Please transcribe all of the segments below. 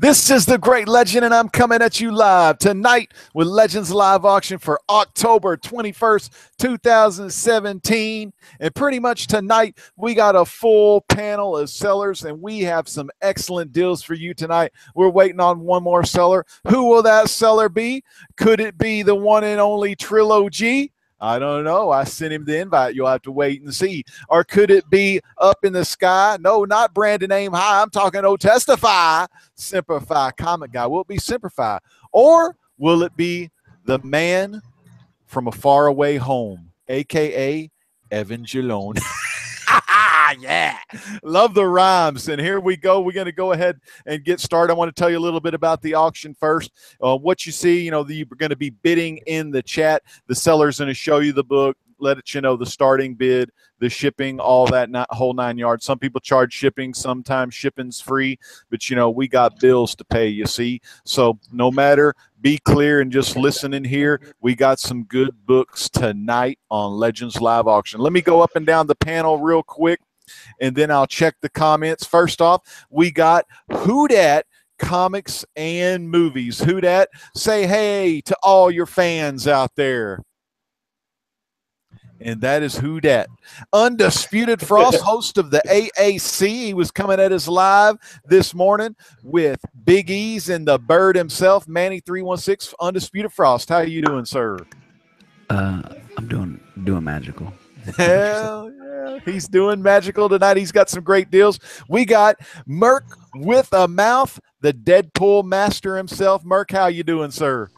This is the Great Legend, and I'm coming at you live tonight with Legends Live Auction for October 21st, 2017. And pretty much tonight, we got a full panel of sellers, and we have some excellent deals for you tonight. We're waiting on one more seller. Who will that seller be? Could it be the one and only Trilogy? I don't know. I sent him the invite. You'll have to wait and see. Or could it be Up in the Sky? No, not Brandon Aim High. I'm talking Testify, Simplify Comic Guy. Will it be Simplify? Or will it be the man from a faraway home, a.k.a. Evan Jalone? Yeah, love the rhymes. And here we go. We're going to go ahead and get started. I want to tell you a little bit about the auction first. What you see, you're going to be bidding in the chat. The seller's going to show you the book, let it the starting bid, the shipping, all that whole 9 yards. Some people charge shipping, sometimes shipping's free, but we got bills to pay, you see. So no matter, be clear and just listen in here. We got some good books tonight on Legends Live Auction. Let me go up and down the panel real quick, and then I'll check the comments. First off, we got Who Dat Comics and Movies. Who Dat, say hey to all your fans out there. And that is Who Dat. Undisputed Frost, host of the AAC. He was coming at us live this morning with Big E's and the bird himself, Manny316. Undisputed Frost, how you doing, sir? I'm doing magical. Hell yeah, he's doing magical tonight. He's got some great deals. We got Merc with a mouth, the Deadpool master himself. Merc, how you doing, sir?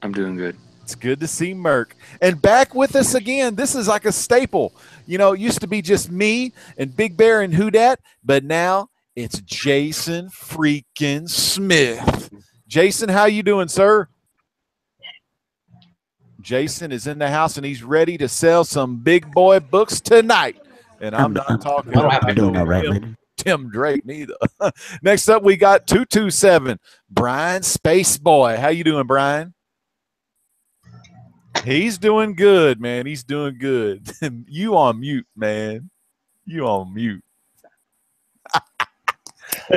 I'm doing good. It's good to see Merc. And back with us again. This is like a staple. It used to be just me and Big Bear and Who Dat, but now it's Jason freaking Smith. Jason, how you doing, sir? Jason is in the house, and he's ready to sell some big boy books tonight. And I'm not talking about Tim Drake neither. Next up, we got 227, Brian Space Boy. How you doing, Brian? He's doing good, man. He's doing good. You on mute, man. You on mute.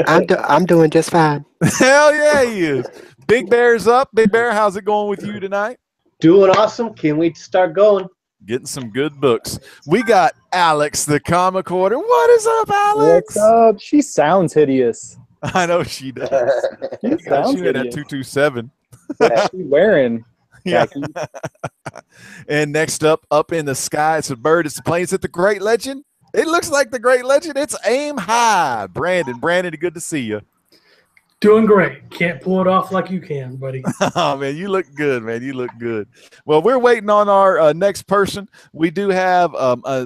I'm doing just fine. Hell yeah, he is. Big Bear's up. Big Bear, how's it going with you tonight? Doing awesome. Can't wait to start going. Getting some good books. We got Alex, the comic order. What is up, Alex? What's up? She sounds hideous. I know she does. She sounds she at hideous. 227. Yeah, she's wearing. Yeah. And next up in the sky, it's a bird, it's a plane, it's at the Great Legend. It looks like the Great Legend. It's Aim High. Brandon, good to see you. Doing great. Can't pull it off like you can, buddy. Oh, man, you look good, man. You look good. Well, we're waiting on our next person. We do have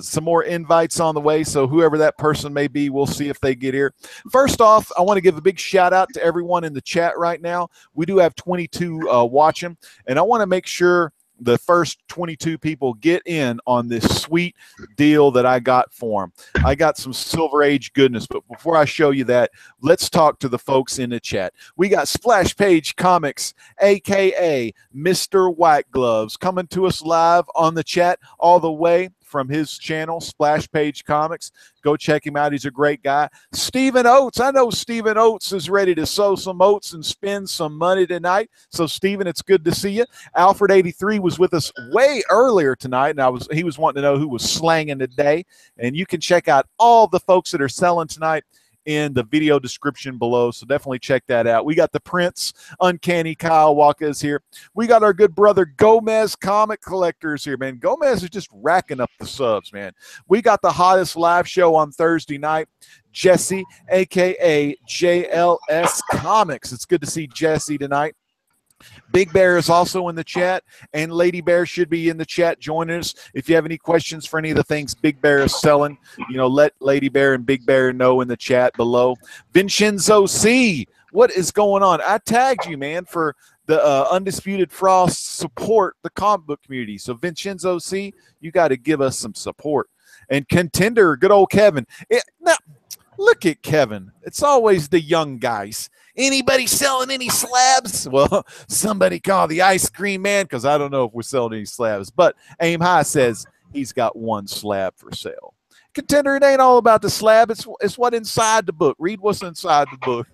some more invites on the way, so whoever that person may be, we'll see if they get here. First off, I want to give a big shout-out to everyone in the chat right now. We do have 22 watching, and I want to make sure the first 22 people get in on this sweet deal that I got for them. I got some Silver Age goodness, but before I show you that, let's talk to the folks in the chat. We got Splash Page Comics, a.k.a. Mr. White Gloves, coming to us live on the chat all the way from his channel, Splash Page Comics. Go check him out. He's a great guy. Stephen Oates. I know Stephen Oates is ready to sow some oats and spend some money tonight. So, Stephen, it's good to see you. Alfred83 was with us way earlier tonight, and he was wanting to know who was slanging today. And you can check out all the folks that are selling tonight in the video description below, so definitely check that out. We got the Prince, Uncanny Kyle Walker is here. We got our good brother Gomez Comic Collectors here, man. Gomez is just racking up the subs, man. We got the hottest live show on Thursday night, Jesse, a.k.a. JLS Comics. It's good to see Jesse tonight. Big Bear is also in the chat, and Lady Bear should be in the chat joining us. If you have any questions for any of the things Big Bear is selling, let Lady Bear and Big Bear know in the chat below. Vincenzo C., what is going on? I tagged you, man, for the Undisputed Frost support the comic book community. So, Vincenzo C., you got to give us some support. And Contender, good old Kevin. Now, look at Kevin. It's always the young guys. Anybody selling any slabs? Well, somebody call the ice cream man, because I don't know if we're selling any slabs. But Aim High says he's got one slab for sale. Contender, it ain't all about the slab. It's what inside the book. Read what's inside the book.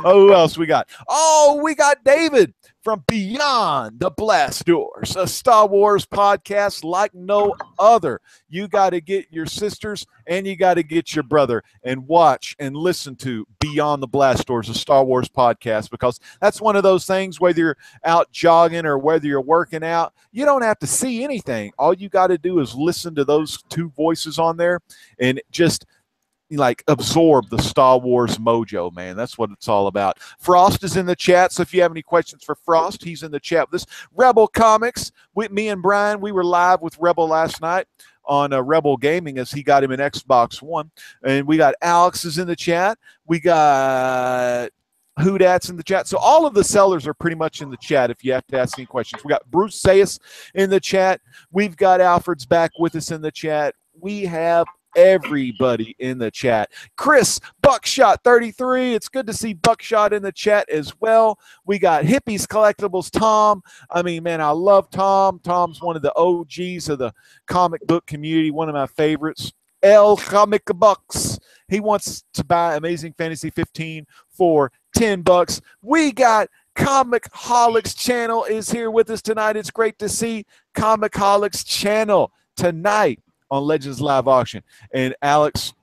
Oh, who else we got? Oh, we got David from Beyond the Blast Doors, a Star Wars podcast like no other. You got to get your sisters and you got to get your brother and watch and listen to Beyond the Blast Doors, a Star Wars podcast, because that's one of those things, whether you're out jogging or whether you're working out, you don't have to see anything. All you got to do is listen to those two voices on there and just like absorb the Star Wars mojo, man. That's what it's all about. Frost is in the chat, so if you have any questions for Frost, he's in the chat with us. Rebel Comics, with me and Brian, we were live with Rebel last night on Rebel Gaming as he got him an Xbox One. And we got Alex is in the chat. We got Who Dat's in the chat. So all of the sellers are pretty much in the chat if you have to ask any questions. We got Bruce Sayas in the chat. We've got Alfred's back with us in the chat. We have everybody in the chat. Chris Buckshot 33, it's good to see Buckshot in the chat as well. We got Hippies Collectibles Tom. I mean, man, I love Tom. Tom's one of the OGs of the comic book community, one of my favorites. El Comic Bucks, he wants to buy Amazing Fantasy 15 for $10. We got Comic Holics Channel is here with us tonight. It's great to see Comic Holics Channel tonight on Legends Live Auction. And Alex,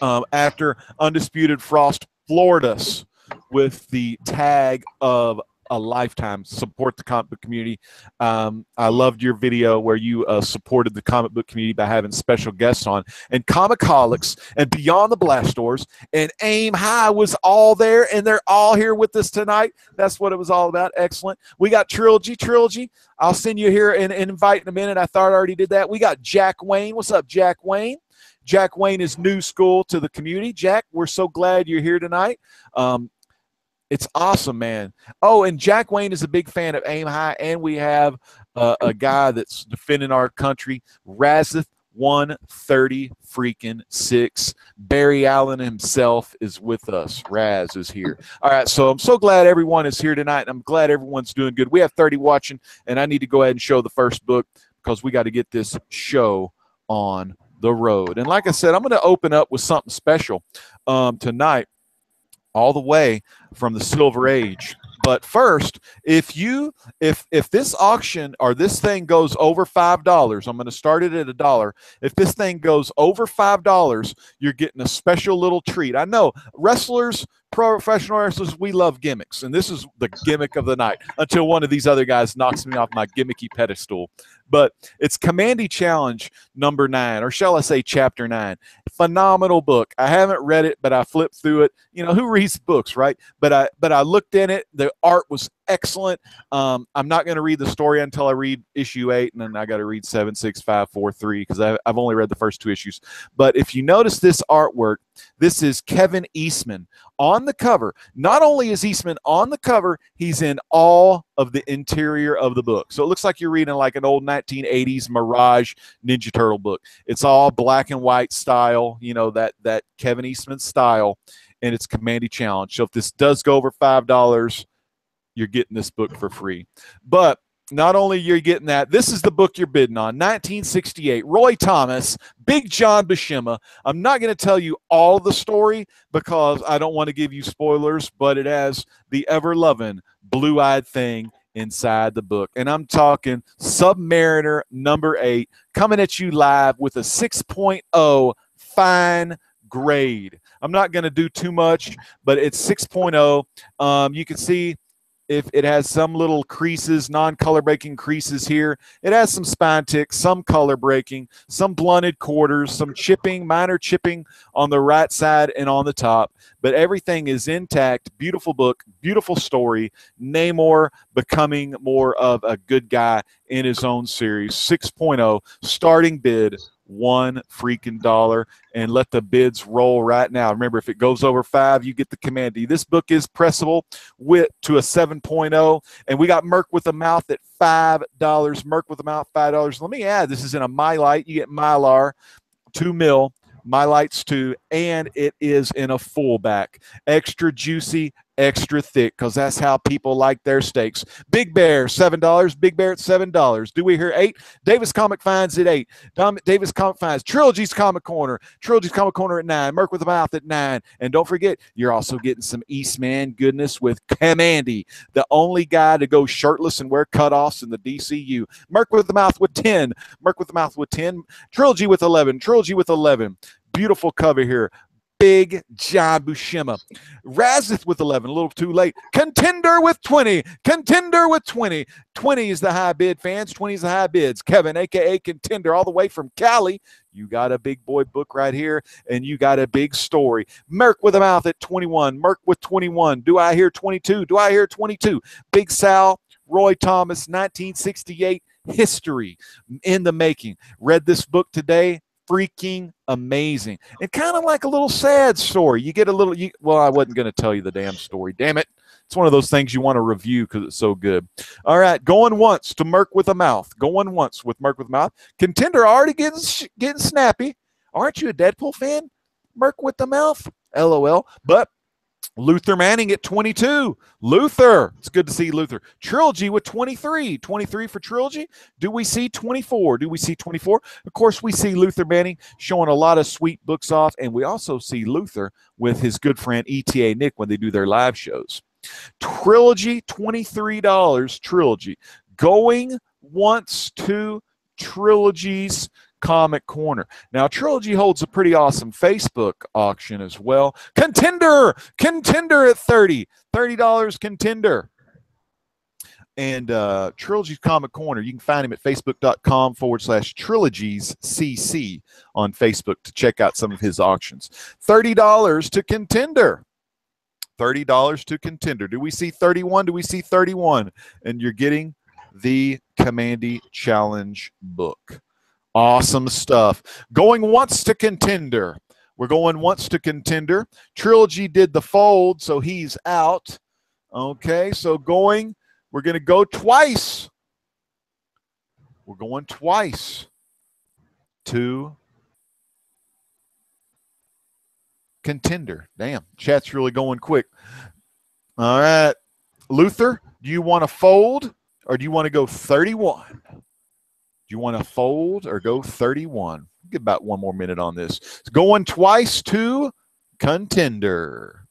after Undisputed Frost floored us with the tag of a lifetime, support the comic book community. I loved your video where you supported the comic book community by having special guests on. And Comic-Holics and Beyond the Blast Doors and Aim High was all there, and they're all here with us tonight. That's what it was all about. Excellent. We got Trilogy. I'll send you here and invite in a minute. I thought I already did that. We got Jack Wayne. What's up, Jack Wayne? Jack Wayne is new school to the community. Jack, we're so glad you're here tonight. It's awesome, man. Oh, and Jack Wayne is a big fan of Aim High, and we have a guy that's defending our country, Razith 130 freaking 6. Barry Allen himself is with us. Raz is here. All right, so I'm so glad everyone is here tonight, and I'm glad everyone's doing good. We have 30 watching, and I need to go ahead and show the first book because we got to get this show on the road. And like I said, I'm going to open up with something special tonight, all the way from the Silver Age. But first, if this auction or this thing goes over $5, I'm going to start it at $1. If this thing goes over $5, you're getting a special little treat. I know wrestlers, professional wrestlers, we love gimmicks, and this is the gimmick of the night until one of these other guys knocks me off my gimmicky pedestal. But it's Commandy Challenge number 9, or shall I say chapter 9. Phenomenal book. I haven't read it, but I flipped through it. You know, who reads books, right? But I looked in it. The art was excellent. I'm not going to read the story until I read issue 8, and then I got to read 7, 6, 5, 4, 3 because I've only read the first 2 issues. But if you notice this artwork, this is Kevin Eastman on the cover. Not only is Eastman on the cover, he's in all of the interior of the book. So it looks like you're reading like an old 1980s Mirage Ninja Turtle book. It's all black and white style, you know, that Kevin Eastman style, and it's Commandy Challenge. So if this does go over $5, you're getting this book for free. But not only you're getting that, this is the book you're bidding on. 1968, Roy Thomas, Big John Buscema. I'm not going to tell you all the story because I don't want to give you spoilers, but it has the ever-loving blue-eyed thing inside the book. And I'm talking Submariner number 8 coming at you live with a 6.0 fine grade. I'm not going to do too much, but it's 6.0. You can see if it has some little creases, non-color breaking creases here. It has some spine ticks, some color breaking, some blunted quarters, some chipping, minor chipping on the right side and on the top. But everything is intact. Beautiful book, beautiful story. Namor becoming more of a good guy in his own series. 6.0, starting bid $1 freaking dollar, and let the bids roll right now. Remember, if it goes over 5, you get the Commandy. This book is pressable to a 7.0, and we got Merc with a Mouth at $5. Merc with a Mouth, $5. Let me add, this is in a Mylite. You get Mylar, 2 mil. My Lights 2, and it is in a fullback. Extra juicy, extra thick, because that's how people like their steaks. Big Bear, $7. Big Bear at $7. Do we hear 8? Davis Comic Finds at 8. Davis Comic Finds. Trilogy's Comic Corner. Trilogy's Comic Corner at 9. Merc with a Mouth at 9. And don't forget, you're also getting some Eastman goodness with Kamandi, the only guy to go shirtless and wear cutoffs in the DCU. Merc with the Mouth with 10. Merc with the Mouth with 10. Trilogy with 11. Trilogy with 11. Beautiful cover here. Big John Buscema. Razith with 11, a little too late. Contender with 20. Contender with 20. 20 is the high bid, fans. 20 is the high bids. Kevin, a.k.a. Contender, all the way from Cali. You got a big boy book right here, and you got a big story. Merc with a Mouth at 21. Merc with 21. Do I hear 22? Do I hear 22? Big Sal, Roy Thomas, 1968. History in the making. Read this book today. Freaking amazing, and kind of like a little sad story. You get a little, well, I wasn't going to tell you the damn story. Damn it. It's one of those things you want to review because it's so good. All right, going once to Merc with a Mouth. Going once with Merc with a Mouth. Contender already getting snappy. Aren't you a Deadpool fan? Merc with the Mouth. LOL. But Luther Manning at 22. Luther. It's good to see Luther. Trilogy with 23. 23 for Trilogy. Do we see 24? Do we see 24? Of course, we see Luther Manning showing a lot of sweet books off, and we also see Luther with his good friend ETA Nick when they do their live shows. Trilogy, $23. Trilogy. Going once to Trilogy's Comic Corner. Now, Trilogy holds a pretty awesome Facebook auction as well. Contender at $30. $30 Contender. And Trilogy's Comic Corner, you can find him at facebook.com/trilogiescc on Facebook to check out some of his auctions. $30 to Contender. $30 to Contender. Do we see 31? Do we see 31? And you're getting the Kamandi Challenge book. Awesome stuff. Going once to Contender. We're going once to Contender. Trilogy did the fold, so he's out. Okay, so we're going to go twice. We're going twice to Contender. Damn, chat's really going quick. All right. Luther, do you want to fold or do you want to go 31? You want to fold or go 31? Get about one more minute on this. It's going twice to Contender.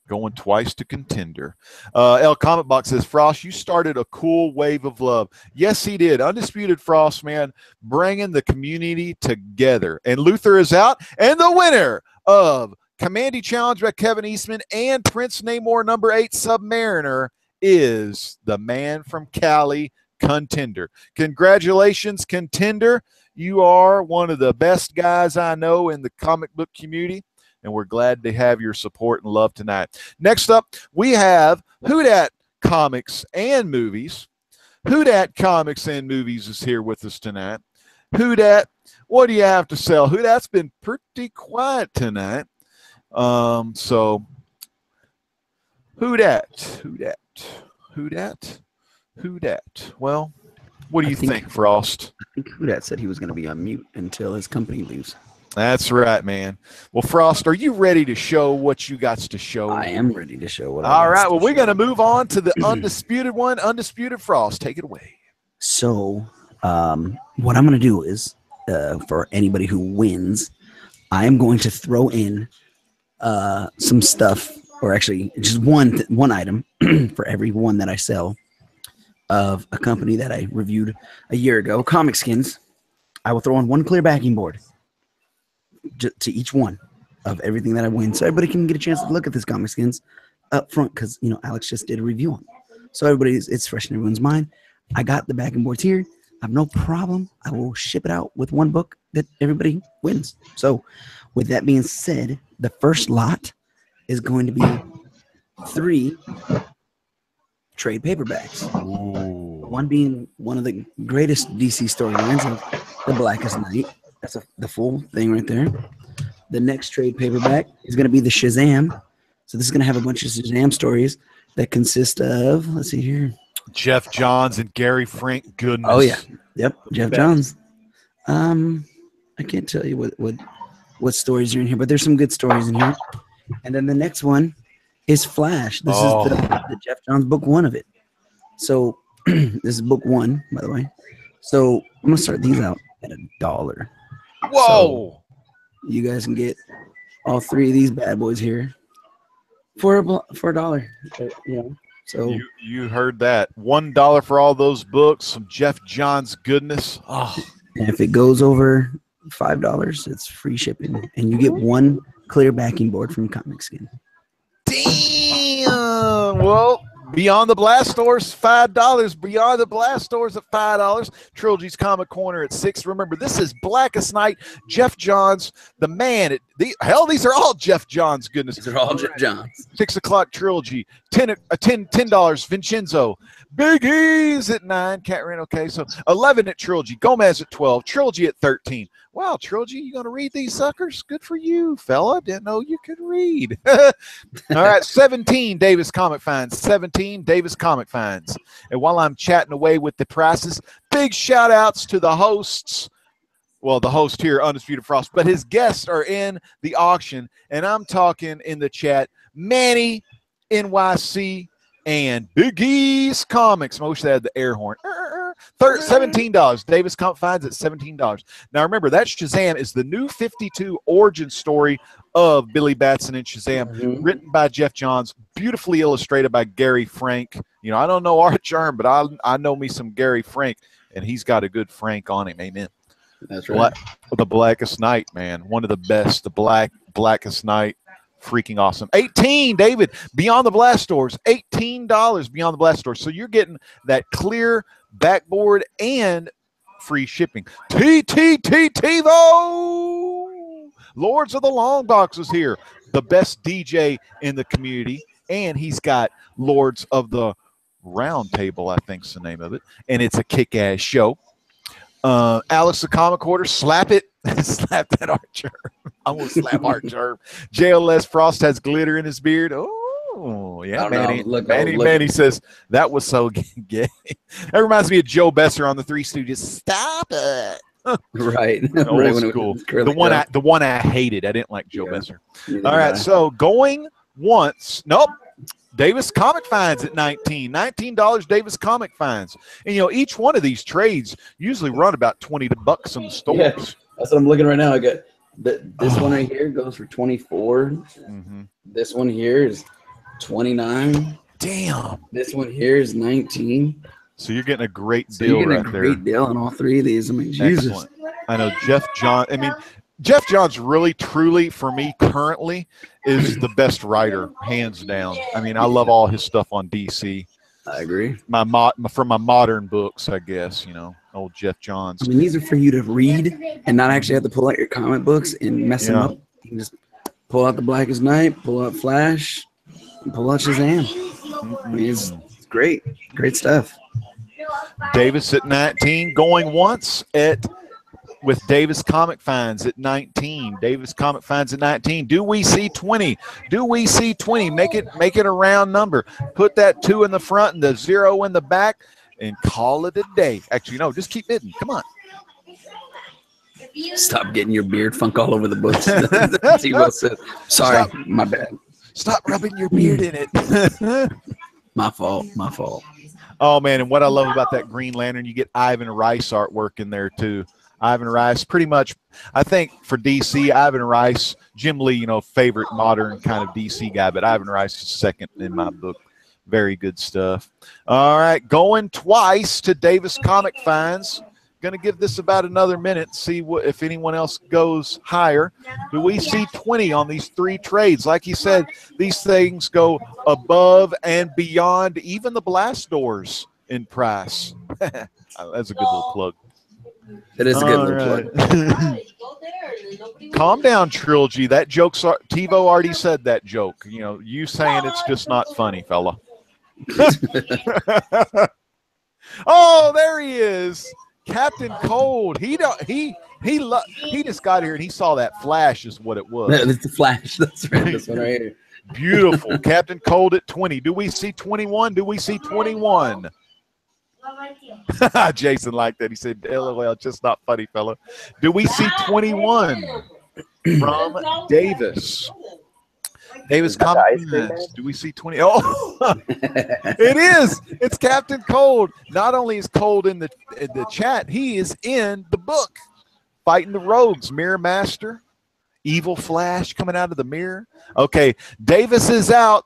Going twice to Contender. L Comic Box says, Frost, you started a cool wave of love. Yes, he did. Undisputed Frost, man, bringing the community together. And Luther is out. And the winner of Kamandi Challenge by Kevin Eastman and Prince Namor number 8 Submariner is the man from Cali, Contender. Congratulations, Contender. You are one of the best guys I know in the comic book community, and we're glad to have your support and love tonight. Next up, we have Whodat Comics and Movies. Whodat Comics and Movies is here with us tonight. Whodat, what do you have to sell? Whodat's been pretty quiet tonight. So Whodat. Well, what do you think, Frost? I think Whodat said he was going to be on mute until his company leaves. That's right, man. Well, Frost, are you ready to show what you got to show? I am ready to show what I All right, well, we're going to move on to the undisputed one. Undisputed Frost, take it away. So, what I'm going to do is, for anybody who wins, I am going to throw in some stuff, or actually just one item for every one that I sell of a company that I reviewed a year ago, Comic Skins. I will throw on one clear backing board to each one of everything that I win, so everybody can get a chance to look at this Comic Skins up front, because Alex just did a review on it, so it's fresh in everyone's mind. I got the backing boards here. I have no problem. I will ship it out with one book that everybody wins. So with that being said, the first lot is going to be 3 trade paperbacks. Ooh. One being one of the greatest DC storylines of The Blackest Night. That's the full thing right there. The next trade paperback is going to be the Shazam. So this is going to have a bunch of Shazam stories that consist of, let's see here, Jeff Johns and Gary Frank. Goodness. Oh yeah, yep, Jeff Johns. I can't tell you what stories are in here, but there's some good stories in here. And then the next one is Flash. This is the Jeff Johns book 1 of it. So this is book 1, by the way. So I'm gonna start these out at $1. Whoa! So you guys can get all 3 of these bad boys here for $1. You know, so you heard that. $1 for all those books. Some Jeff Johns goodness. Oh, and if it goes over $5, it's free shipping, and you get 1 clear backing board from Comic Skin. damn! Well, Beyond the Blast Stores, $5. Beyond the Blast Stores at $5. Trilogy's Comic Corner at $6. Remember, this is Blackest Night. Jeff Johns, the man. These are all Jeff Johns. Goodness, These are all Jeff Johns. 6 o'clock Trilogy. $10. Vincenzo. Biggies at $9. Cat Ran. Okay, so 11 at Trilogy. Gomez at 12. Trilogy at 13. Wow, Trilogy, you gonna read these suckers? Good for you, fella. Didn't know you could read. All right, 17 Davis Comic Finds. 17 Davis Comic Finds. And while I'm chatting away with the prices, big shout outs to the hosts. Well, the host here, Undisputed Frost, but his guests are in the auction, and I'm talking in the chat, Manny, NYC, and Big East Comics. I wish they had the air horn. $17. Davis Comic Finds at $17. Now remember, that Shazam is the new 52 origin story of Billy Batson and Shazam, written by Jeff Johns, beautifully illustrated by Gary Frank. You know, I don't know Art Germ, but I know me some Gary Frank, and he's got a good Frank on him. Amen. That's right. The Blackest Night, man. One of the best. The Blackest Night. Freaking awesome. 18, David, Beyond the Blast Stores. $18 Beyond the Blast Stores. So you're getting that clear backboard and free shipping. TVO! Lords of the Long Box is here. The best DJ in the community. And he's got Lords of the Round Table, I think's the name of it. And it's a kick-ass show. Alex the Comic Quarter, slap it. Slap that Archer. I'm going to slap Archer. JLS Frost has glitter in his beard. Oh, yeah. Manny says, that was so gay. That reminds me of Joe Besser on the Three Stooges. Stop it. Right. Old right school. The one I hated. I didn't like Joe Besser. All right, so going once. Nope. Davis Comic Finds at $19 Davis Comic Finds. And, you know, each one of these trades usually run about $20 in the stores. Yeah, that's what I'm looking right now. I got this one right here goes for 24. This one here is 29. Damn. This one here is 19. So you're getting a great deal right there. Great deal on all 3 of these. I mean, Jesus. Excellent. I know Jeff John. I mean, Jeff Johns really, truly, for me currently, is the best writer, hands down. I mean, I love all his stuff on DC. I agree. From my modern books, I guess, you know, old Jeff Johns. I mean, these are for you to read and not actually have to pull out your comic books and mess them up. You can just pull out The Blackest Night, pull out Flash, and pull out Shazam. I mean, it's great. Great stuff. Davis at 19, going once with Davis Comic Finds at 19. Davis Comic Finds at 19. Do we see 20? Do we see 20? Make it a round number. Put that 2 in the front and the 0 in the back and call it a day. Actually, no, just keep bidding. Come on. Stop getting your beard funk all over the books. See what says. Sorry, my bad. Stop rubbing your beard in it. My fault. My fault. Oh, man, and what I love about that Green Lantern, you get Ivan Rice artwork in there, too. Ivan Rice, pretty much, I think for DC, Ivan Rice, Jim Lee, you know, favorite modern kind of DC guy, but Ivan Rice is second in my book. Very good stuff. All right, going twice to Davis Comic Finds. Going to give this about another minute, see if anyone else goes higher. Do we see 20 on these 3 trades? Like you said, these things go above and beyond even the Blast Doors in price. That's a good little plug. It is a good little plug. Calm down, Trilogy. That joke's TiVo already said that joke. You know, you saying it's just not funny, fella. Oh, there he is, Captain Cold. He just got here and he saw that Flash is what it was. It's the Flash. That's right. This one right here. Beautiful. Captain Cold at 20. Do we see 21? Do we see 21? Jason liked that. He said, LOL, just not funny, fella. Do we see 21 from Davis? Davis Is that the Comic ice cream Goods. man? Do we see 20? Oh, it is. It's Captain Cold. Not only is Cold in the chat, he is in the book, fighting the rogues. Mirror Master, Evil Flash coming out of the mirror. Okay, Davis is out.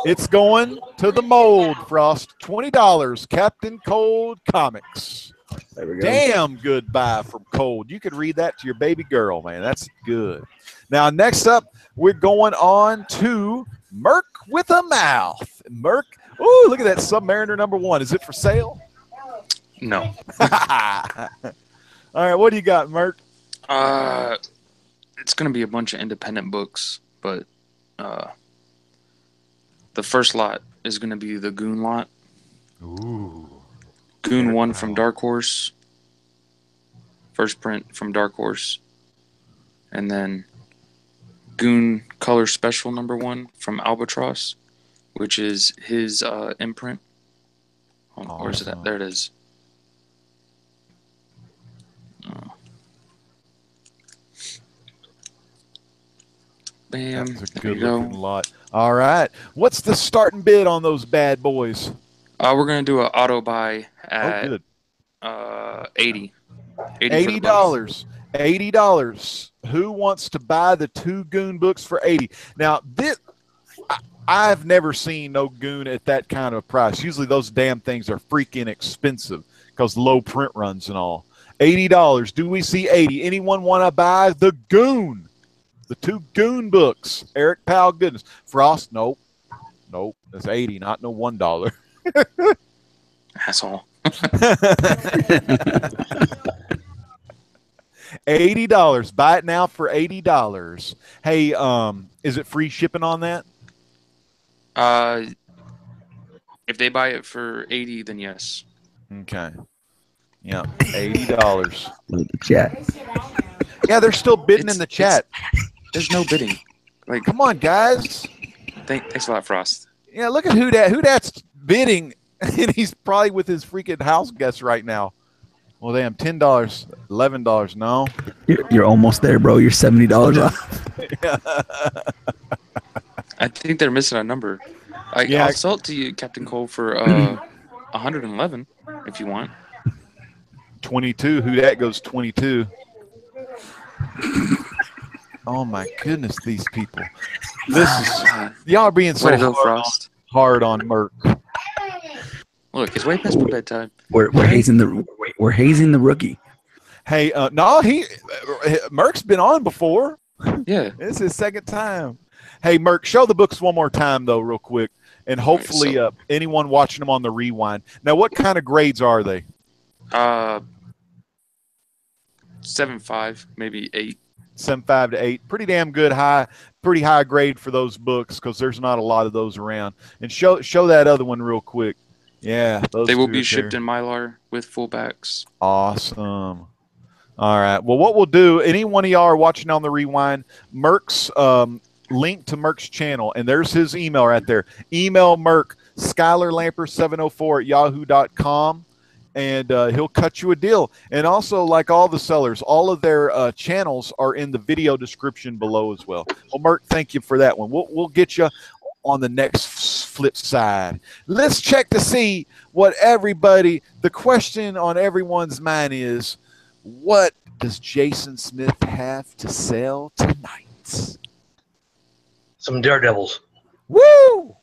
It's going to the mold, Frost. $20. Captain Cold Comics. There we go. Damn good buy from Cold. You could read that to your baby girl, man. That's good. Now, next up, we're going on to Merc with a Mouth. Merc. Ooh, look at that Submariner #1. Is it for sale? No. All right, what do you got, Merc? It's gonna be a bunch of independent books, but the first lot is gonna be the Goon lot. Ooh. Goon 1 from Dark Horse. First print from Dark Horse. And then Goon Color Special #1 from Albatross, which is his imprint. Where is it at? There it is. Bam. That's a There you good go. looking lot. All right. What's the starting bid on those bad boys? We're gonna do an auto buy Oh, at good. 80. $80. $80. Who wants to buy the 2 Goon books for 80? Now, I've never seen no Goon at that kind of price. Usually those damn things are freaking expensive because low print runs and all. $80. Do we see 80? Anyone want to buy the Goon? The 2 Goon books. Eric Powell, goodness. Frost, nope. Nope. That's 80, not no $1. Asshole. $80. Buy it now for $80. Hey, is it free shipping on that? If they buy it for 80, then yes. Okay. Yeah, $80. Look at the chat. Yeah, they're still bidding in the chat. There's no bidding. Like, Come on, guys. thanks a lot, Frost. Yeah, look at who that's bidding, and he's probably with his freaking house guests right now. Well, damn, $10, $11. No. You're almost there, bro. You're $70 off. I think they're missing a number. Yeah. I'll sell it to you, Captain Cole, for 111 if you want. 22. Who that goes 22? Oh my goodness, these people. This is y'all are being so Way to go, Frost. hard on Merc. Look, it's way past my bedtime. We're hazing the rookie. Hey, no, Merc's been on before. Yeah. It's his second time. Hey, Merc, show the books one more time though, real quick, and hopefully anyone watching them on the rewind. Now, what kind of grades are they? 7.5, maybe 8. 7.5 to 8. Pretty damn good, pretty high grade for those books because there's not a lot of those around. And show that other one real quick. Yeah, They will be shipped in Mylar with fullbacks. Awesome. All right. Well, what we'll do, any one of y'all are watching on the rewind, Merc's link to Merc's channel, and there's his email right there. Email Merc, SkylarLamper704@yahoo.com, and he'll cut you a deal. And also, like all the sellers, all of their channels are in the video description below as well. Well, Merc, thank you for that one. We'll get you on the next flip side. Let's check to see what the question on everyone's mind is, what does Jason Smith have to sell tonight? Some Daredevils. Woo!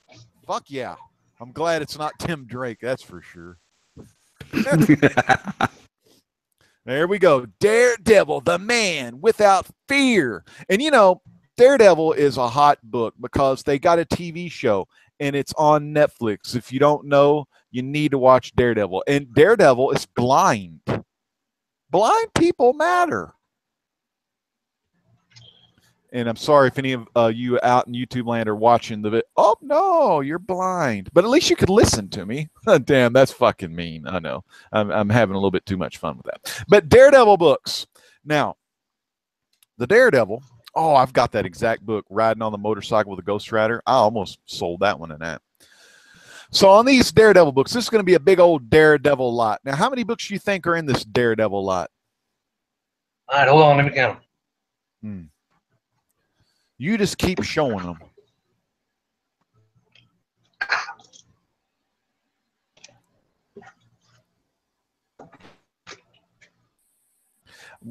Fuck yeah. I'm glad it's not Tim Drake, that's for sure. There we go. Daredevil, the man without fear. And you know, Daredevil is a hot book because they got a TV show and it's on Netflix. If you don't know, you need to watch Daredevil. And Daredevil is blind. Blind people matter. And I'm sorry if any of you out in YouTube land are watching the video. Oh, no, you're blind. But at least you could listen to me. Damn, that's fucking mean. I know. I'm having a little bit too much fun with that. But Daredevil books. Now, the Daredevil. Oh, I've got that exact book, Riding on the Motorcycle with a Ghost Rider. I almost sold that one in that. So on these Daredevil books, this is going to be a big old Daredevil lot. Now, how many books do you think are in this Daredevil lot? All right, hold on. Let me count them. You just keep showing them.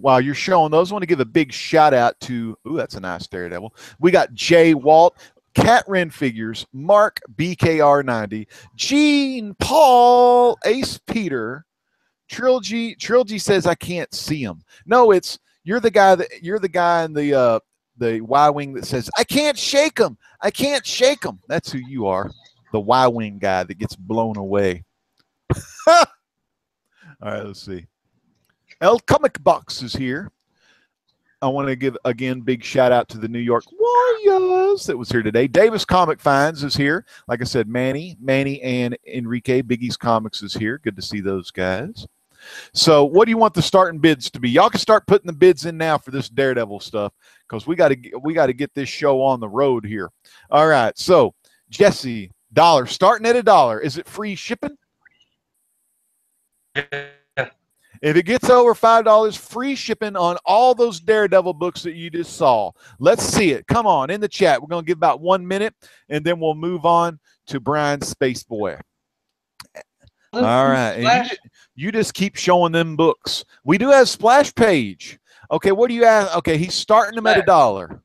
while you're showing those, I want to give a big shout out to, ooh, that's a nice Daredevil. We got Jay Walt, Cat Wren Figures, Mark BKR90, Gene Paul, Ace Peter, Trilogy says I can't see him. No, it's you're the guy in the Y-wing that says I can't shake him. I can't shake him. That's who you are. The Y-wing guy that gets blown away. All right, let's see. El Comic Box is here. I want to give, again, big shout out to the New York Warriors that was here today. Davis Comic Finds is here. Like I said, Manny, and Enrique, Biggie's Comics is here. Good to see those guys. So what do you want the starting bids to be? Y'all can start putting the bids in now for this Daredevil stuff because we got to get this show on the road here. All right, so Jesse, $1, starting at $1. Is it free shipping? If it gets over $5, free shipping on all those Daredevil books that you just saw. Let's see it. Come on, in the chat. We're going to give about 1 minute, and then we'll move on to Brian Spaceboy. All right. And you just keep showing them books. We do have Splash Page. Okay, what do you ask? Okay, he's starting them at $1.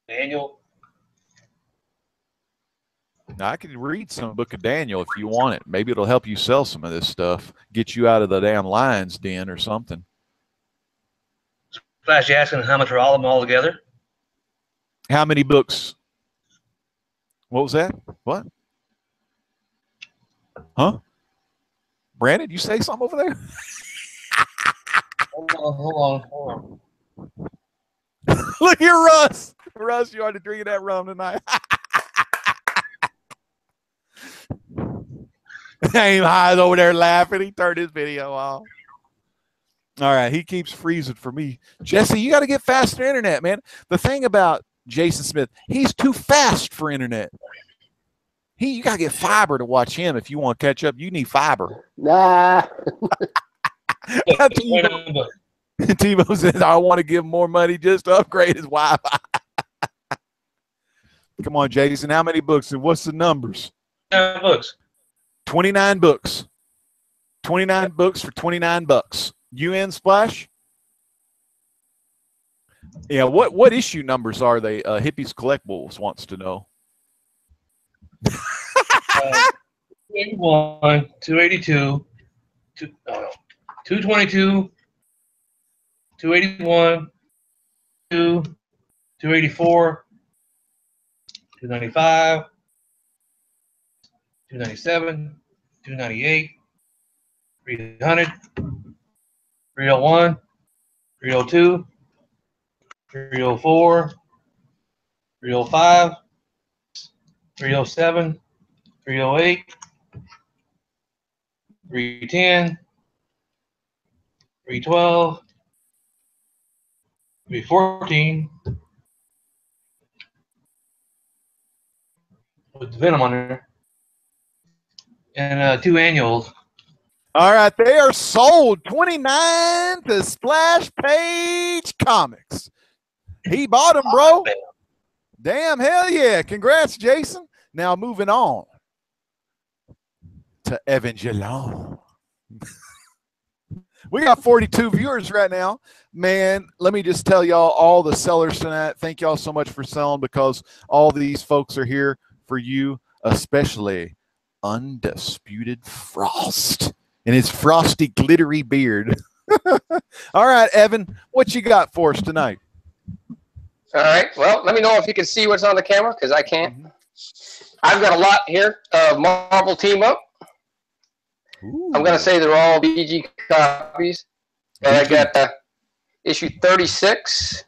Daniel. Now, I can read some book of Daniel if you want it. Maybe it'll help you sell some of this stuff. Get you out of the damn lion's den or something. Flash asking how much are all of them all together? How many books? What was that? What? Huh? Brandon, you say something over there? Hold on. Look here, Russ. Russ, you ought to drink that rum tonight. Aim High's over there laughing. He turned his video off. All right, he keeps freezing for me. Jesse, you got to get faster internet, man. The thing about Jason Smith, he's too fast for internet. You got to get fiber to watch him if you want to catch up. You need fiber. Nah. Tebow says, I want to give him more money just to upgrade his Wi-Fi. Come on, Jason. How many books and what's the numbers? 9 books. 29 books. 29 books for $29. You in, Splash? Yeah, what issue numbers are they? Hippies Collectibles wants to know. 281, 282, 222, 281, 284, 295, 297, 298, 300, 301, 302, 304, 305, 307, 308, 310, 312, 314, with Venom on there, and 2 annuals. All right, they are sold. 29 to Splash Page Comics. He bought them, bro. Damn, hell yeah. Congrats, Jason. Now moving on to Evangelon. We got 42 viewers right now. Man, let me just tell y'all, all the sellers tonight, thank y'all so much for selling because all these folks are here for you, especially Undisputed Frost and his frosty, glittery beard. All right, Evan, what you got for us tonight? All right. Well, let me know if you can see what's on the camera because I can't. I've got a lot here of Marvel Team Up. Ooh. I'm going to say they're all VG copies. I got issue 36.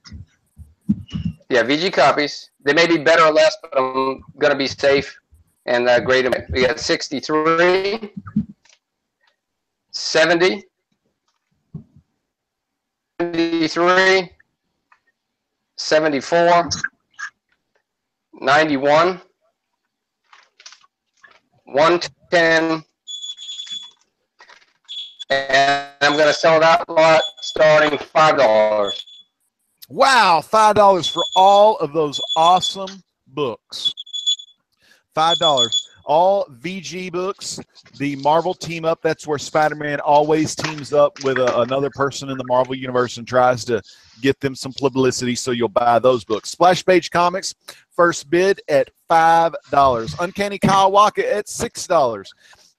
Yeah, VG copies. They may be better or less, but I'm going to be safe and grade them. We got 63, 70, 73, 74, 91, 110, and I'm going to sell that lot starting $5. Wow, $5 for all of those awesome books. $5. all VG books, the Marvel team up. That's where Spider-Man always teams up with another person in the Marvel universe and tries to get them some publicity, so you'll buy those books. Splash Page Comics, first bid at $5. Uncanny Kyle Walker at $6.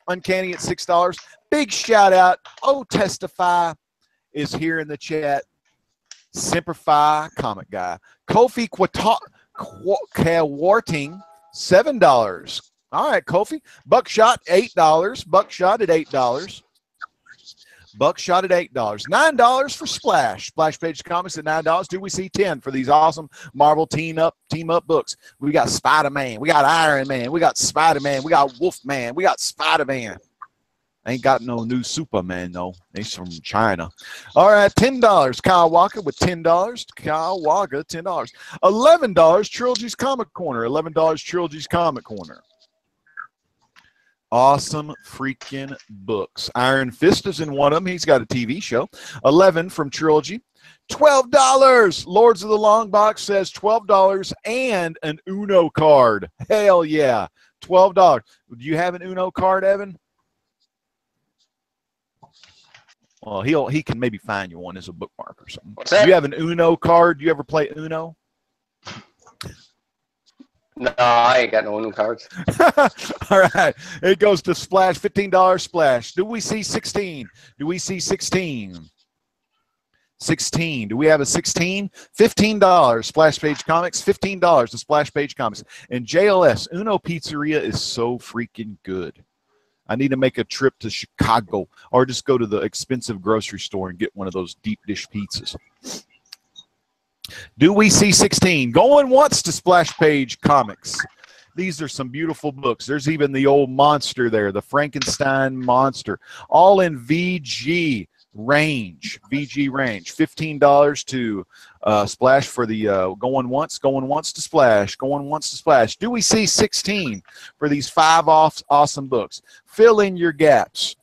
Uncanny at $6. Big shout out. Oh, Testify is here in the chat. Simplify Comic Guy. Kofi Kawarting, $7. All right, Kofi. Buckshot, $8. Buckshot at $8. Buckshot at $8. $9 for Splash. Splash Page Comics at $9. Do we see 10 for these awesome Marvel team up books? We got Spider-Man. We got Iron Man. We got Spider-Man. We got Wolfman. We got Spider-Man. Ain't got no new Superman, though. He's from China. All right, $10. Kyle Walker with $10. Kyle Walker, $10. $11. Trilogy's Comic Corner. $11 Trilogy's Comic Corner. Awesome freaking books. Iron Fist is in one of them. He's got a TV show. 11 from Trilogy. $12. Lords of the Long Box says $12 and an Uno card. Hell yeah. $12. Do you have an Uno card, Evan? Well, he can maybe find you one as a bookmark or something. What's that? Do you have an Uno card? Do you ever play Uno? No, I ain't got no Uno cards. All right. It goes to Splash. $15 Splash. Do we see 16? Do we see 16? 16. Do we have a 16? $15. Splash Page Comics. $15 to Splash Page Comics. And JLS, Uno Pizzeria is so freaking good. I need to make a trip to Chicago or just go to the expensive grocery store and get one of those deep dish pizzas. Do we see 16? Going once to Splash Page Comics. These are some beautiful books. There's even the old monster there, the Frankenstein monster, all in VG range. VG range. $15 to Splash for the going once to Splash, going once to Splash. Do we see 16 for these 5 awesome books? Fill in your gaps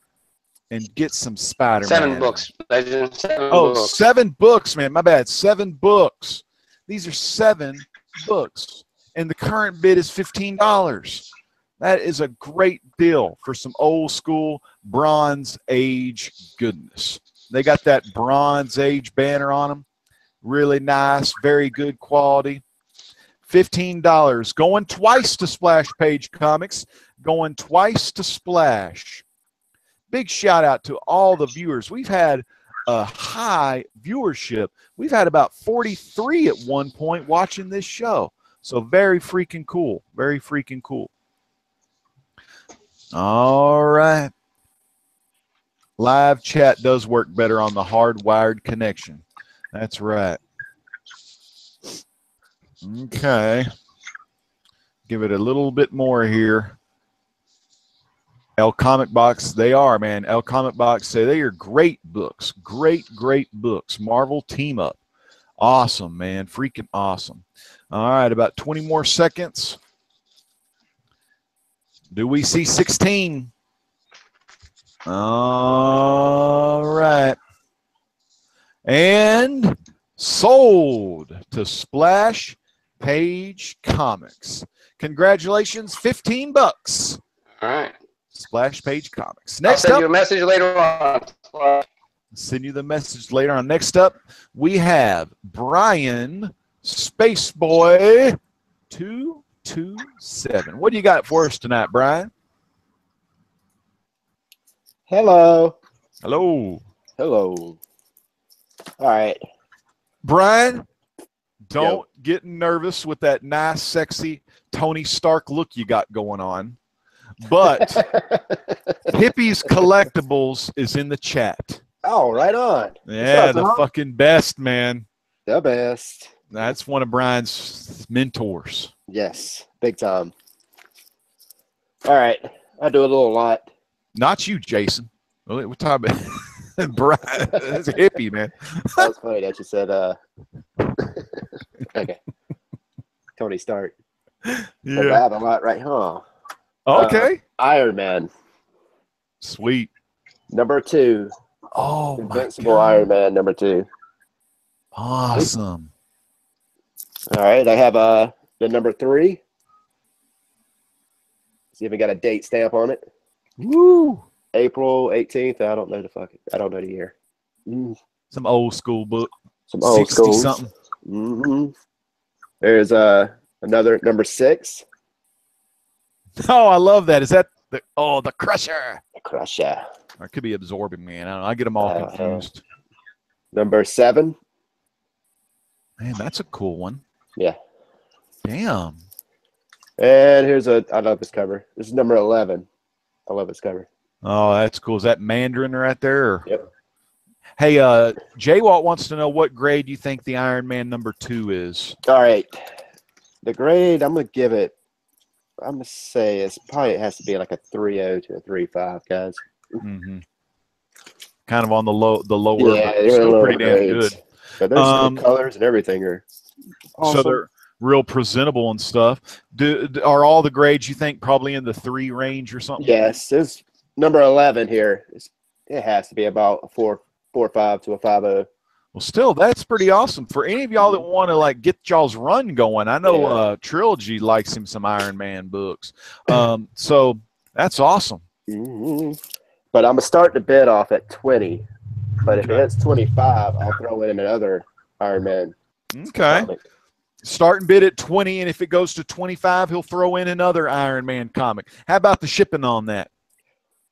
and get some Spider-Man. 7 books. Legend, 7 books. 7 books, man. My bad. 7 books. These are 7 books. And the current bid is $15. That is a great deal for some old school Bronze Age goodness. They got that Bronze Age banner on them. Really nice. Very good quality. $15. Going twice to Splash Page Comics. Going twice to Splash. Big shout out to all the viewers. We've had a high viewership. We've had about 43 at one point watching this show. So very freaking cool. Very freaking cool. All right. Live chat does work better on the hardwired connection. That's right. Okay. Give it a little bit more here. El Comic Box, they are, man. El Comic Box say they are great books. Great, great books. Marvel Team Up. Awesome, man. Freaking awesome. All right, about 20 more seconds. Do we see 16? All right. And sold to Splash Page Comics. Congratulations, $15. All right. Splash Page Comics. Next I'll send up, you a message later on. send you the message later on. Next up, we have Brian Spaceboy 227. What do you got for us tonight, Brian? Hello. Hello. Hello. All right. Brian, don't get nervous with that nice, sexy Tony Stark look you got going on. But Hippies Collectibles is in the chat. Oh, right on. Yeah, the fucking best, man. The best. That's one of Brian's mentors. Yes, big time. All right. I do a little lot. Not you, Jason. We're talking about Brian. That's a hippie, man. That was funny that you said, okay. Tony Stark. Yeah. I have a lot right, huh? Okay. Iron Man. Sweet. Number 2. Oh, Invincible Iron Man, number 2. Awesome. All right. I have the number 3. It's even got a date stamp on it. Woo! April 18th. I don't know the year. Some old school book. Some old 60 school something. There's another number 6. Oh, I love that. Is that the Crusher? The Crusher. Or it could be Absorbing Man. I don't know. I get them all confused. Number 7. Man, that's a cool one. Yeah. Damn. And here's I love this cover. This is number 11. I love this cover. Oh, that's cool. Is that Mandarin right there? Or? Yep. Hey, Jay Walt wants to know what grade you think the Iron Man number 2 is. All right. The grade, I'm going to give it, I'm going to say it has to be like a 3.0 to a 3.5, guys. Mm-hmm. Kind of on the lower. Yeah, they're still pretty damn grades. good. But there's some colors and everything are awesome. So they're real presentable and stuff. Are all the grades you think probably in the 3 range or something? Yes, it's number 11 here. It has to be about a 4.5 to a 5.0. Well, still, that's pretty awesome. For any of y'all that want to like get y'all's run going, I know Trilogy likes him some Iron Man books. So that's awesome. But I'm gonna start the bid off at 20. But if it's 25, I'll throw in another Iron Man. Okay. Comic. Start and bid at 20, and if it goes to 25, he'll throw in another Iron Man comic. How about the shipping on that?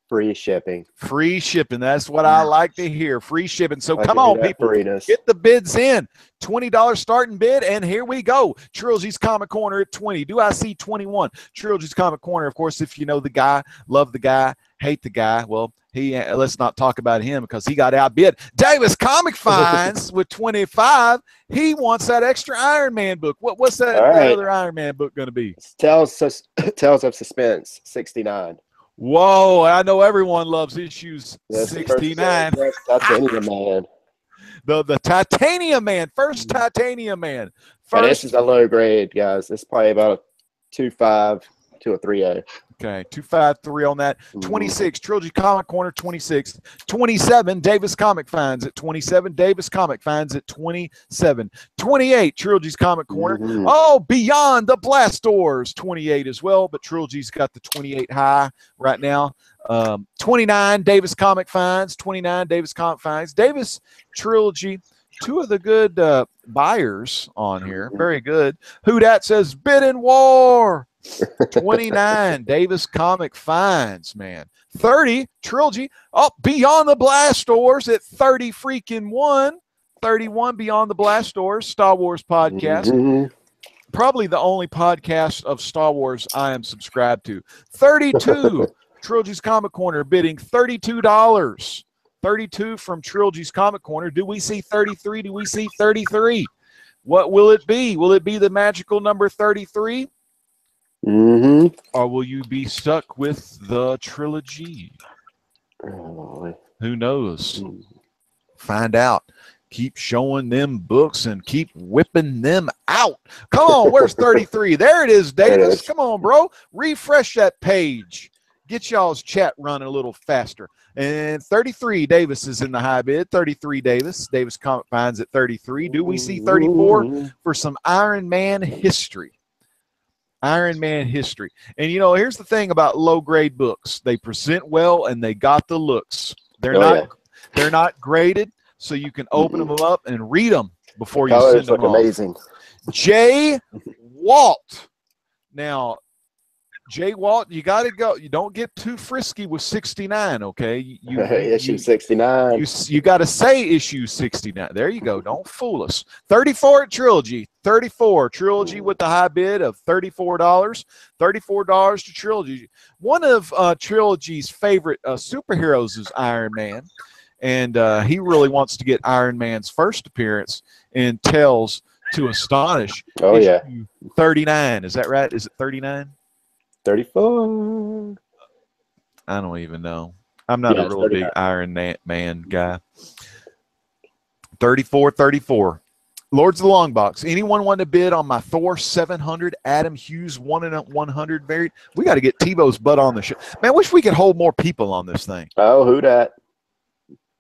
Free shipping. Free shipping. That's what I like to hear. Free shipping. So come on, people. Get the bids in. $20 starting bid, and here we go. Trilogy's Comic Corner at 20. Do I see 21? Trilogy's Comic Corner, of course, if you know the guy, love the guy, hate the guy, well, let's not talk about him because he got outbid. Davis Comic Finds with 25. He wants that extra Iron Man book. What's that other Iron Man book going to be? Tales of Suspense, 69. Whoa, I know everyone loves issues 69. Titanium Man. The Titanium Man. First Titanium Man. And this is a low grade, guys. It's probably about a 2.5 to a 3.0. Okay, 253 on that. 26, Trilogy Comic Corner, 26. 27, Davis Comic Finds at 27. Davis Comic Finds at 27. 28, Trilogy's Comic Corner. Oh, Beyond the Blast Doors, 28 as well, but Trilogy's got the 28 high right now. 29, Davis Comic Finds. 29, Davis Comic Finds. Davis Trilogy. 2 of the good buyers on here. Very good. Who Dat says, bid in war. 29, Davis Comic Finds, man. 30, Trilogy. Oh, Beyond the Blast Doors at 30 freaking 1. 31, Beyond the Blast Doors, Star Wars podcast. Probably the only podcast of Star Wars I am subscribed to. 32, Trilogy's Comic Corner bidding $32. 32 from Trilogy's Comic Corner. Do we see 33? Do we see 33? What will it be? Will it be the magical number 33? Or will you be stuck with the Trilogy? Who knows? Find out. Keep showing them books and keep whipping them out. Come on, where's 33? There it is, Davis. Come on, bro. Refresh that page. Get y'all's chat running a little faster. And 33, Davis is in the high bid. 33, Davis. Davis Comic Finds at 33. Do we see 34 for some Iron Man history? Iron Man history. And, you know, here's the thing about low-grade books. They present well, and they got the looks. They're not graded, so you can open them up and read them before you send them off. Amazing. Jay Walt. Now, Jay Walt, you got to go. You don't get too frisky with 69, okay? Issue 69. You got to say issue 69. There you go. Don't fool us. 34 at Trilogy. 34 Trilogy with the high bid of $34. $34 to Trilogy. One of Trilogy's favorite superheroes is Iron Man, and he really wants to get Iron Man's first appearance in Tales to Astonish. Oh, yeah. 39. Is that right? Is it 39? 34. I don't even know. I'm not a real big Iron Man guy. 34. Lords of the Long Box. Anyone want to bid on my Thor 700 Adam Hughes 1/100 variant? We got to get Tebow's butt on the show. Man, I wish we could hold more people on this thing. Oh, who dat?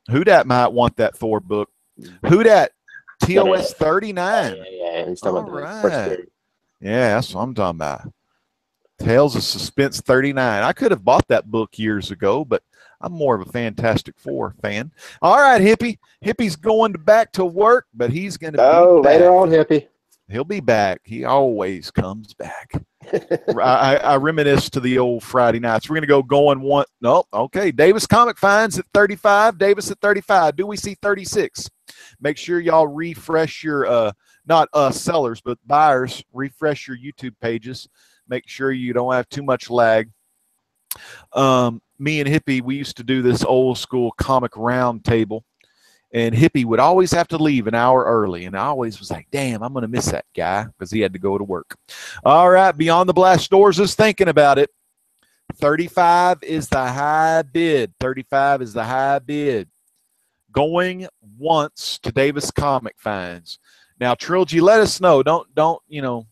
Who dat might want that Thor book? Who dat? TOS 39. Yeah. He's talking about right. Yeah, that's what I'm talking about. Tales of Suspense 39. I could have bought that book years ago, but I'm more of a Fantastic Four fan. All right, Hippie. Hippie's going back to work, but he's going to be back. Later on, Hippie. He'll be back. He always comes back. I reminisce to the old Friday nights. We're going to go going one. No, okay. Davis Comic Finds at 35. Davis at 35. Do we see 36? Make sure y'all refresh your, not us sellers, but buyers, refresh your YouTube pages. Make sure you don't have too much lag. Me and Hippie, we used to do this old school comic round table. And Hippie would always have to leave an hour early. And I always was like, damn, I'm going to miss that guy because he had to go to work. All right, Beyond the Blast Doors is thinking about it. 35 is the high bid. 35 is the high bid. Going once to Davis Comic Finds. Now, Trilogy, let us know. Don't you know,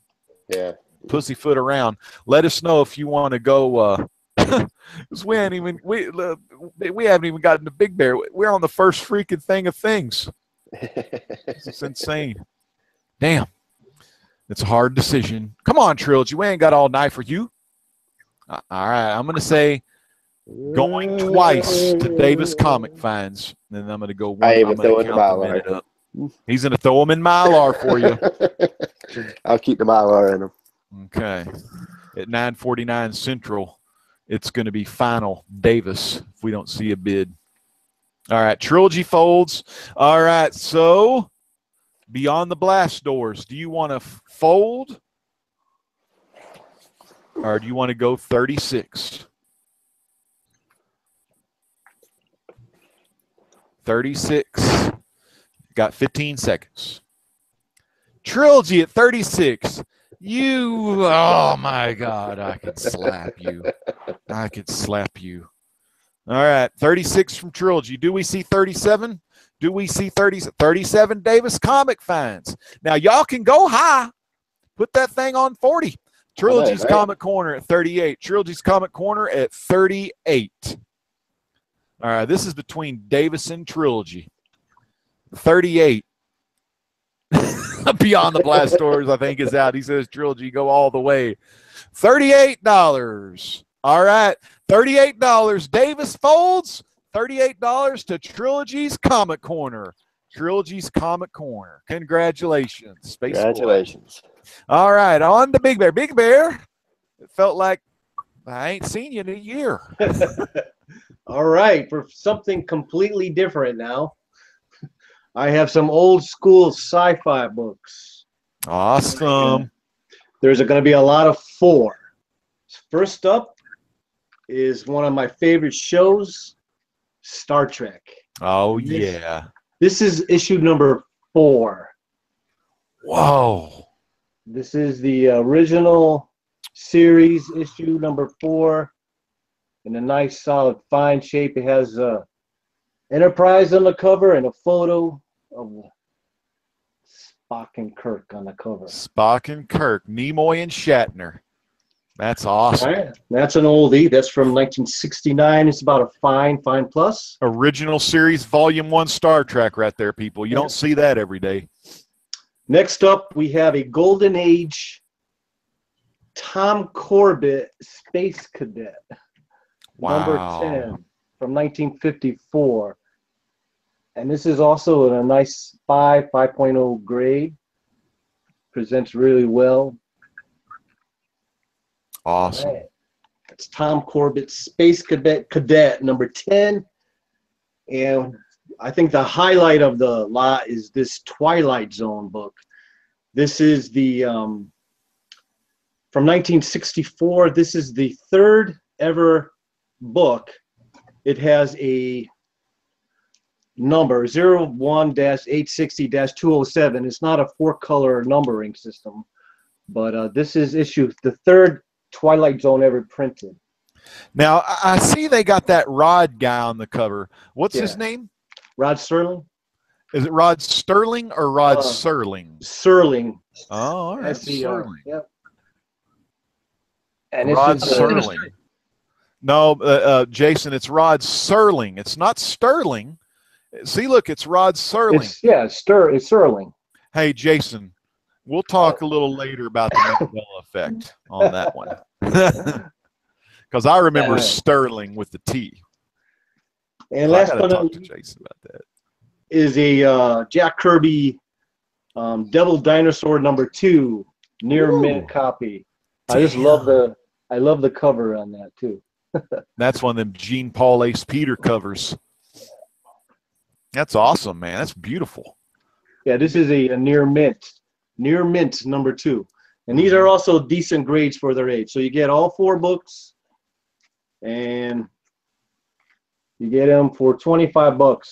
pussyfoot around. Let us know if you want to go. Because we haven't even gotten to Big Bear. We're on the first freaking thing of things. It's insane. Damn. It's a hard decision. Come on, Trilogy. We ain't got all night for you. All right. I'm going to say going twice to Davis Comic Finds. Then I'm going to go one. I'm going to count the minute up. He's going to throw them in Mylar for you. I'll keep the Mylar in them. Okay. At 9:49 Central. It's going to be final Davis if we don't see a bid. All right, Trilogy folds. All right, so Beyond the Blast Doors, do you want to fold or do you want to go 36? 36. Got 15 seconds. Trilogy at 36. You, oh my God, I could slap you. I could slap you. All right, 36 from Trilogy. Do we see 37? Do we see 37 Davis Comic Finds? Now, y'all can go high. Put that thing on 40. Trilogy's Comic Corner at 38. Trilogy's Comic Corner at 38. All right, this is between Davis and Trilogy. 38. Beyond the Blast Doors, I think, is out. He says, Trilogy, go all the way. $38. All right. $38. Davis folds. $38 to Trilogy's Comic Corner. Trilogy's Comic Corner. Congratulations. Space Congratulations. Boy. All right. On to Big Bear. Big Bear, it felt like I ain't seen you in a year. All right. For something completely different now. I have some old school sci-fi books. Awesome. There's going to be a lot of 4. First up is one of my favorite shows, Star Trek. Oh, yeah. This is issue number 4. Whoa. This is the original series, issue number 4. In a nice, solid, fine shape. It has Enterprise on the cover and a photo of Spock and Kirk on the cover. Spock and Kirk, Nimoy and Shatner. That's awesome. Right. That's an oldie. That's from 1969. It's about a fine plus. Original series, Volume 1 Star Trek right there, people. You don't see that every day. Next up, we have a Golden Age Tom Corbett Space Cadet. Wow. Number 10 from 1954. And this is also in a nice 5.0 grade. Presents really well. Awesome. Right. It's Tom Corbett Space Cadet number 10. And I think the highlight of the lot is this Twilight Zone book. This is the from 1964. This is the 3rd ever book. It has a number 01-860-207. It's not a 4-color numbering system, but this is issue the 3rd Twilight Zone ever printed. Now I see they got that Rod guy on the cover. What's his name? Rod Serling. Is it Rod Sterling or Rod Serling? Serling. Oh, all right. Serling. Yep. And Rod Serling. No, Jason, it's Rod Serling. It's not Sterling. See, look, it's Rod Serling. It's Serling. Hey, Jason, we'll talk a little later about the Mandela effect on that one. Because I remember Sterling with the T. And So I last gotta but not talk to least Jason about that. is a Jack Kirby Devil Dinosaur #2 near mint copy. I just love the cover on that too. That's one of them Gene Paul Ace Peter covers. That's awesome, man. That's beautiful. Yeah, this is a near mint #2, and these are also decent grades for their age. So you get all 4 books, and you get them for $25.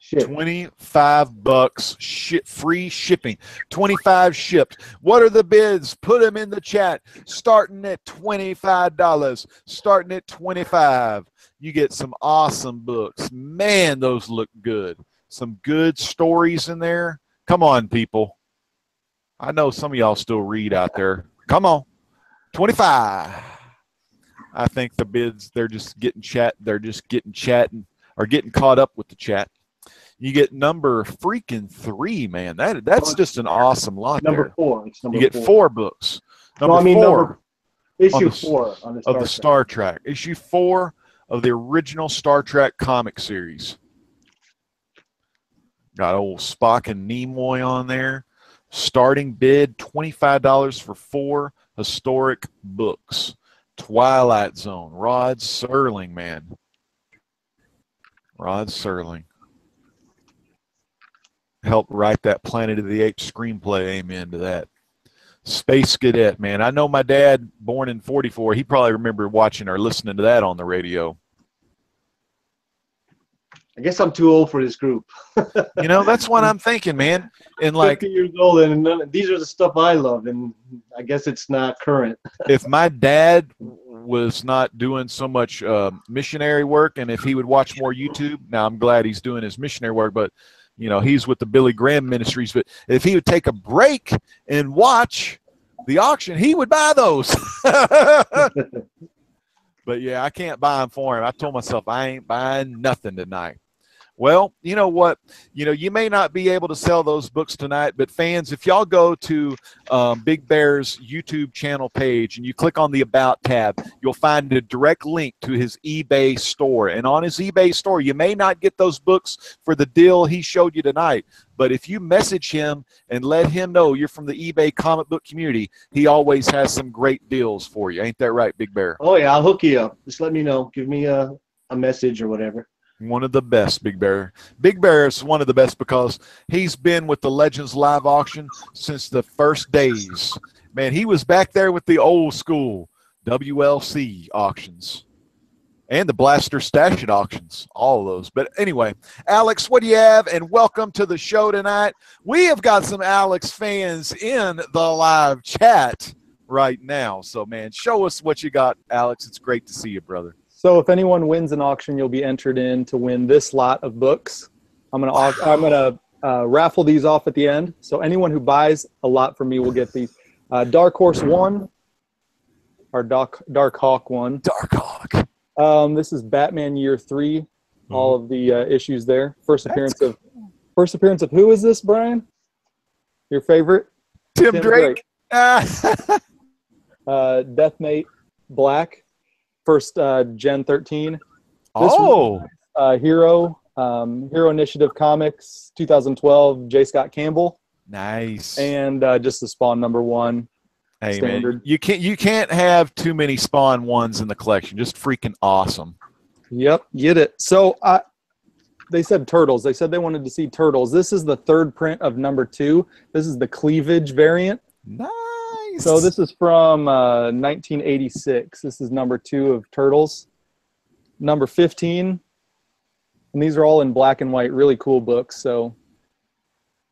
Shit. $25 free shipping. 25 shipped. What are the bids? Put them in the chat. Starting at $25. Starting at $25. You get some awesome books. Man, those look good. Some good stories in there. Come on, people. I know some of y'all still read out there. Come on. 25. I think the bids, they're just getting chatting or getting caught up with the chat. You get number freaking 3, man. That's just an awesome lot Number there. 4. It's number you get 4. 4 books. Number 4 issue 4 on the Star Trek. Issue 4 of the original Star Trek comic series. Got old Spock and Nimoy on there. Starting bid $25 for 4 historic books. Twilight Zone. Rod Serling, man. Rod Serling. Helped write that Planet of the Apes screenplay. Amen to that. Space Cadet, man. I know my dad, born in 44, he probably remembered watching or listening to that on the radio. I guess I'm too old for this group. You know, that's what I'm thinking, man. And like 50 years old, and these are the stuff I love, and I guess it's not current. If my dad was not doing so much missionary work, and if he would watch more YouTube, now I'm glad he's doing his missionary work, but you know, he's with the Billy Graham Ministries. But if he would take a break and watch the auction, he would buy those. But yeah, I can't buy them for him. I told myself I ain't buying nothing tonight. Well, you know what? You know, you may not be able to sell those books tonight, but fans, if y'all go to Big Bear's YouTube channel page and you click on the About tab, you'll find a direct link to his eBay store. And on his eBay store, you may not get those books for the deal he showed you tonight, but if you message him and let him know you're from the eBay comic book community, he always has some great deals for you. Ain't that right, Big Bear? Oh, yeah, I'll hook you up. Just let me know. Give me a message or whatever. One of the best, Big Bear. Big Bear is one of the best because he's been with the Legends Live auction since the first days. Man, he was back there with the old school WLC auctions and the Blaster Stash It auctions, all of those. But anyway, Alex, what do you have? And welcome to the show tonight. We have got some Alex fans in the live chat right now. So, man, show us what you got, Alex. It's great to see you, brother. So if anyone wins an auction, you'll be entered in to win this lot of books. I'm gonna raffle these off at the end. So anyone who buys a lot from me will get these. Dark Horse 1, or Dark Hawk 1. Dark Hawk. This is Batman Year 3. All of the issues there. First appearance of who is this, Brian? Your favorite? Tim Drake. Deathmate Black. First Gen 13. Oh. Hero Initiative Comics 2012, J. Scott Campbell. Nice. And just the Spawn #1. Hey, standard. man, you can't have too many Spawn 1s in the collection. Just freaking awesome. Yep, get it. So they said Turtles. They said they wanted to see Turtles. This is the 3rd print of #2. This is the cleavage variant. Nice. So this is from 1986. This is #2 of Turtles. Number 15. And these are all in black and white. Really cool books. So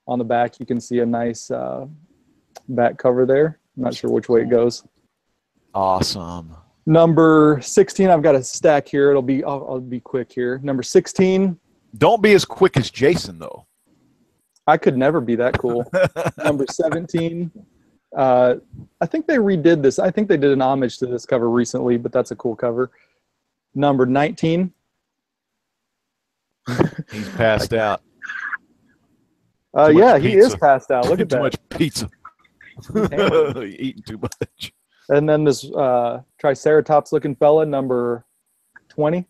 on the back, you can see a nice back cover there. I'm not sure which way it goes. Awesome. Number 16. I've got a stack here. I'll be quick here. Number 16. Don't be as quick as Jason, though. I could never be that cool. Number 17. I think they redid this. I think they did an homage to this cover recently, but that's a cool cover. Number 19. He's passed out. Yeah, he is passed out. Look at that. Too much pizza. Eating too much. And then this Triceratops looking fella, number 20.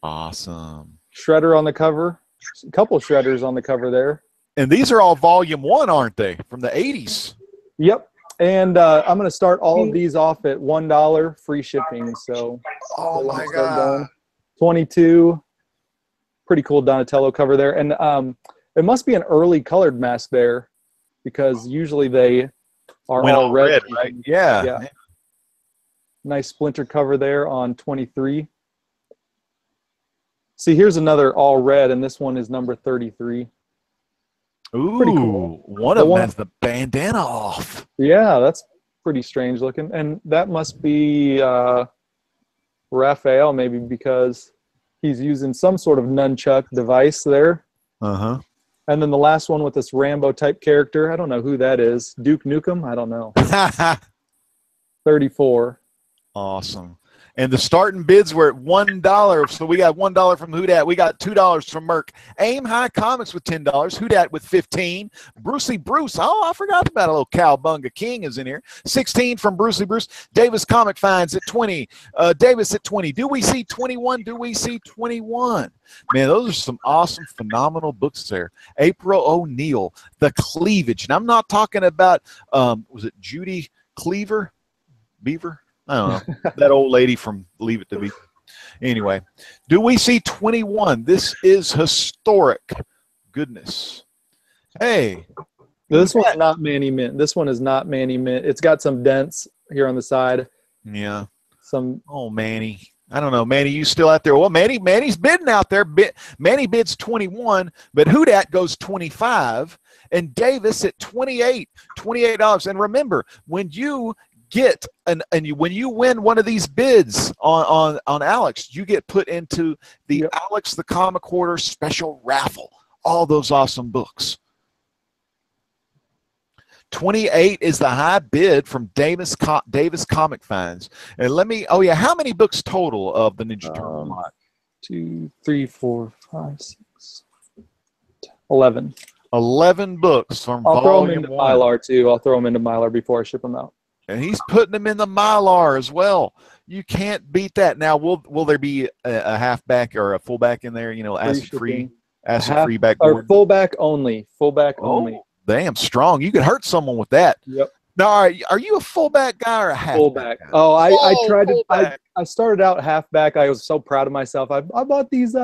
Awesome. Shredder on the cover. A couple Shredders on the cover there. And these are all volume 1, aren't they? From the 80s. Yep. And I'm going to start all of these off at $1 free shipping. So, oh my God. 22. Pretty cool Donatello cover there. And it must be an early colored mask there because usually they are all red. Right? Yeah. Nice splinter cover there on 23. See, here's another all red, and this one is number 33. Ooh, pretty cool. One of them has the bandana off. Yeah, that's pretty strange looking. And that must be Raphael, maybe, because he's using some sort of nunchuck device there. Uh-huh. And then the last one with this Rambo-type character. I don't know who that is. Duke Nukem? I don't know. 34. Awesome. And the starting bids were at $1. So we got $1 from Whodat. We got $2 from Merc. Aim High Comics with $10. Whodat with $15. Brucey Bruce. Oh, I forgot about a little Cowbunga King is in here. $16 from Brucey Bruce. Davis Comic Finds at 20. Davis at 20. Do we see 21? Do we see 21? Man, those are some awesome, phenomenal books there. April O'Neil, The Cleavage. And I'm not talking about, was it Judy Cleaver? Beaver? I don't know. That old lady from Leave It to Beaver. Anyway, do we see 21? This is historic. Goodness. Hey. This one's not Manny Mint. This one is not Manny Mint. It's got some dents here on the side. Yeah. Oh, Manny. I don't know. Manny, you still out there? Well, Manny's bidding out there. Manny bids 21, but Whodat goes 25, and Davis at 28. $28. And remember, when you get when you win one of these bids on Alex, you get put into the Alex the Comic Hoarder special raffle. All those awesome books. 28 is the high bid from Davis Comic Finds. And how many books total of the Ninja Turtle lot? 2, 3, 4, 5, 6, 11. 11 books from I'll throw them volume into 1. Mylar too. I'll throw them into Mylar before I ship them out. And he's putting them in the Mylar as well. You can't beat that. Now, will there be a halfback or a fullback in there? You know, acid-free backboard? Or fullback only. Fullback only. Damn strong. You could hurt someone with that. Yep. Now, are you a fullback guy or a halfback? Fullback. Oh, I tried to. I started out halfback. I was so proud of myself. I bought these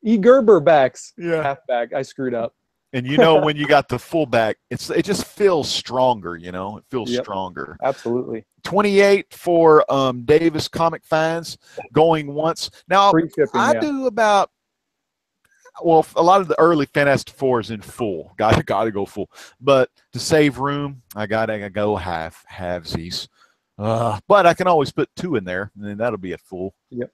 E. Gerber backs. Yeah. Halfback. I screwed up. And you know, when you got the fullback, it just feels stronger, you know? It feels stronger. Absolutely. 28 for Davis Comic Finds, going once. Now, I do about, well, a lot of the early Fantastic Four is in full. Got to go full. But to save room, I got to go halvesies. But I can always put 2 in there, and then that'll be at full. Yep.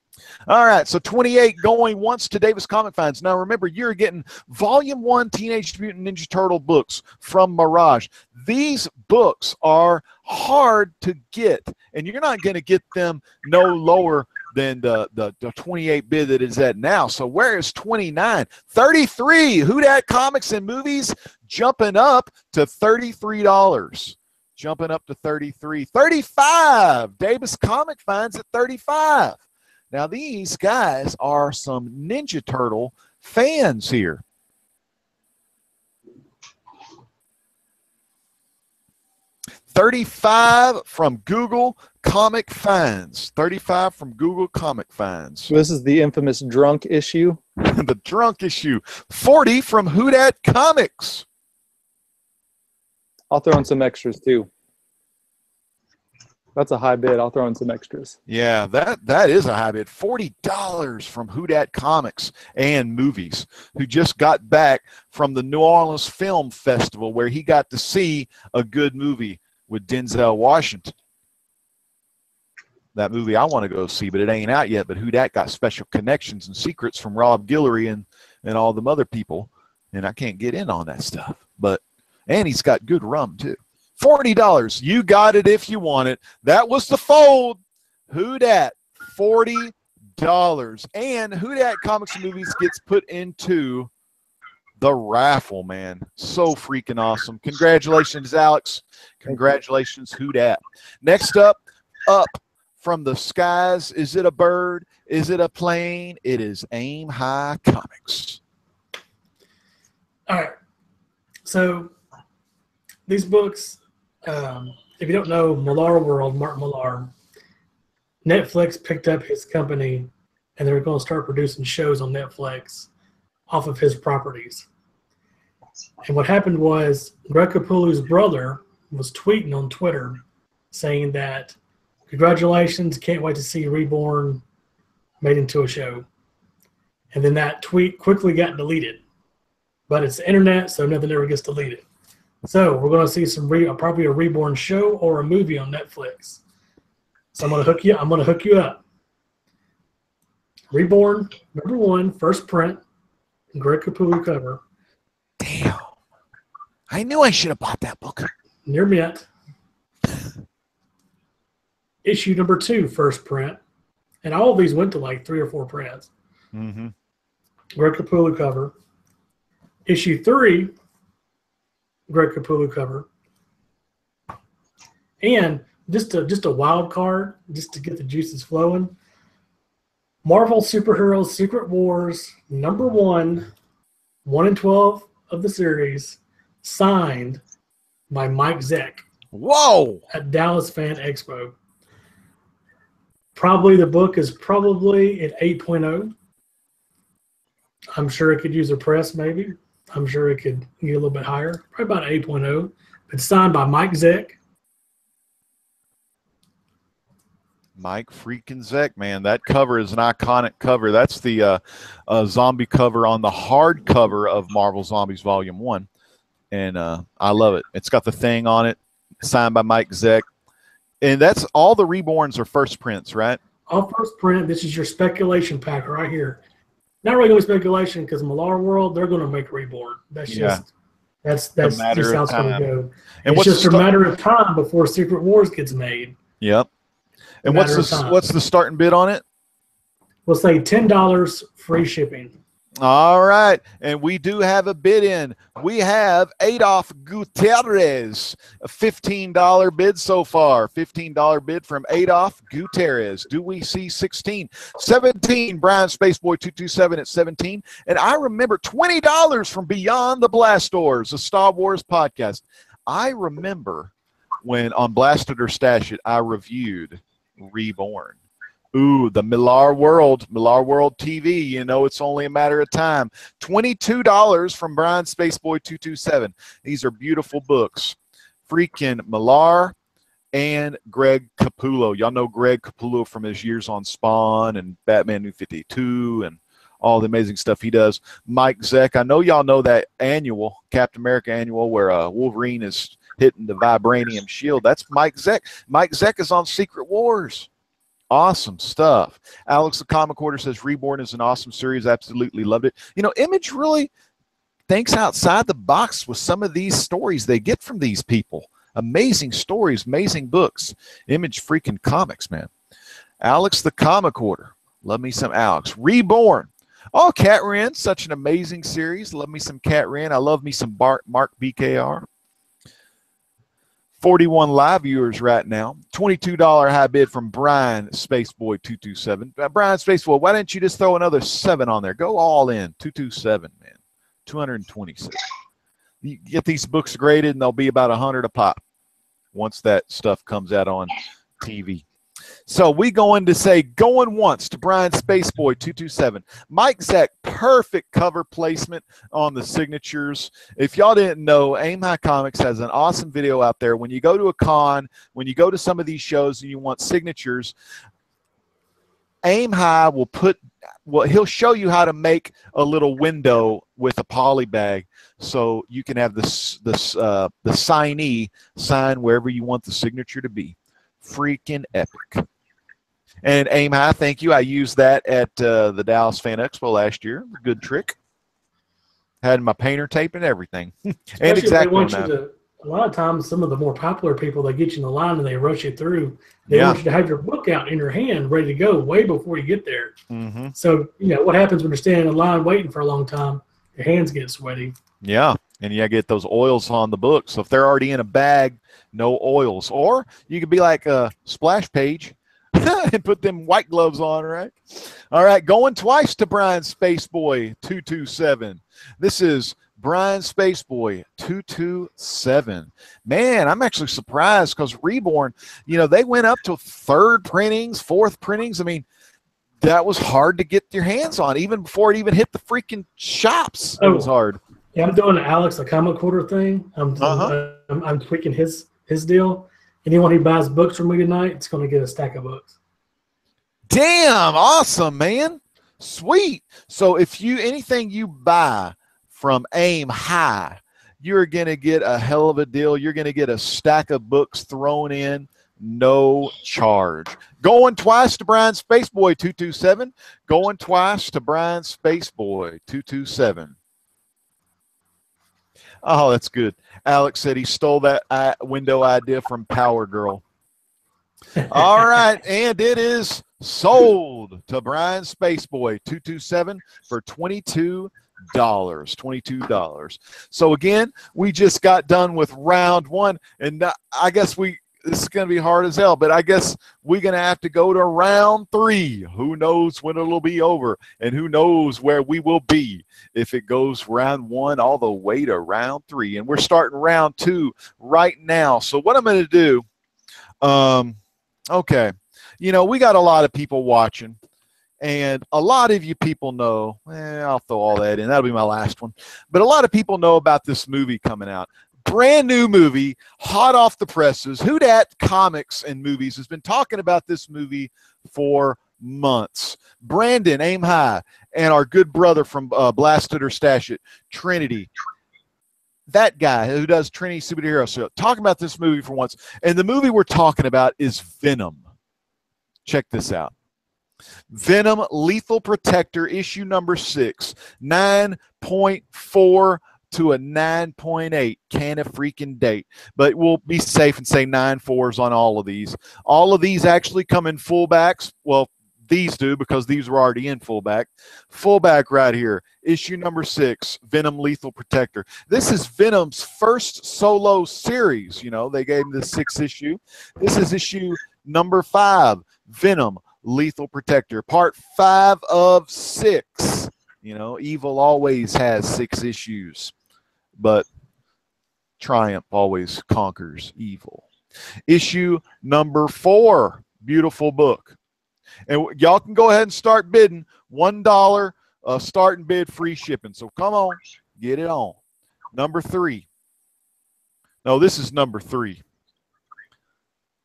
All right, so 28 going once to Davis Comic Finds. Now, remember, you're getting Volume 1 Teenage Mutant Ninja Turtle books from Mirage. These books are hard to get, and you're not going to get them no lower than the 28 bid that is at now. So where is 29? 33. Whodat Comics and Movies jumping up to $33. Jumping up to 33. 35. Davis Comic Finds at 35. Now, these guys are some Ninja Turtle fans here. $35 from Google Comic Finds. 35 from Google Comic Finds. So this is the infamous drunk issue. The drunk issue. 40 from Whodat Comics. I'll throw in some extras too. That's a high bid. I'll throw in some extras. Yeah, that is a high bid. $40 from Whodat Comics and Movies, who just got back from the New Orleans Film Festival where he got to see a good movie with Denzel Washington. That movie I want to go see, but it ain't out yet. But Whodat got special connections and secrets from Rob Guillory and all them other people, and I can't get in on that stuff. And he's got good rum too. $40. You got it if you want it. That was the fold. Whodat, $40. And Whodat Comics and Movies gets put into the raffle, man. So freaking awesome. Congratulations, Alex. Congratulations, who dat. Next up from the skies. Is it a bird? Is it a plane? It is Aim High Comics. All right. So these books, if you don't know Millarworld, Mark Millar, Netflix picked up his company and they're going to start producing shows on Netflix off of his properties. And what happened was Greg Capullo's brother was tweeting on Twitter saying that, congratulations, can't wait to see Reborn made into a show. And then that tweet quickly got deleted. But it's the internet, so nothing ever gets deleted. So we're going to see some probably a Reborn show or a movie on Netflix. So I'm going to hook you up. Reborn, #1, first print, Greg Capullo cover. Damn. I knew I should have bought that book. Near mint. Issue #2, first print. And all of these went to like 3 or 4 prints. Mm-hmm. Greg Capullo cover. Issue 3, Greg Capullo cover. And just a wild card, just to get the juices flowing. Marvel Superheroes Secret Wars #1, 1 in 12 of the series, signed by Mike Zeck. Whoa! At Dallas Fan Expo. Probably the book is probably at 8.0. I'm sure it could use a press maybe. I'm sure it could get a little bit higher. Probably about 8.0. It's signed by Mike Zeck. Mike freaking Zeck, man. That cover is an iconic cover. That's the zombie cover on the hardcover of Marvel Zombies Volume 1. And I love it. It's got the thing on it, signed by Mike Zeck. And that's all the Reborns are first prints, right? All first print. This is your speculation pack right here. Not really going to be speculation because Millarworld, they're going to make Reborn. That's just that's just how it's going to go. And it's just a matter of time before Secret Wars gets made. Yep. And what's the starting bid on it? We'll say $10 free shipping. All right. And we do have a bid in. We have Adolf Gutierrez, a $15 bid so far. $15 bid from Adolf Gutierrez. Do we see 16? 17, Brian Spaceboy 227 at 17. And I remember $20 from Beyond the Blast Doors, a Star Wars podcast. I remember when on Blasted or Stash It, I reviewed Reborn. Ooh, the Millarworld TV. You know, it's only a matter of time. $22 from Brian Spaceboy 227. These are beautiful books. Freaking Millar and Greg Capullo. Y'all know Greg Capullo from his years on Spawn and Batman New 52 and all the amazing stuff he does. Mike Zeck. I know y'all know that annual, Captain America annual, where Wolverine is hitting the vibranium shield. That's Mike Zeck. Mike Zeck is on Secret Wars. Awesome stuff. Alex the Comic Order says Reborn is an awesome series. Absolutely loved it. You know, Image really thinks outside the box with some of these stories they get from these people. Amazing stories, amazing books. Image freaking comics, man. Alex the Comic Order. Love me some Alex. Reborn. Oh, Cat Wren, such an amazing series. Love me some Cat Wren. I love me some Mark BKR. 41 live viewers right now. $22 high bid from Brian Spaceboy 227. Brian Spaceboy, why didn't you just throw another 7 on there? Go all in. 227, man. 226. You get these books graded, and they'll be about 100 a pop once that stuff comes out on TV. So we going to say going once to Brian Spaceboy 227. Mike Zeck, perfect cover placement on the signatures. If y'all didn't know, Aim High Comics has an awesome video out there. When you go to a con, when you go to some of these shows and you want signatures, Aim High will he'll show you how to make a little window with a poly bag so you can have the signee sign wherever you want the signature to be. Freaking epic. And Aim High, thank you. I used that at the Dallas Fan Expo last year. Good trick. Had my painter tape and everything. And exactly. A lot of times, some of the more popular people, they get you in the line and they rush you through. They want you to have your book out in your hand, ready to go, way before you get there. Mm-hmm. So, you know, what happens when you're standing in line waiting for a long time your hands get sweaty. Yeah, and you get those oils on the book. So if they're already in a bag, no oils. Or you could be like a splash page and put them white gloves on, right? All right, going twice to Brian Spaceboy 227. This is Brian Spaceboy 227. Man, I'm actually surprised because Reborn, they went up to third printings, fourth printings. I mean, that was hard to get your hands on, even before it even hit the freaking shops. It was hard. Yeah, I'm doing Alex a comic quarter thing. I'm tweaking his deal. Anyone who buys books from me tonight, it's going to get a stack of books. Damn, awesome, man. Sweet. So if anything you buy from Aim High, you're going to get a hell of a deal. You're going to get a stack of books thrown in, no charge. Going twice to Brian Spaceboy 227. Going twice to Brian Spaceboy 227. Oh, that's good. Alex said he stole that window idea from Power Girl. All right, and it is sold to Brian Spaceboy 227 for $22. $22. So again, we just got done with round one, and I guess this is going to be hard as hell, but I guess we're going to have to go to round three. Who knows when it'll be over, and who knows where we will be if it goes round one all the way to round three. And we're starting round two right now. So what I'm going to do, okay, we got a lot of people watching, and a lot of you people know, I'll throw all that in. That'll be my last one. But a lot of people know about this movie coming out. Brand new movie, hot off the presses. Who Dat Comics and Movies has been talking about this movie for months. Brandon, Aim High, and our good brother from Blast It or Stash It, Trinity. That guy who does Trinity Superhero Show, talking about this movie for once. And the movie we're talking about is Venom. Check this out. Venom Lethal Protector, issue number 6, 9.4 to a 9.8. Can a freaking date. But we'll be safe and say 9.4s on all of these. All of these actually come in fullbacks. Well, these do because these were already in fullback. Fullback right here. Issue number 6, Venom Lethal Protector. This is Venom's first solo series. They gave him the 6th issue. This is issue number 5, Venom Lethal Protector, part 5 of 6. Evil always has 6 issues, but triumph always conquers evil. Issue number 4, beautiful book. And y'all can go ahead and start bidding. $1 start and bid, free shipping. So come on, get it on. Number 3. No, this is number 3.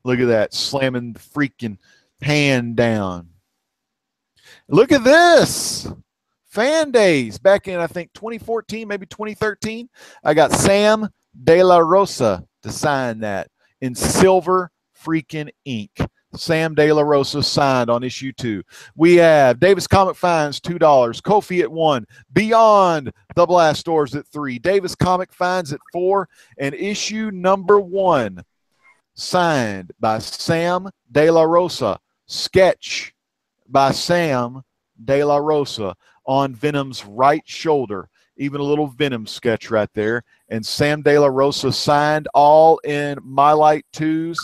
Look at that, slamming the freaking hand down. Look at this. Fan Days back in, I think, 2014, maybe 2013. I got Sam De La Rosa to sign that in silver freaking ink. Sam De La Rosa signed on issue 2. We have Davis Comic Finds $2, Kofi at 1, Beyond the Blast Doors at 3, Davis Comic Finds at 4, and issue number 1 signed by Sam De La Rosa. Sketch by Sam De La Rosa on Venom's right shoulder. Even a little Venom sketch right there. And Sam De La Rosa signed all in My Light 2s.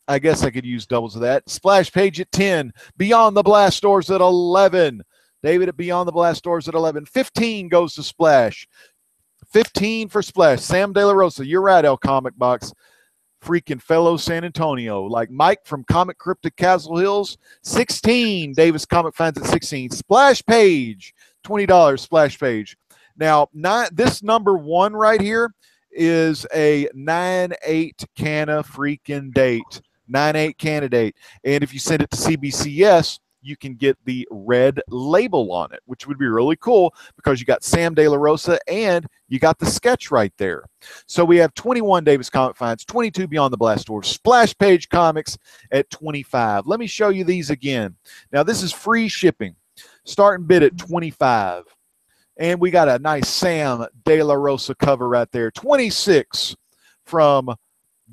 I guess I could use doubles of that. Splash page at 10. Beyond the Blast Doors at 11. David at Beyond the Blast Doors at 11. 15 goes to Splash. 15 for Splash. Sam De La Rosa. You're right, El Comic Box. Freaking fellow San Antonio. Like Mike from Comic Cryptic Castle Hills. 16. Davis Comic Finds at 16. Splash page. $20 splash page. Now, this number 1 right here is a 9/8 canna freaking date. 9/8 candidate. And if you send it to CBCS, you can get the red label on it, which would be really cool because you got Sam De La Rosa and you got the sketch right there. So we have 21 Davis Comic Finds, 22 Beyond the Blast Doors, Splash Page Comics at 25. Let me show you these again. Now, this is free shipping. Start and bid at 25. And we got a nice Sam De La Rosa cover right there. 26 from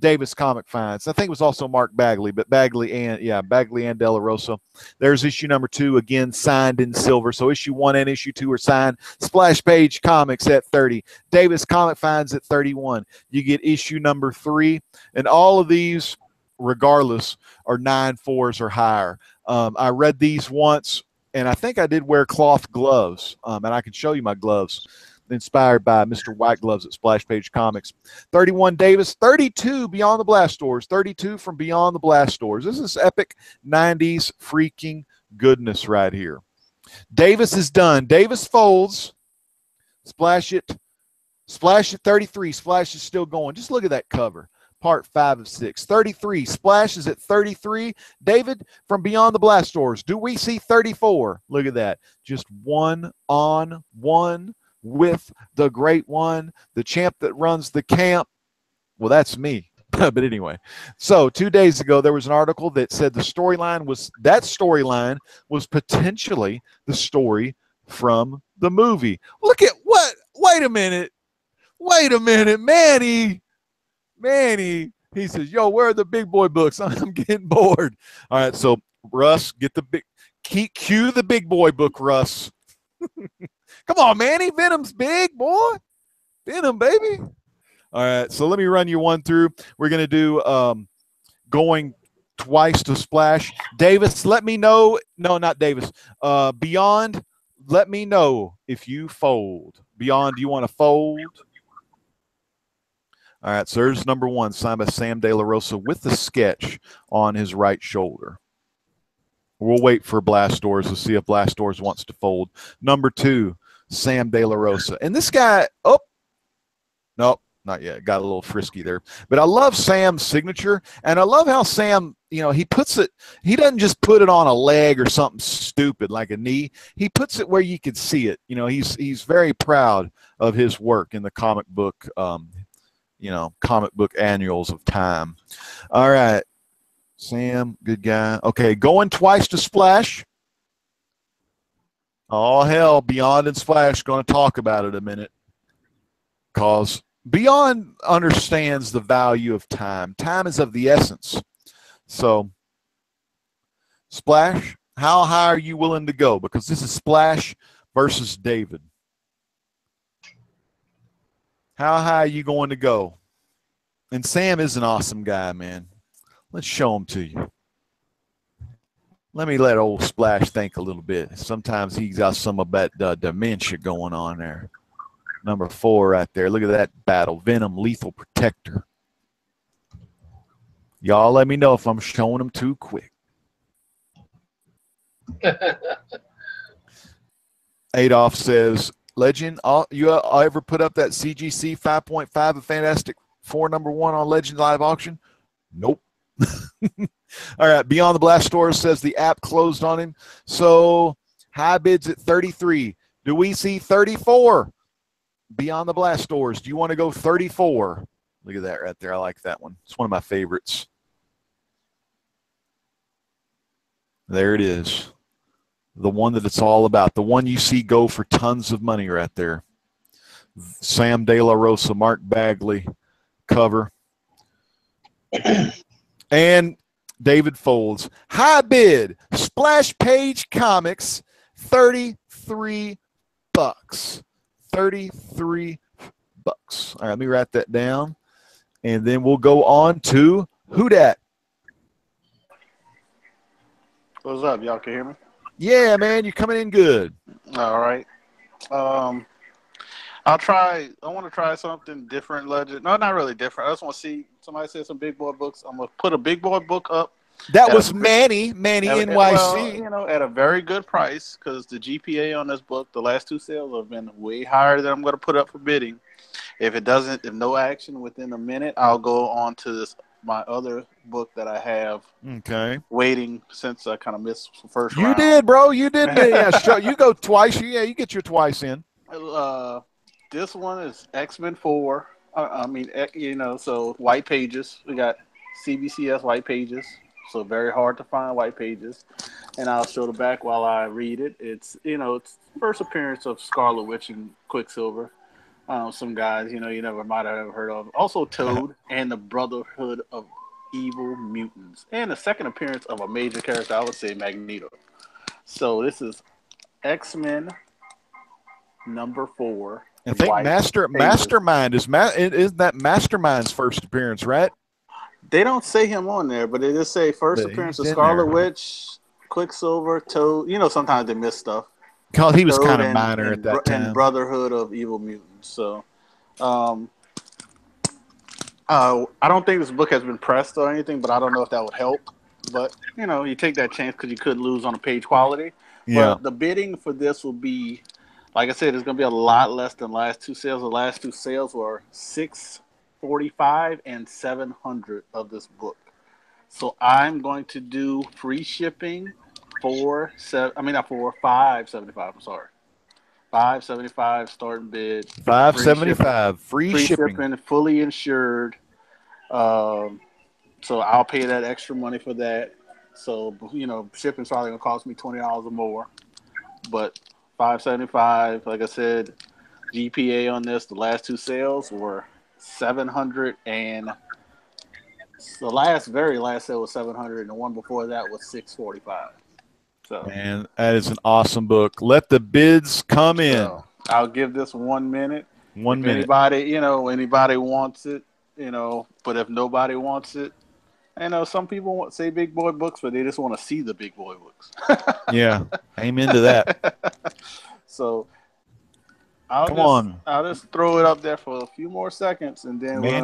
Davis Comic Finds. I think it was also Mark Bagley, but Bagley and De La Rosa. There's issue number 2, again signed in silver. So issue 1 and issue 2 are signed. Splash Page Comics at 30. Davis Comic Finds at 31. You get issue number 3, and all of these, regardless, are 9.4s or higher. I read these once, and I think I did wear cloth gloves, and I can show you my gloves. Inspired by Mr. White Gloves at Splash Page Comics. 31 Davis, 32 Beyond the Blast Doors, 32 from Beyond the Blast Doors. This is epic 90s freaking goodness right here. Davis is done. Davis folds. Splash it 33. Splash is still going. Just look at that cover. Part 5 of 6. 33. Splash is at 33. David, from Beyond the Blast Doors, do we see 34? Look at that. Just 1-on-1 with the great one, the champ that runs the camp. Well, that's me. But anyway, so 2 days ago, there was an article that said the storyline was potentially the story from the movie. Look at what? Wait a minute, Manny. He says, yo, where are the big boy books? I'm getting bored. All right, so Russ, cue the big boy book, Russ. Come on, Manny. Venom's big, boy. Venom, baby. All right, so let me run you one through. We're going to do going twice to Splash. Davis, let me know. No, not Davis. Beyond, let me know if you fold. Beyond, do you want to fold? All right, so there's number 1, signed by Sam De La Rosa with the sketch on his right shoulder. We'll wait for Blast Doors to see if Blast Doors wants to fold. Number 2, Sam De La Rosa. And this guy, nope, not yet. Got a little frisky there. But I love Sam's signature, and I love how Sam, he puts it, he doesn't just put it on a leg or something stupid like a knee. He puts it where you can see it. He's very proud of his work in the comic book, comic book annuals of time. All right. Sam, good guy. Okay, going twice to Splash. Oh, hell, Beyond and Splash going to talk about it in a minute. Because Beyond understands the value of time. Time is of the essence. So, Splash, how high are you willing to go? Because this is Splash versus David. How high are you going to go? And Sam is an awesome guy, man. Let's show him to you. Let me let old Splash think a little bit. Sometimes he's got some of that dementia going on there. Number 4 right there. Look at that battle. Venom, Lethal Protector. Y'all let me know if I'm showing them too quick. Adolf says, Legend, you ever put up that CGC 5.5 of Fantastic Four number 1 on Legend Live Auction? Nope. All right, Beyond the Blast Doors says the app closed on him. So high bids at 33. Do we see 34? Beyond the Blast Doors, do you want to go 34? Look at that right there. I like that one. It's one of my favorites. There it is. The one that it's all about. The one you see go for tons of money right there. Sam De La Rosa, Mark Bagley cover. And David folds. High bid, Splash Page Comics, $33. $33. All right, let me write that down. And then we'll go on to Who Dat. What's up? Y'all can hear me? Yeah, man, you're coming in good. All right. I want to try something different, Legend. No, not really different. I just want to see. Somebody said some big boy books. I'm going to put a big boy book up. That was Manny NYC. Well, at a very good price, because the GPA on this book, the last 2 sales have been way higher than I'm going to put up for bidding. If no action within a minute, I'll go on to my other book that I have waiting since I kind of missed the first round. You did, bro. You did. Yeah, you go twice. Yeah, you get your twice in. This one is X-Men 4. So white pages. We got CBCS white pages. So very hard to find white pages. And I'll show the back while I read it. It's first appearance of Scarlet Witch and Quicksilver. some guys, you never might have ever heard of. Also, Toad and the Brotherhood of Evil Mutants, and the second appearance of a major character, I would say Magneto. So this is X-Men number 4. I think Mastermind is that Mastermind's first appearance, right? They don't say him on there, but they just say first appearance of Scarlet Witch, Quicksilver, Toad. Sometimes they miss stuff. Because he was kind of minor at that time. And Brotherhood of Evil Mutants. So, I don't think this book has been pressed or anything, but I don't know if that would help. But, you take that chance because you could lose on the page quality. Yeah. But the bidding for this will be, like I said, it's going to be a lot less than last two sales. The last two sales were $645 and $700 of this book. So I'm going to do free shipping for $575. I'm sorry. $575 starting bid. $575 free shipping, fully insured. So I'll pay that extra money for that. So shipping's probably gonna cost me $20 or more. But $575, like I said, GPA on this. The last two sales were 700, and the very last sale was 700, and the one before that was 645. So, man, that is an awesome book. Let the bids come in. So I'll give this 1 minute. If anybody wants it, but if nobody wants it, some people say big boy books, but they just want to see the big boy books. Yeah, amen to that. So I'll just throw it up there for a few more seconds, and then we're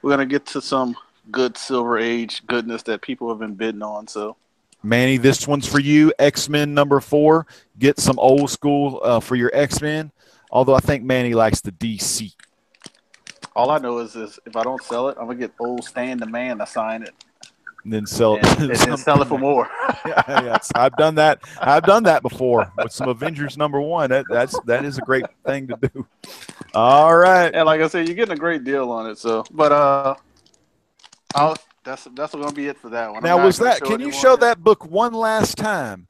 gonna get to some good Silver Age goodness that people have been bidding on. So. Manny, this one's for you. X-Men number 4. Get some old school for your X-Men. Although I think Manny likes the DC. All I know is if I don't sell it, I'm gonna get old Stan the Man to sign it, and then sell it, and then sell it for more. Yes, I've done that. I've done that before with some Avengers number 1. That is a great thing to do. All right, and like I said, you're getting a great deal on it. So, but that's going to be it for that one. Now, can you show that book one last time?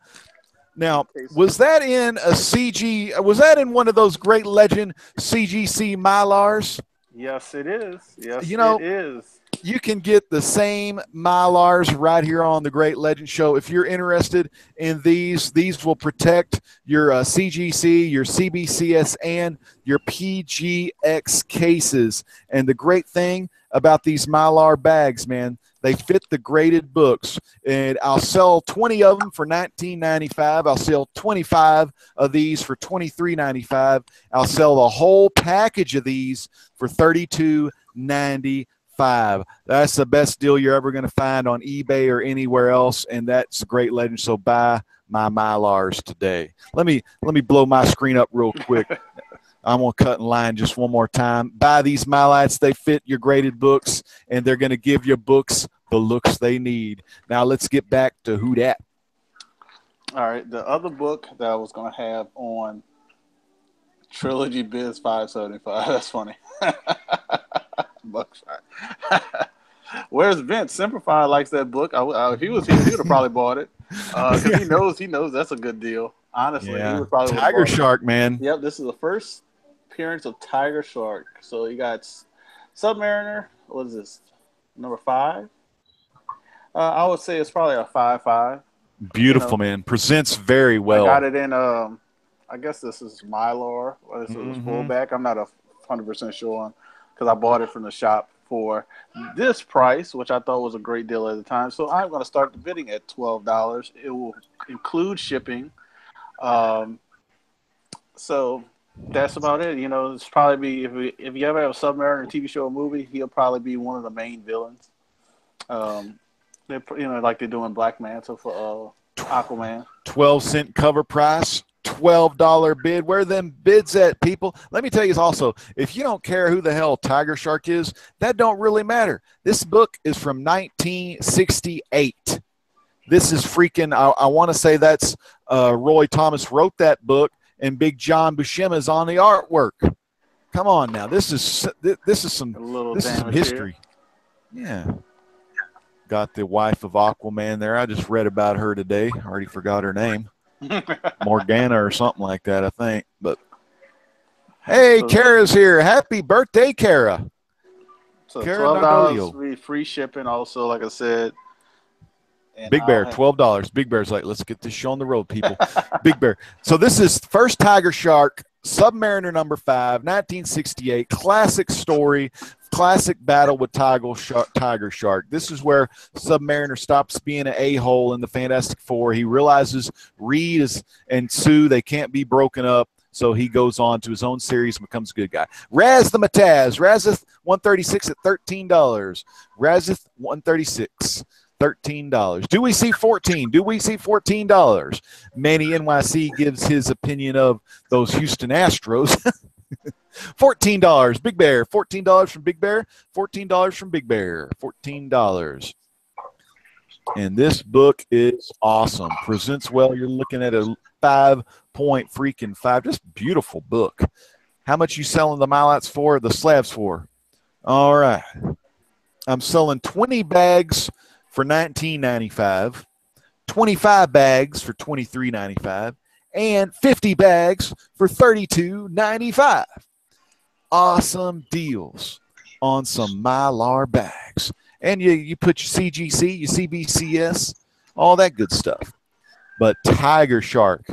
Now, was that in a CG? Was that in one of those Great Legend CGC Mylars? Yes, it is. Yes, it is. You can get the same Mylars right here on the Great Legend Show. If you're interested in these will protect your CGC, your CBCS, and your PGX cases. And the great thing about these Mylar bags, man, they fit the graded books. And I'll sell 20 of them for $19.95. I'll sell 25 of these for $23.95. I'll sell the whole package of these for $32.95. That's the best deal you're ever going to find on eBay or anywhere else, and that's a Great Legend. So buy my Mylars today. Let me blow my screen up real quick. I'm going to cut in line just one more time. Buy these Mylites. They fit your graded books, and they're going to give your books the looks they need. Now let's get back to Who Dat. All right. The other book that I was going to have on Trilogy Biz 575. That's funny. Buckshot. Where's Vince? Simplify likes that book. If he was here, he would have probably bought it because he knows that's a good deal. Honestly, yeah. He would probably Tiger Shark, man. Yep, this is the first appearance of Tiger Shark. So you got Submariner. What is this? Number 5. I would say it's probably a 5.5. Beautiful, man. Presents very well. I got it in. I guess this is Mylar. Or this is fullback. I'm not 100% sure on because I bought it from the shop for this price, which I thought was a great deal at the time. So I'm going to start the bidding at $12. It will include shipping. So that's about it. It's probably if you ever have a Submariner TV show or movie, he'll probably be one of the main villains. Like they do in Black Manta for Aquaman. 12-cent cover price. $12 bid. Where are them bids at, people? Let me tell you also, if you don't care who the hell Tiger Shark is, that don't really matter. This book is from 1968. This is freaking, I want to say that's Roy Thomas wrote that book, and Big John Buscema is on the artwork. Come on now. This is some history. Yeah. Got the wife of Aquaman there. I just read about her today. Already forgot her name. Morgana or something like that, I think. But Hey, Kara's here. Happy birthday, Kara. So Kara $12 Nardolio. free shipping. Also, like I said, and Big Bear, $12. Big Bear's like, let's get this show on the road, people. Big Bear. So this is first Tiger Shark, Submariner number 5, 1968, classic story, classic battle with Tiger Shark. This is where Submariner stops being an a-hole in the Fantastic Four. He realizes Reed and Sue, they can't be broken up. So he goes on to his own series and becomes a good guy. Raz the Mataz, Razith 136 at $13. Razith 136. $13. Do we see 14? Do we see $14? Manny NYC gives his opinion of those Houston Astros. $14. Big Bear. $14 from Big Bear. $14 from Big Bear. $14. And this book is awesome. Presents well. You're looking at a 5.5. Just beautiful book. How much you selling the Milots for? The slabs for? All right. I'm selling 20 bags for $19.95, 25 bags for $23.95, and 50 bags for $32.95. Awesome deals on some Mylar bags. And you put your CGC, your CBCS, all that good stuff. But Tiger Shark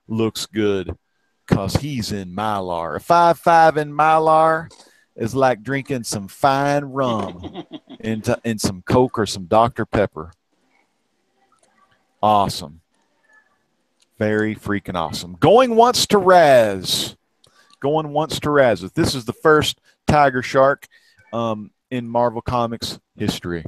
looks good because he's in Mylar. A 5.5 in Mylar is like drinking some fine rum in some Coke or some Dr. Pepper. Awesome. Very freaking awesome. Going once to Raz. Going once to Raz. This is the first Tiger Shark in Marvel Comics history.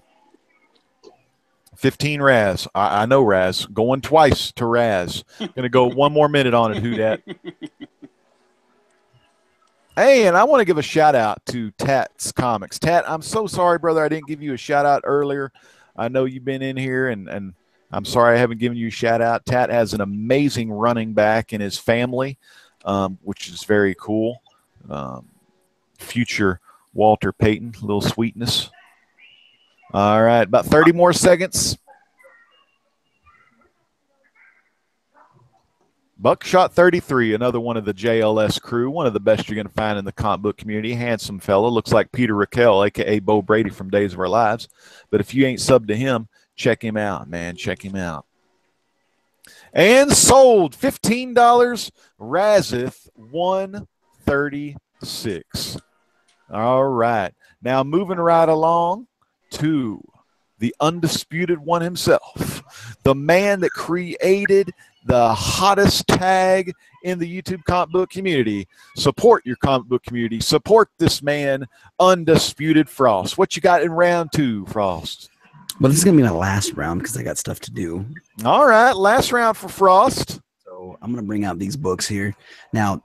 15 Raz. I know Raz. Going twice to Raz. Going to go one more minute on it, who dat. Hey, and I want to give a shout out to Tat's Comics. Tat, I'm so sorry, brother. I didn't give you a shout out earlier. I know you've been in here, and I'm sorry I haven't given you a shout out. Tat has an amazing running back in his family, which is very cool. Future Walter Payton, a little sweetness. All right, about 30 more seconds. Buckshot 33, another one of the JLS crew, one of the best you're going to find in the comic book community. Handsome fella, looks like Peter Raquel, a.k.a. Bo Brady from Days of Our Lives. But if you ain't subbed to him, check him out, man. Check him out. And sold, $15, Razith 136. All right. Now moving right along to the undisputed one himself, the man that created the hottest tag in the YouTube comic book community. Support your comic book community. Support this man, Undisputed Frost. What you got in round 2, Frost? Well, this is going to be my last round because I got stuff to do. All right, last round for Frost. So I'm going to bring out these books here. Now,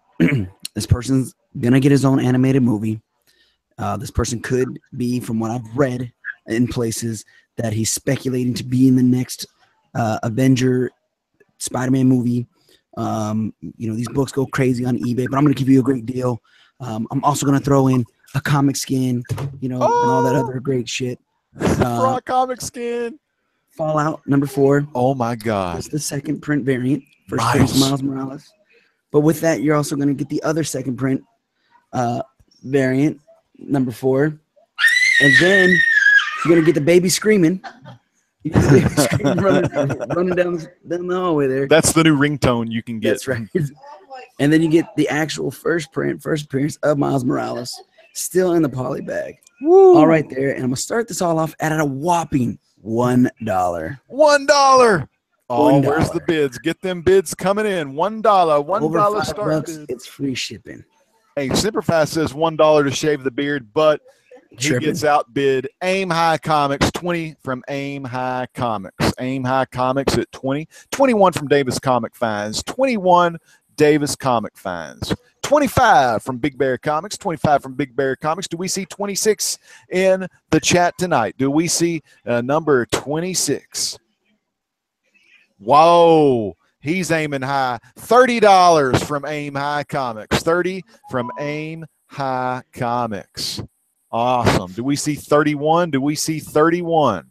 this person's going to get his own animated movie. This person could be, from what I've read in places, that he's speculating to be in the next Avenger Spider-Man movie. These books go crazy on eBay, but I'm going to give you a great deal. I'm also going to throw in a comic skin, and all that other great shit. Raw comic skin. Fallout number 4. Oh my God. It's the second print variant. First print is Miles Morales. But with that, you're also going to get the other second print variant, number 4. And then you're going to get the baby screaming. Running down the hallway there. That's the new ringtone you can get. That's right. And then you get the actual first appearance of Miles Morales, still in the poly bag. Woo. All right there. And I'm going to start this all off at a whopping $1. $1. Oh, where's the bids? Get them bids coming in. $1. $1 start bids. It's free shipping. Hey, Superfast says $1 to shave the beard, but he gets outbid. Aim High Comics, 20 from Aim High Comics. Aim High Comics at 20. 21 from Davis Comic Finds. 21 Davis Comic Finds. 25 from Big Bear Comics. 25 from Big Bear Comics. Do we see 26 in the chat tonight? Do we see number 26? Whoa. He's aiming high. $30 from Aim High Comics. 30 from Aim High Comics. Awesome. Do we see 31? Do we see 31?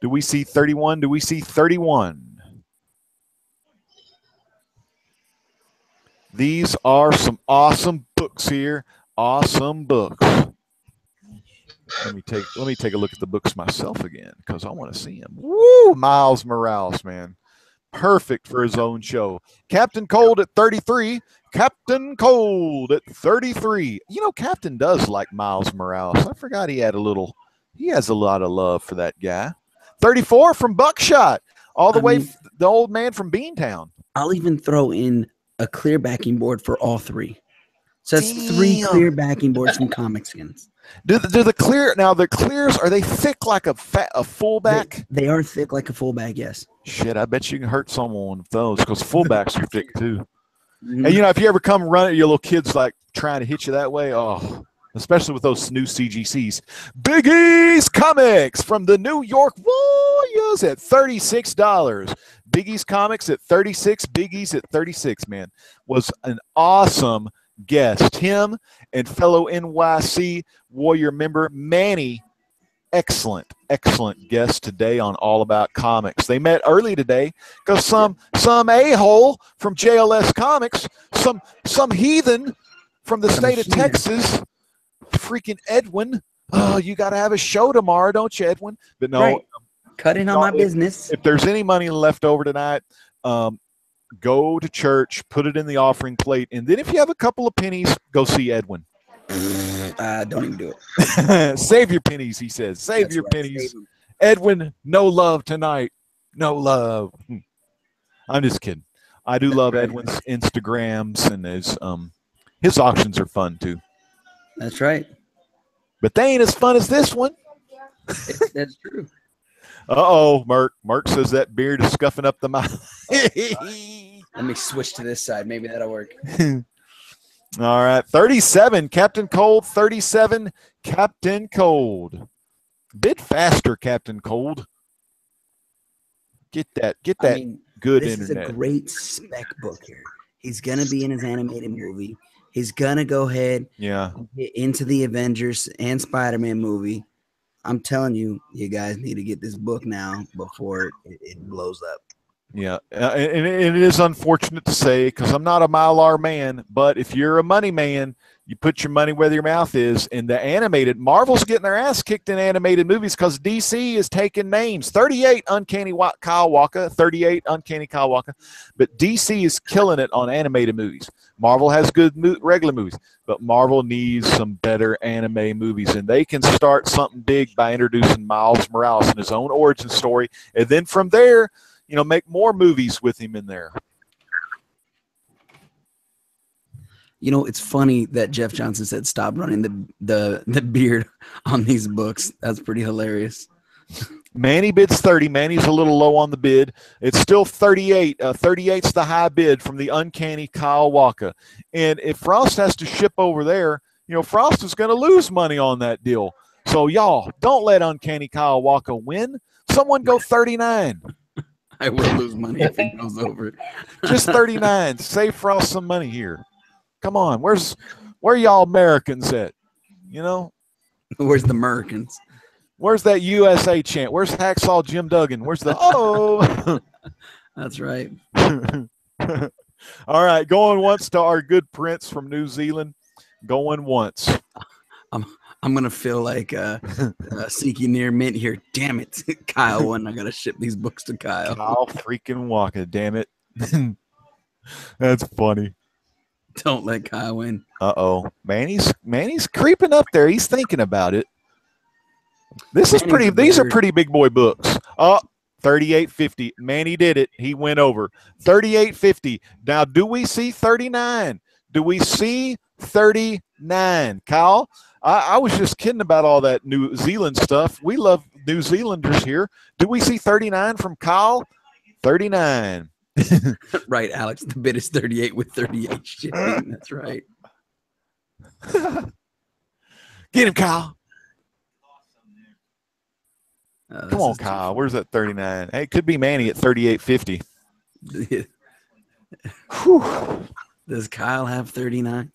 Do we see 31? Do we see 31? These are some awesome books here. Awesome books. Let me take a look at the books myself again because I want to see them. Woo! Miles Morales, man. Perfect for his own show. Captain Cold at 33. Captain Cold at 33. You know, Captain does like Miles Morales. I forgot he has a lot of love for that guy. 34 from Buckshot. All the way, the old man from Beantown. I'll even throw in a clear backing board for all three. So that's 3 clear backing boards from Comic Skins. Do the clears, are they thick like a fullback? They are thick like a fullback, yes. Shit, I bet you can hurt someone with those because fullbacks are thick too. And you know, if you ever come running, your little kids like trying to hit you that way, oh, especially with those new CGCs. Biggie's Comics from the New York Warriors at $36. Biggie's Comics at 36, Biggie's at 36, man. Was an awesome guest. Him and fellow NYC Warrior member Manny, excellent guest today on All About Comics. They met early today because some a-hole from JLS Comics, some heathen from the state of Texas, freaking Edwin. Oh, you got to have a show tomorrow, don't you, Edwin? But no, right. Cut in on my business. If there's any money left over tonight, go to church, put it in the offering plate, and then if you have a couple of pennies, go see Edwin. Don't even do it. Save your pennies, he says. Save your pennies. Edwin, no love tonight. No love. I'm just kidding. I do love Edwin's Instagrams, and his auctions are fun too. That's right. But they ain't as fun as this one. That's true. Uh-oh, Merc. Merc says that beard is scuffing up the mouth. Let me switch to this side. Maybe that'll work. All right. 37, Captain Cold. 37, Captain Cold. Bit faster, Captain Cold. Get that good this internet. This is a great spec book here. He's going to be in his animated movie. He's going to go ahead and get into the Avengers and Spider-Man movie. I'm telling you, you guys need to get this book now before it blows up. Yeah, and it is unfortunate to say because I'm not a Mylar man, but if you're a money man, you put your money where your mouth is. And the animated, Marvel's getting their ass kicked in animated movies because DC is taking names. 38 Uncanny Kyle Walker, 38 Uncanny Kyle Walker, but DC is killing it on animated movies. Marvel has good regular movies, but Marvel needs some better anime movies, and they can start something big by introducing Miles Morales and his own origin story, and then from there, you know, make more movies with him in there. You know, it's funny that Jeff Johnson said stop running the beard on these books. That's pretty hilarious. Manny bids 30. Manny's a little low on the bid. It's still 38. 38's the high bid from the Uncanny Kyle Walker. And if Frost has to ship over there, you know, Frost is going to lose money on that deal. So, y'all, don't let Uncanny Kyle Walker win. Someone go 39. I will lose money if it goes over. Just 39. Save Frost some money here. Come on. Where y'all Americans at? You know? Where's the Americans? Where's that USA chant? Where's Hacksaw Jim Duggan? Where's the oh? That's right. All right, going once to our good prince from New Zealand. Going once. I'm gonna feel like Seeking Near Mint here. Damn it, Kyle won. I gotta ship these books to Kyle. Kyle freaking Walker. Damn it. That's funny. Don't let Kyle win. Uh-oh. Manny's creeping up there. He's thinking about it. These are pretty big boy books. Oh, 38.50. Manny did it. He went over. 38.50. Now, do we see 39? Do we see 39? Kyle, I was just kidding about all that New Zealand stuff. We love New Zealanders here. Do we see 39 from Kyle? 39. Right, Alex. The bid is 38 with 38 shipping. That's right. Get him, Kyle. Come on, Kyle. Where's that 39? Hey, it could be Manny at 38.50. Does Kyle have 39?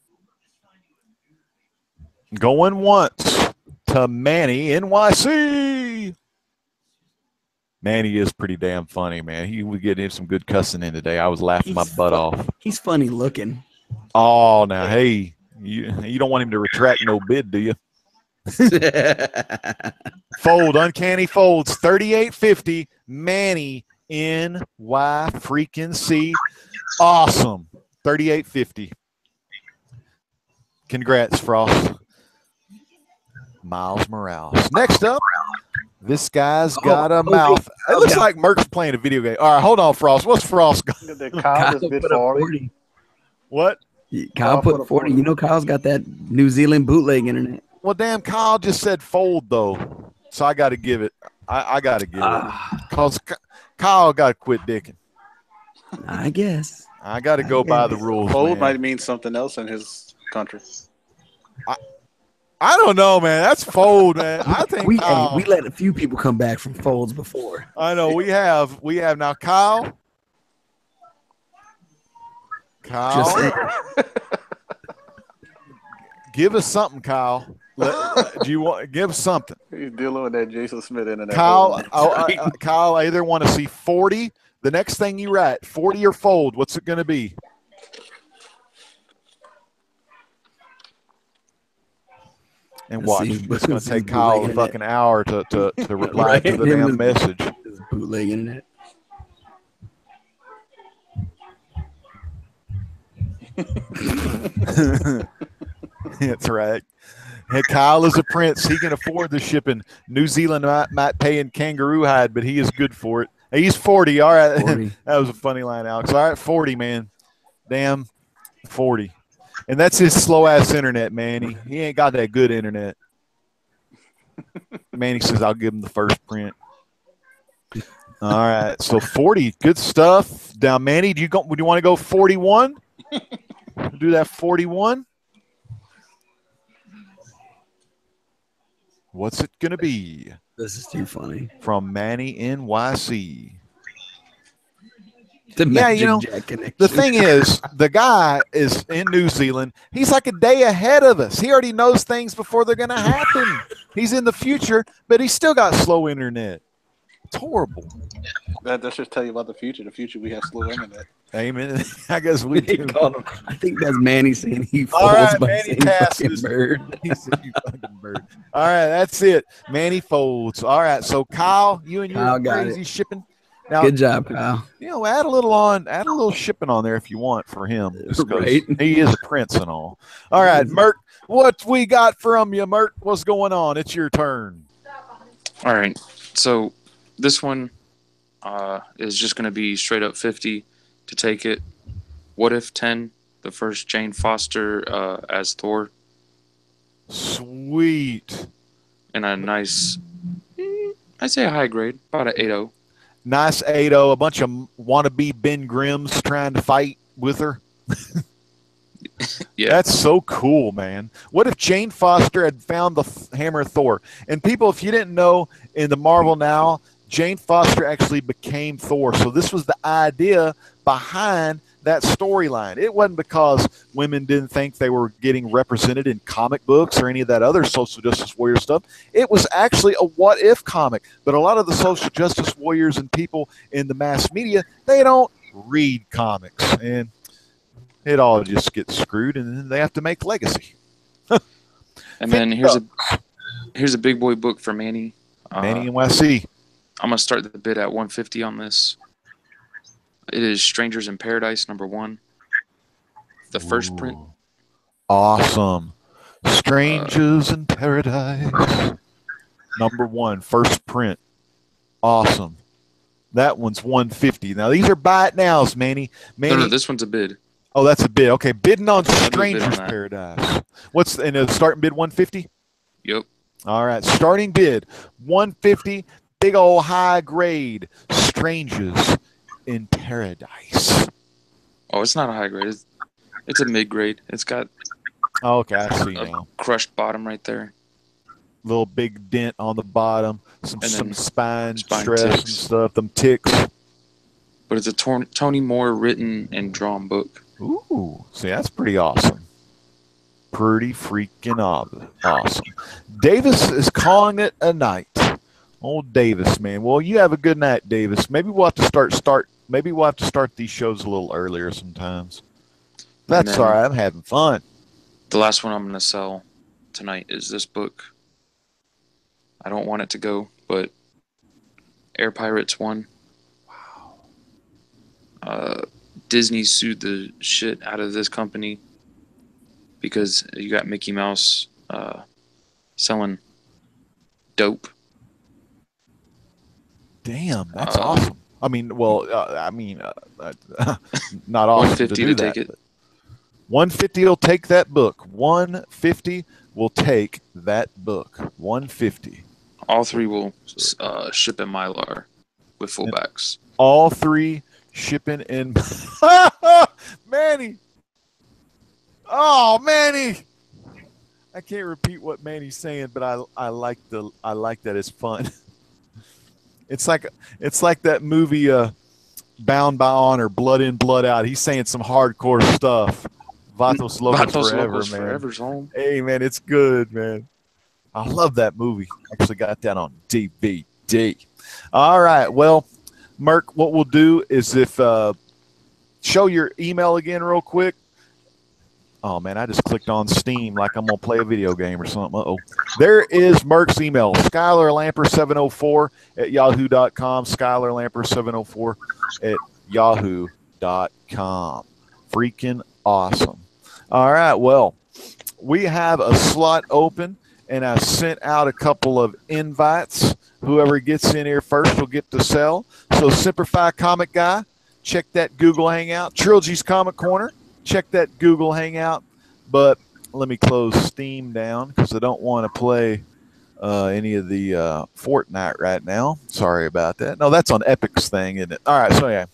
Going once to Manny, NYC. Manny is pretty damn funny, man. He would get in some good cussing in today. I was laughing my butt off. He's funny looking. Oh, now, hey, you don't want him to retract no bid, do you? Fold, uncanny folds, 38.50. Manny NY freaking C. Awesome. 38.50. Congrats, Frost. Miles Morales. Next up, this guy's got a mouth. It looks like Merc's playing a video game. All right, hold on, Frost. What's Frost got? Kyle just bid 40. What? Kyle put 40. You know, Kyle's got that New Zealand bootleg internet. Well, damn, Kyle just said fold, though. So I got to give it. I got to give it. Because Kyle got to quit dicking. I guess. I got to go by the rules. Fold might mean something else in his country. I don't know, man. That's fold, man. I think we let a few people come back from folds before. I know we have now, Kyle. Give us something, Kyle. Do you want give us something? He's dealing with that Jason Smith internet. Kyle, Kyle, I either want to see 40. The next thing you write, 40 or fold. What's it going to be? And watch. It's going to take Kyle a fucking hour to reply to the damn message. Bootleg internet. That's right. Hey, Kyle is a prince. He can afford the shipping. New Zealand might pay in kangaroo hide, but he is good for it. He's 40. All right. 40. That was a funny line, Alex. All right, 40, man. Damn, 40. And that's his slow-ass internet, man. He ain't got that good internet. Manny says I'll give him the first print. All right, so 40. Good stuff. Now, Manny, would you want to go 41? Do that 41? What's it going to be? This is too funny. From Manny NYC. The the thing is, the guy is in New Zealand. He's like a day ahead of us. He already knows things before they're going to happen. He's in the future, but he's still got slow internet. It's horrible. That should tell you about the future. The future, we have slow internet. Amen. I guess we do. I think that's Manny saying he folds. All right, by Manny passes. Bird. He said, "You fucking bird." All right, that's it. Manny folds. All right, so Kyle, you and your crazy shipping. Now, good job, Kyle. Add a little shipping on there if you want for him, just because he is a prince and all. All right, Merc, what we got from you, Merc? What's going on? It's your turn. All right, so this one is just going to be straight up 50 to take it. What If 10, the first Jane Foster as Thor. Sweet. And a nice, I'd say a high grade, about an 8.0. Nice 8.0. A bunch of wannabe Ben Grimms trying to fight with her. Yeah. That's so cool, man. What if Jane Foster had found the hammer of Thor? And people, if you didn't know, in the Marvel Now, Jane Foster actually became Thor. So this was the idea behind that storyline. It wasn't because women didn't think they were getting represented in comic books or any of that other social justice warrior stuff. It was actually a what if comic. But a lot of the social justice warriors and people in the mass media, they don't read comics. And it all just gets screwed, and then they have to make legacy. And then here's a big boy book for Manny. Manny NYC. I'm going to start the bid at 150 on this. It is Strangers in Paradise, #1. The first print. Awesome. Strangers in Paradise. #1, first print. Awesome. That one's 150. Now, these are buy it nows, Manny. No, this one's a bid. Oh, that's a bid. Okay, bidding on Strangers Paradise. What's in a starting bid? 150. Yep. All right, starting bid 150. Big old high grade. Strangers in Paradise. Oh, it's not a high grade. It's a mid grade. It's got. Oh, okay, I see now. Crushed bottom right there. Little big dent on the bottom. Some spine stress ticks and stuff. Them ticks. But it's a Tony Moore written and drawn book. Ooh, see, that's pretty awesome. Pretty freaking awesome. Davis is calling it a night. Old Davis, man. Well, you have a good night, Davis. Maybe we'll have to start. Maybe we'll have to start these shows a little earlier sometimes. That's then all right. I'm having fun. the last one I'm going to sell tonight is this book. I don't want it to go, but Air Pirates 1. Wow. Disney sued the shit out of this company because you got Mickey Mouse selling dope. Damn, that's awesome. I mean, well, not awesome to 150 do to that. take it. 150 will take that book. 150 will take that book. 150. All three will ship in Mylar with fullbacks. All three shipping in. Manny. Oh, Manny. I can't repeat what Manny's saying, but I like that it's fun. It's like that movie Bound by Honor, Blood In, Blood Out. He's saying some hardcore stuff. Vatos Locos Forever, man. Forever's home. Hey, man, it's good, man. I love that movie. Actually got that on DVD. All right. Well, Merc, what we'll do is show your email again real quick. Oh, man, I just clicked on Steam like I'm going to play a video game or something. Uh-oh. There is Merc's email, SkylarLamper704 at yahoo.com, SkylarLamper704 at yahoo.com. Freaking awesome. All right, well, we have a slot open, and I sent out a couple of invites. Whoever gets in here first will get to sell. So Simplify Comic Guy, check that Google Hangout. Trilogy's Comic Corner, check that Google Hangout. But let me close Steam down because I don't want to play any of the Fortnite right now. Sorry about that. No, that's on Epic's thing, isn't it? All right, so yeah.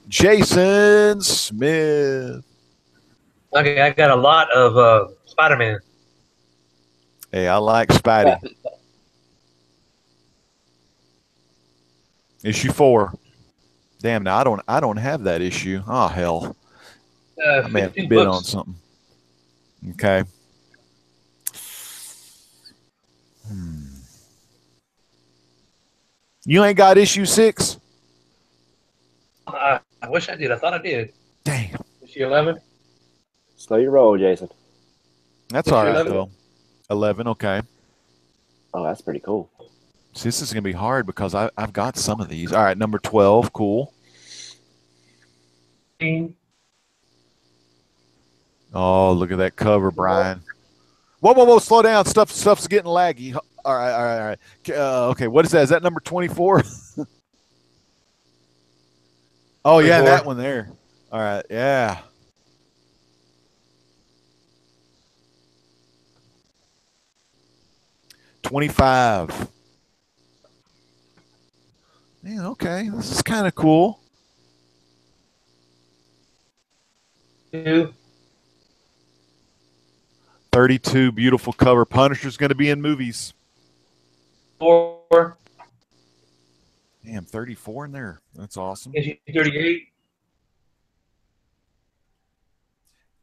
Jason Smith. Okay, I got a lot of Spider-Man. Hey, I like Spidey. Issue 4. Damn, now I don't have that issue. Oh hell. I may have to bid on something. Okay. You ain't got issue 6? I wish I did. I thought I did. Damn. Issue 11? Slow your roll, Jason. That's all right, though. 11, okay. Oh, that's pretty cool. See, this is going to be hard because I've got some of these. All right, number 12, cool. Oh, look at that cover, Brian. Whoa, slow down. Stuff's getting laggy. All right. Okay, what is that? Is that number 24? Oh, yeah, that one there. All right, yeah. $25. Man, okay, this is kind of cool. 2. 32, beautiful cover. Punisher's going to be in movies. 4. Damn, 34 in there. That's awesome. Issue 38.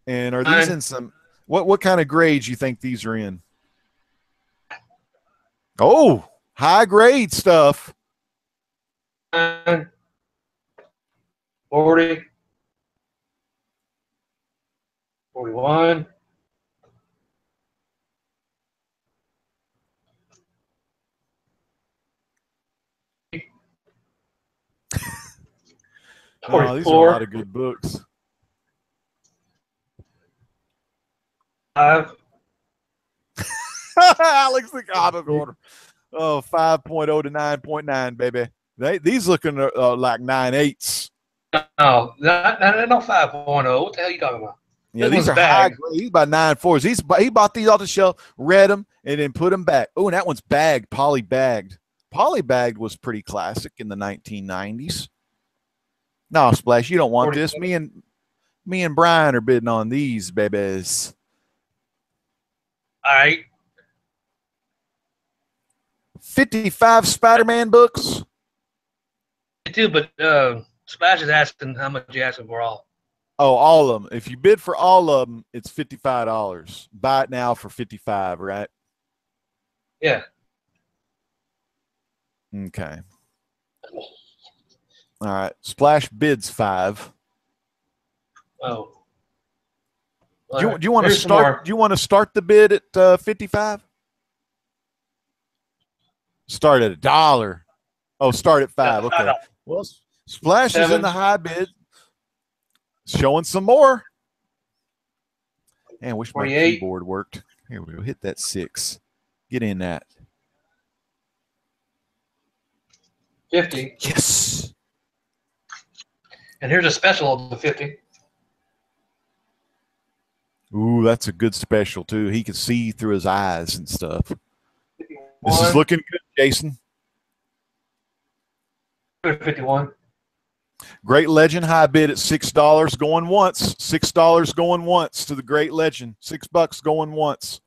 And are these in some what kind of grades you think these are in? Oh, high grade stuff. 40. 41. Oh, these are a lot of good books. 5. Alex the comic order. Oh, 5.0 to 9.9, baby. These looking like 9.8s. No, not 5.0. What the hell are you talking about? Yeah, these are high grade. He's about 9.4s. He bought these off the shelf, read them, and then put them back. Oh, and that one's bagged, poly bagged. Poly bagged was pretty classic in the 1990s. No, Splash, you don't want this. Me and Brian are bidding on these babies. All right. 55 Spider-Man books. Me too, but Splash is asking how much you asking for all. Oh, all of them. If you bid for all of them, it's $55. Buy it now for $55, right? Yeah. Okay. All right. Splash bids $5. Oh. Do you want to start? Do you want to start the bid at 55? Start at $1. Oh, start at 5. Okay. Well, Splash is in the high bid. Showing some more. Man, wish my keyboard worked. Here we go. Hit that 6. Get in that. 50. Yes. And here's a special of the 50. Ooh, that's a good special, too. He can see through his eyes and stuff. 51. This is looking good, Jason. 51. Great Legend high bid at $6 going once. $6 going once to the Great Legend. $6 going once.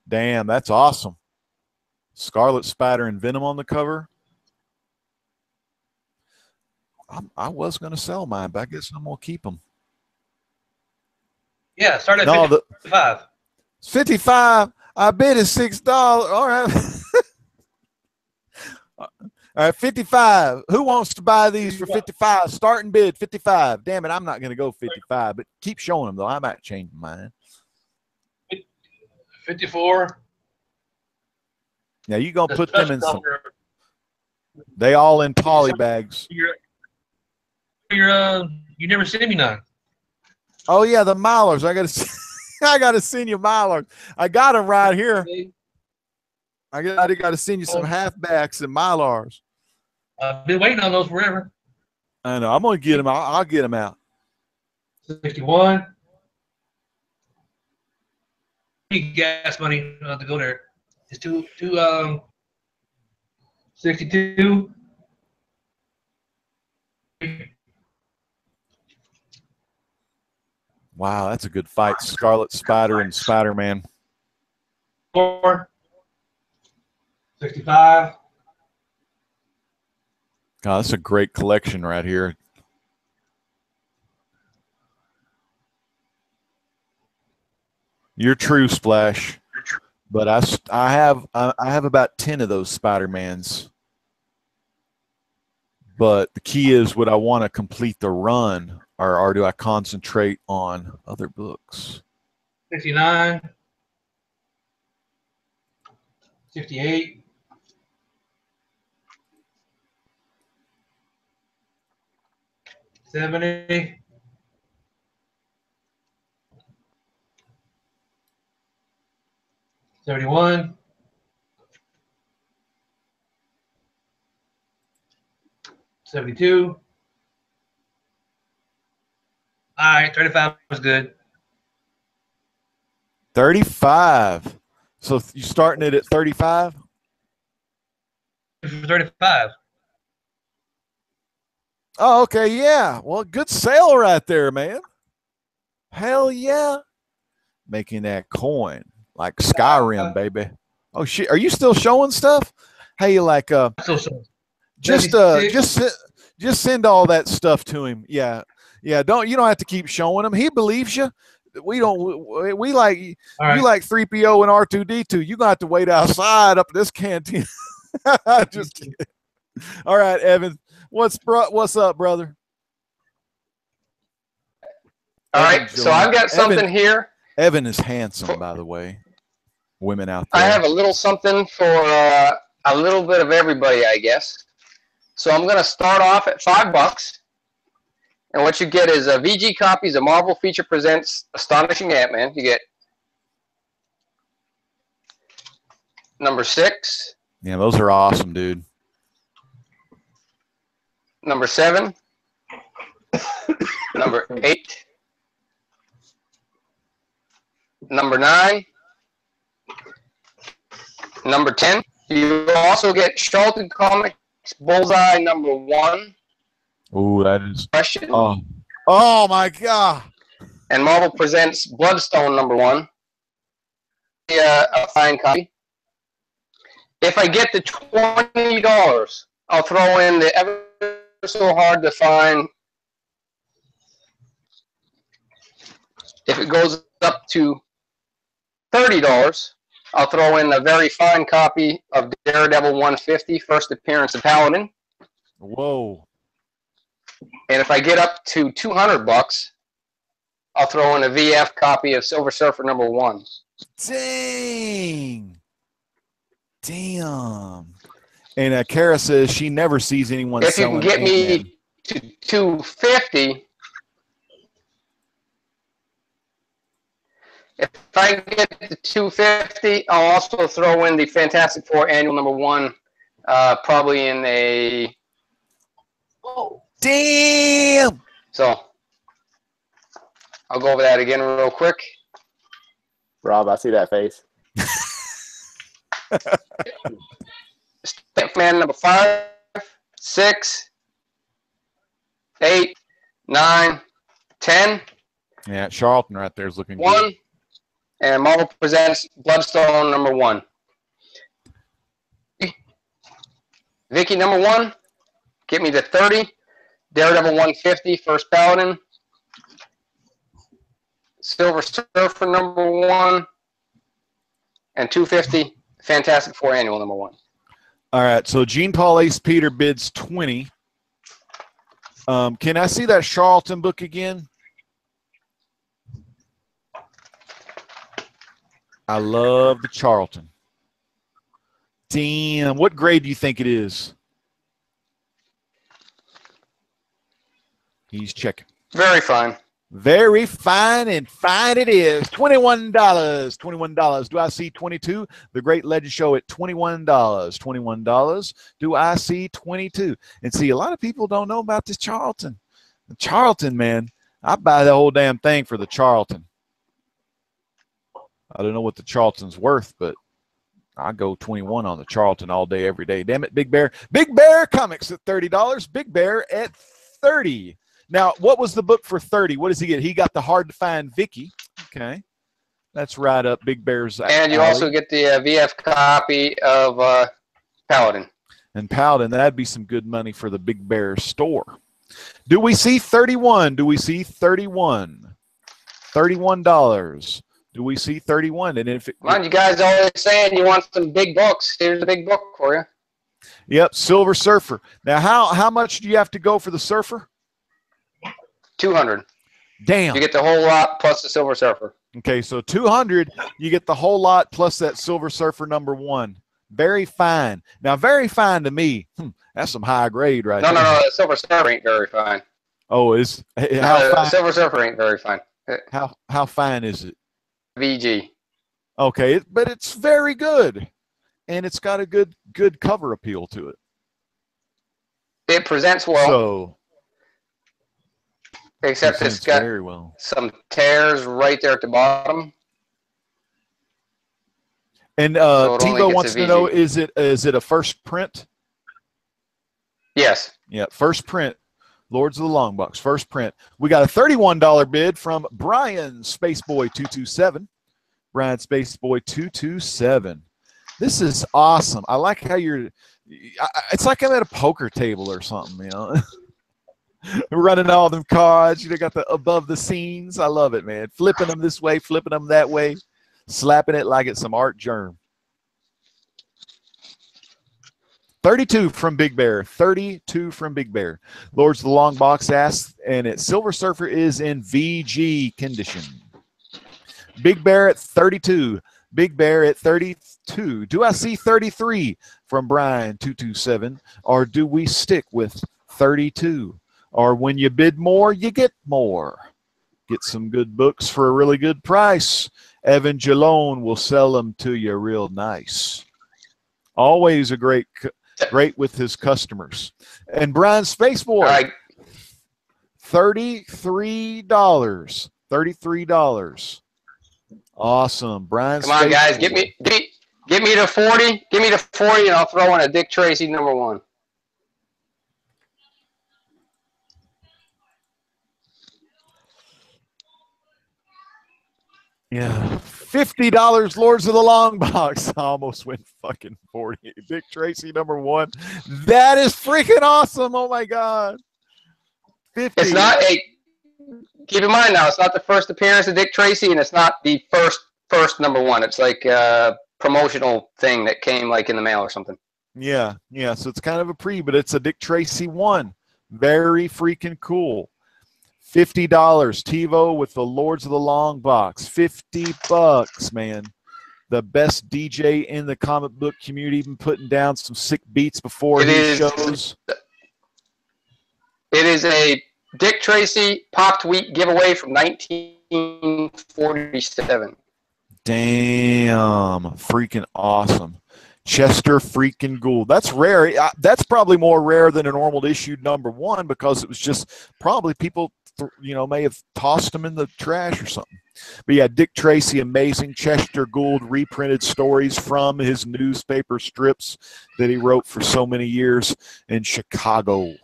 Damn, that's awesome. Scarlet Spider and Venom on the cover. I was going to sell mine, but I guess I'm going to keep them. Yeah, start at 55. 55. I bid is $6. All right. All right, 55. Who wants to buy these for 55? Starting bid 55. Damn it, I'm not going to go 55, but keep showing them though. I might change mine. 54. Now you gonna put them in some. They all in poly bags. You never sent me none. Oh yeah, the Milers. I gotta send you Milers. I got them right here. I gotta send you some halfbacks and Milars. I've been waiting on those forever. I know. I'm gonna get them. I'll get them out. 61. Need gas money to go there. It's 62. Wow, that's a good fight. Scarlet Spider and Spider-Man. 65. God, that's a great collection right here. You're true, Splash. But I have about 10 of those Spider-Mans. But the key is, would I want to complete the run, or do I concentrate on other books? 69. 58. 70. 71. 72. All right, 35 was good. 35. So you starting it at 35? 35. Oh, okay, yeah. Well, good sale right there, man. Hell yeah. Making that coin like Skyrim, baby. Oh shit, are you still showing stuff? Hey, like just send all that stuff to him. Yeah. You don't have to keep showing him. He believes you. We like you like 3PO and R2D2. You're gonna have to wait outside up this canteen. Just kidding. All right, Evan. What's up, brother? All right, so I've got something here. Evan is handsome, by the way. Women out there. I have a little something for a little bit of everybody, I guess. So I'm going to start off at $5. And what you get is a VG copies of Marvel Feature Presents Astonishing Ant-Man. You get number 6. Yeah, those are awesome, dude. Number 7. Number 8. Number 9. Number 10. You also get Charlton Comics Bullseye number 1. Ooh, that is question. Oh my God! And Marvel Presents Bloodstone number 1. A fine copy. If I get to $20, I'll throw in the ever so hard to find. If it goes up to $30, I'll throw in a very fine copy of Daredevil 150, first appearance of Paladin. Whoa. And if I get up to $200, I'll throw in a VF copy of Silver Surfer #1. Dang. Damn. And Kara says she never sees anyone If you selling can get Ant-Man. me to 250, if I can get to 250, I'll also throw in the Fantastic Four Annual #1, probably in a. Oh, damn. So I'll go over that again real quick. Rob, I see that face. Stickman #5, 6, 8, 9, 10. Yeah, Charlton right there is looking 1. good. And Marvel Presents Bloodstone #1. Vicky #1. Get me to 30. Daredevil 150, First Paladin. Silver Surfer #1. And 250, Fantastic Four Annual #1. All right, so Jean Paul Ace Peter bids 20. Can I see that Charlton book again? I love the Charlton. Damn, what grade do you think it is? He's checking. Very fine. Very fine, and fine it is. $21. $21. Do I see 22? The Great Legend Show at $21. $21. Do I see 22? And see, a lot of people don't know about this Charlton. The Charlton, man. I buy the whole damn thing for the Charlton. I don't know what the Charlton's worth, but I go 21 on the Charlton all day, every day. Damn it, Big Bear. Big Bear Comics at $30. Big Bear at 30. Now, what was the book for 30? What does he get? He got the Hard to Find Vicky. Okay. That's right up Big Bear's And you alley. also get the VF copy of Paladin. And Paladin, that'd be some good money for the Big Bear store. Do we see 31? Do we see 31? $31. Do we see 31? And if Come on, you guys always saying you want some big books. Here's a big book for you. Yep, Silver Surfer. Now, how much do you have to go for the Surfer? 200. Damn. You get the whole lot plus the Silver Surfer. Okay, so 200, you get the whole lot plus that Silver Surfer #1. Very fine. Now, very fine to me. That's some high grade right there. No, the Silver Surfer ain't very fine. Oh, is No, how the fine? Silver Surfer ain't very fine. How fine is it? VG. Okay, but it's very good, and it's got a good cover appeal to it. It presents well. So, except it's got very well. some tears right there at the bottom. And So it only Tivo gets wants a to know: VG. is it a first print? Yes. Yeah, first print. Lords of the Long Box, first print. We got a $31 bid from Brian Spaceboy 227. Brian Spaceboy 227. This is awesome. I like how it's like I'm at a poker table or something, you know. Running all them cards, you know, got the above the scenes. I love it, man. Flipping them this way, flipping them that way, slapping it like it's some art germ. 32 from Big Bear. 32 from Big Bear. Lords of the Long Box asks, and it's Silver Surfer is in VG condition. Big Bear at 32. Big Bear at 32. Do I see 33 from Brian 227, or do we stick with 32? Or when you bid more, you get more. Get some good books for a really good price. Evan Jalone will sell them to you real nice. Always a great with his customers. And Brian Spaceboy, Right. $33. $33. Awesome. Brian Come on, Spaceboy. guys. Get me to 40. Give me to 40, and I'll throw in a Dick Tracy #1. Yeah. $50 Lords of the Long Box. I almost went fucking 40. Dick Tracy #1. That is freaking awesome. Oh my God. 50. It's not a. Keep in mind now, it's not the first appearance of Dick Tracy, and it's not the first #1. It's like a promotional thing that came like in the mail or something. Yeah, so it's kind of a but it's a Dick Tracy 1. Very freaking cool. $50. TiVo with the Lords of the Long Box. $50, man. The best DJ in the comic book community, even putting down some sick beats before his shows. It is a Dick Tracy Popped Wheat giveaway from 1947. Damn, freaking awesome. Chester freaking Gould. That's rare. That's probably more rare than a normal issue #1 because it was just probably people, may have tossed them in the trash or something. But yeah, Dick Tracy, amazing. Chester Gould reprinted stories from his newspaper strips that he wrote for so many years in Chicago.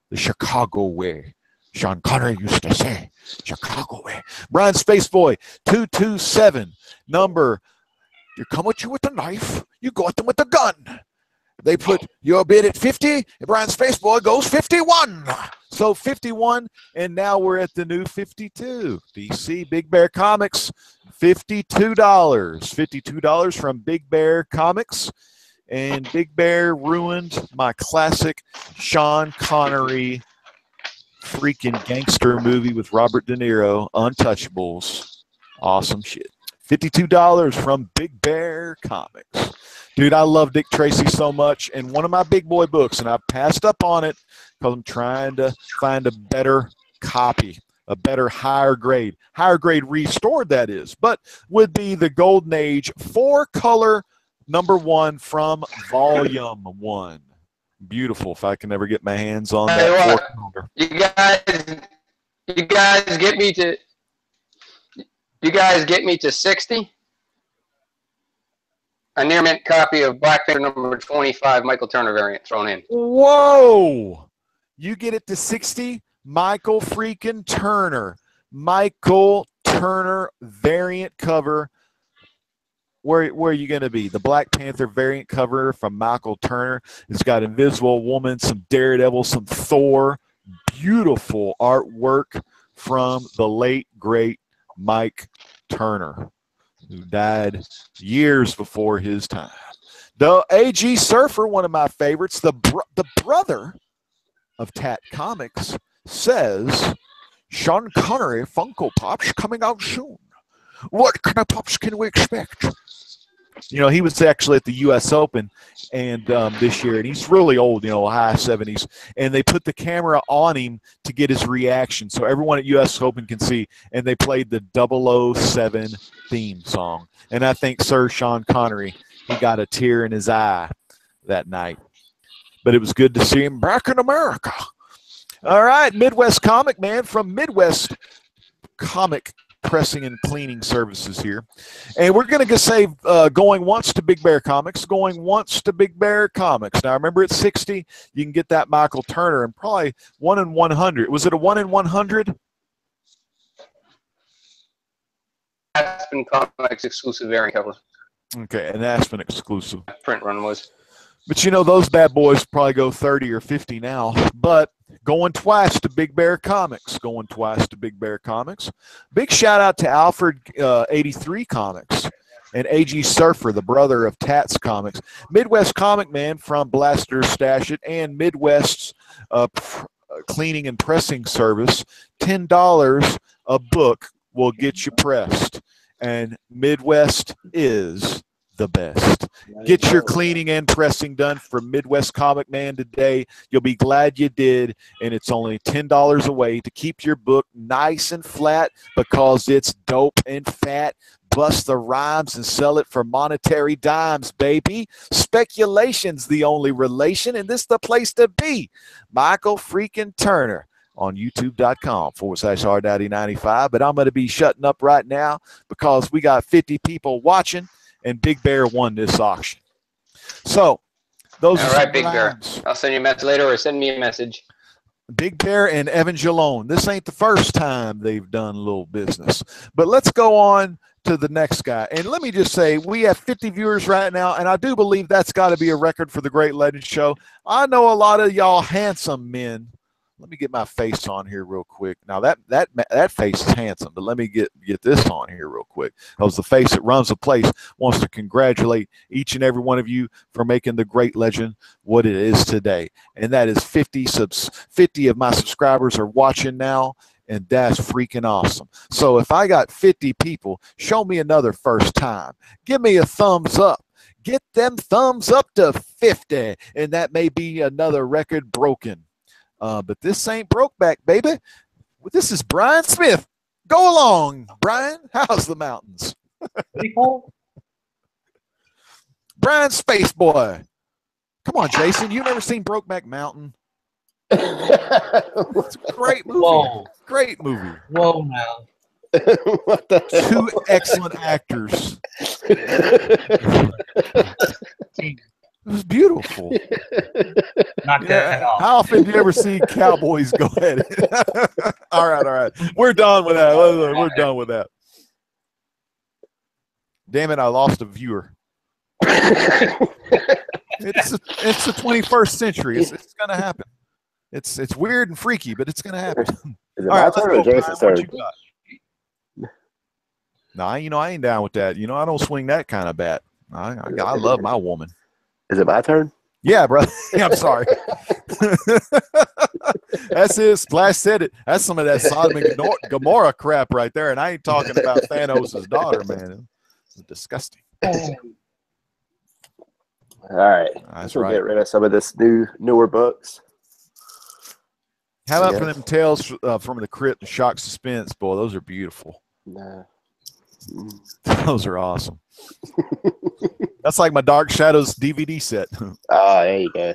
The Chicago way. Sean Connery used to say, Chicago way. Brian Spaceboy, 227, number. You come at you with a knife, you go at them with a gun. They put your bid at 50, and Brian Spaceboy goes 51. So 51, and now we're at the new 52. DC Big Bear Comics, $52. $52 from Big Bear Comics. And Big Bear ruined my classic Sean Connery freaking gangster movie with Robert De Niro, Untouchables. Awesome shit. $52 from Big Bear Comics. Dude, I love Dick Tracy so much, and one of my big boy books, and I passed up on it because I'm trying to find a better copy, a better higher grade restored, that is, but would be the Golden Age 4-color #1 from Volume 1. Beautiful. If I can ever get my hands on that 4-color. You guys get me to. You guys get me to 60. A near mint copy of Black Panther #25, Michael Turner variant thrown in. Whoa! You get it to 60? Michael freaking Turner. Michael Turner variant cover. Where are you going to be? The Black Panther variant cover from Michael Turner. It's got Invisible Woman, some Daredevil, some Thor. Beautiful artwork from the late, great Mike Turner, who died years before his time. The A.G. Surfer, one of my favorites, the brother of Tat Comics, says, Sean Connery Funko Pops coming out soon. What kind of pops can we expect? He was actually at the U.S. Open and this year, and he's really old, high 70s, and they put the camera on him to get his reaction so everyone at U.S. Open can see, and they played the 007 theme song. And I think Sir Sean Connery, he got a tear in his eye that night. But it was good to see him back in America. All right, Midwest Comic Man from Midwest Comic Pressing and Cleaning Services here. And we're going to say going once to Big Bear Comics, going once to Big Bear Comics. Now, remember at 60, you can get that Michael Turner and probably 1 in 100. Was it a 1 in 100? Aspen Comics exclusive variant cover. Okay, an Aspen exclusive. Print run was. But those bad boys probably go 30 or 50 now. But going twice to Big Bear Comics. Going twice to Big Bear Comics. Big shout out to Alfred 83 Comics and A.G. Surfer, the brother of Tats Comics. Midwest Comic Man from Blaster Stash It and Midwest's cleaning and pressing service. $10 a book will get you pressed. And Midwest is the best. Get your cleaning and pressing done from Midwest Comic Man today. You'll be glad you did, and it's only $10 away to keep your book nice and flat because it's dope and fat. Bust the rhymes and sell it for monetary dimes, baby. Speculation's the only relation, and this the place to be. Michael freaking Turner on youtube.com/rdaddy95. But I'm going to be shutting up right now because we got 50 people watching. And Big Bear won this auction. So, those all are right, Big Bear. I'll send you a message later or send me a message. Big Bear and Evan Jalone. This ain't the first time they've done a little business. But let's go on to the next guy. And let me just say, we have 50 viewers right now, and I do believe that's got to be a record for the Great Legend Show. I know a lot of y'all handsome men. Let me get my face on here real quick. Now that face is handsome, but let me get this on here real quick. Because the face that runs the place wants to congratulate each and every one of you for making the Great Legend what it is today. And that is 50 of my subscribers are watching now, and that's freaking awesome. So if I got 50 people, show me another first time. Give me a thumbs up. Get them thumbs up to 50, and that may be another record broken. But this ain't Brokeback, baby. This is Brian Smith. Go along, Brian. How's the mountains? Brian Space Boy. Come on, Jason. You've never seen Brokeback Mountain? It's a great movie. Whoa. Great movie. Whoa, now. What the hell? 2 excellent actors. It was beautiful. Knock that head off. How often do you ever see cowboys go at it? All right. We're done with that. We're done with that. Damn it, I lost a viewer. It's the 21st century. It's going to happen. It's weird and freaky, but it's going to happen. Is it my turn or Jason's turn? Nah, I ain't down with that. I don't swing that kind of bat. I love my woman. Is it my turn? Yeah, bro. I'm sorry. That's it. Splash said it. That's some of that Sodom and Gomorrah crap right there. And I ain't talking about Thanos' daughter, man. It's disgusting. All right. That's we'll right. get rid of some of this newer books. How about for them tales from the crypt and shock suspense? Boy, those are beautiful. Nah. Those are awesome. That's like my Dark Shadows DVD set. Oh, there you go.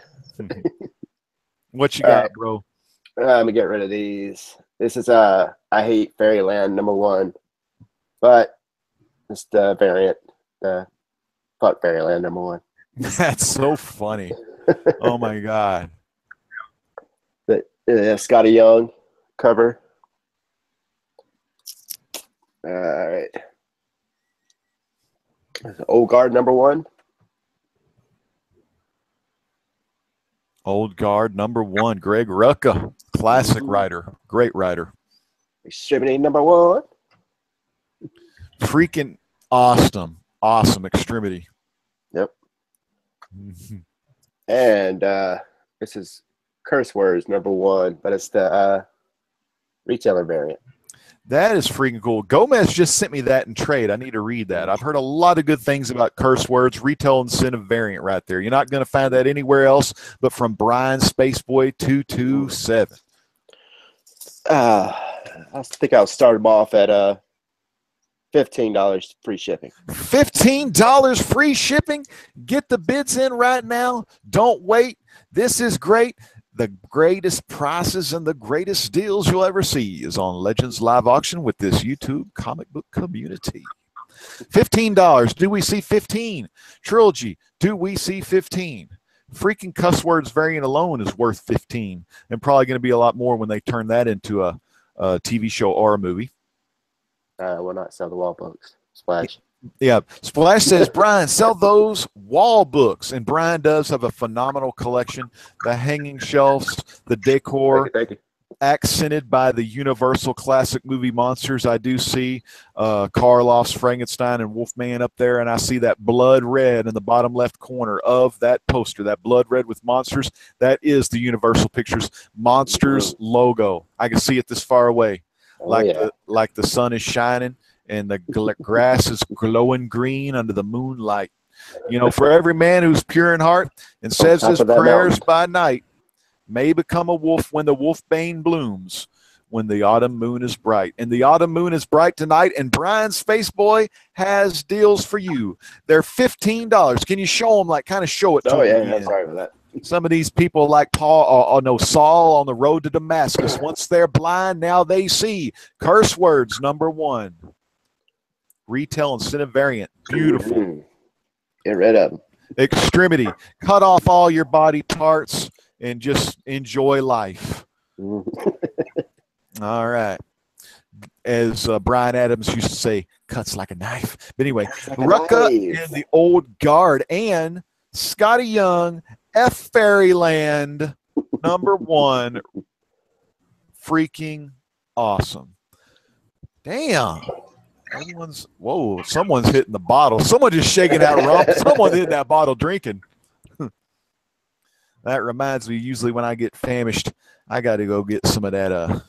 What you got, bro? Let me get rid of these. This is I Hate Fairyland #1, but it's the variant. Fuck Fairyland #1. That's so funny. Oh my god. The Scotty Young cover. All right. Old Guard #1. Old Guard #1. Greg Rucka, classic writer, great writer. Extremity #1. Freaking awesome Extremity. Yep. And this is Curse Words #1, but it's the retailer variant. That is freaking cool. Gomez just sent me that in trade. I need to read that. I've heard a lot of good things about Curse Words, retail incentive variant right there. You're not going to find that anywhere else but from Brian Spaceboy 227. I think I'll start them off at $15 free shipping. $15 free shipping. Get the bids in right now. Don't wait. This is great. The greatest prices and the greatest deals you'll ever see is on Legends Live Auction with this YouTube comic book community. $15. Do we see 15? Trilogy. Do we see 15? Freaking Cuss Words variant alone is worth 15, and probably going to be a lot more when they turn that into a TV show or a movie. We'll not sell the wall books. Splash. Yeah, Splash says, Brian, sell those wall books. And Brian does have a phenomenal collection. The hanging shelves, the decor, Thank you. accented by the Universal classic movie monsters. I do see Karloff's Frankenstein and Wolfman up there, and I see that blood red in the bottom left corner of that poster, that blood red with monsters. That is the Universal Pictures Monsters logo. I can see it this far away, like the sun is shining. And the grass is glowing green under the moonlight. For every man who's pure in heart and says his prayers by night may become a wolf when the wolfbane blooms, when the autumn moon is bright. And the autumn moon is bright tonight, and Brian Spaceboy has deals for you. They're $15. Can you show them, kind of show it to them? Oh, yeah, sorry about that. Some of these people like Saul on the road to Damascus. Once they're blind, now they see. Curse Words #1. Retail incentive variant. Beautiful. Mm-hmm. Get rid of them. Extremity. Cut off all your body parts and just enjoy life. All right. As Brian Adams used to say, cuts like a knife. But anyway, Rucka and the Old Guard and Scotty Young, F Fairyland #1. Freaking awesome. Damn. Someone's hitting the bottle. Someone just shaking that rum. Someone hit that bottle drinking. That reminds me, usually when I get famished, I got to go get some of that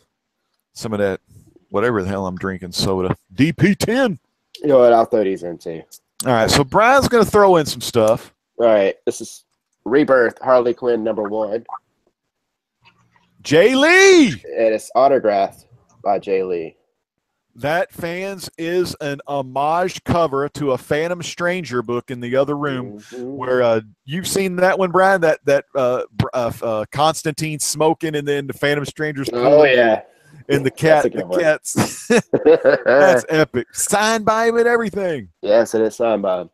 some of that, whatever the hell I'm drinking, soda. DP10. You know what? I'll throw these in too. All right, so Brian's going to throw in some stuff. All right, this is Rebirth Harley Quinn #1. Jay Lee. And it's autographed by Jay Lee. That, fans, is an homage cover to a Phantom Stranger book in the other room, where you've seen that one, Brian. That Constantine smoking, and then the Phantom Stranger's. Oh yeah. And the cats. That's epic. Signed by him and everything. Yes, it is signed by him.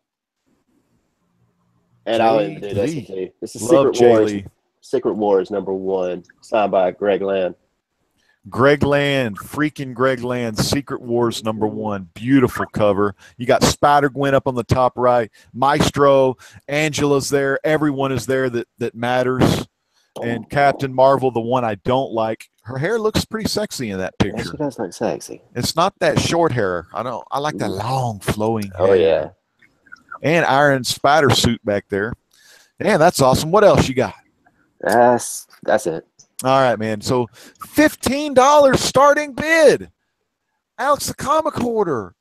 And I'll even do this too. This is Secret Wars #1, signed by Greg Land. Greg Land, freaking Greg Land, Secret Wars #1. Beautiful cover. You got Spider-Gwen up on the top right. Maestro, Angela's there. Everyone is there that matters. And Captain Marvel, the one I don't like. Her hair looks pretty sexy in that picture. Yes, it does look sexy. It's not that short hair. I like that long flowing hair. Oh yeah. And Iron Spider suit back there. Man, that's awesome. What else you got? That's it. All right, man. So $15 starting bid. Alex the Comic Hoarder,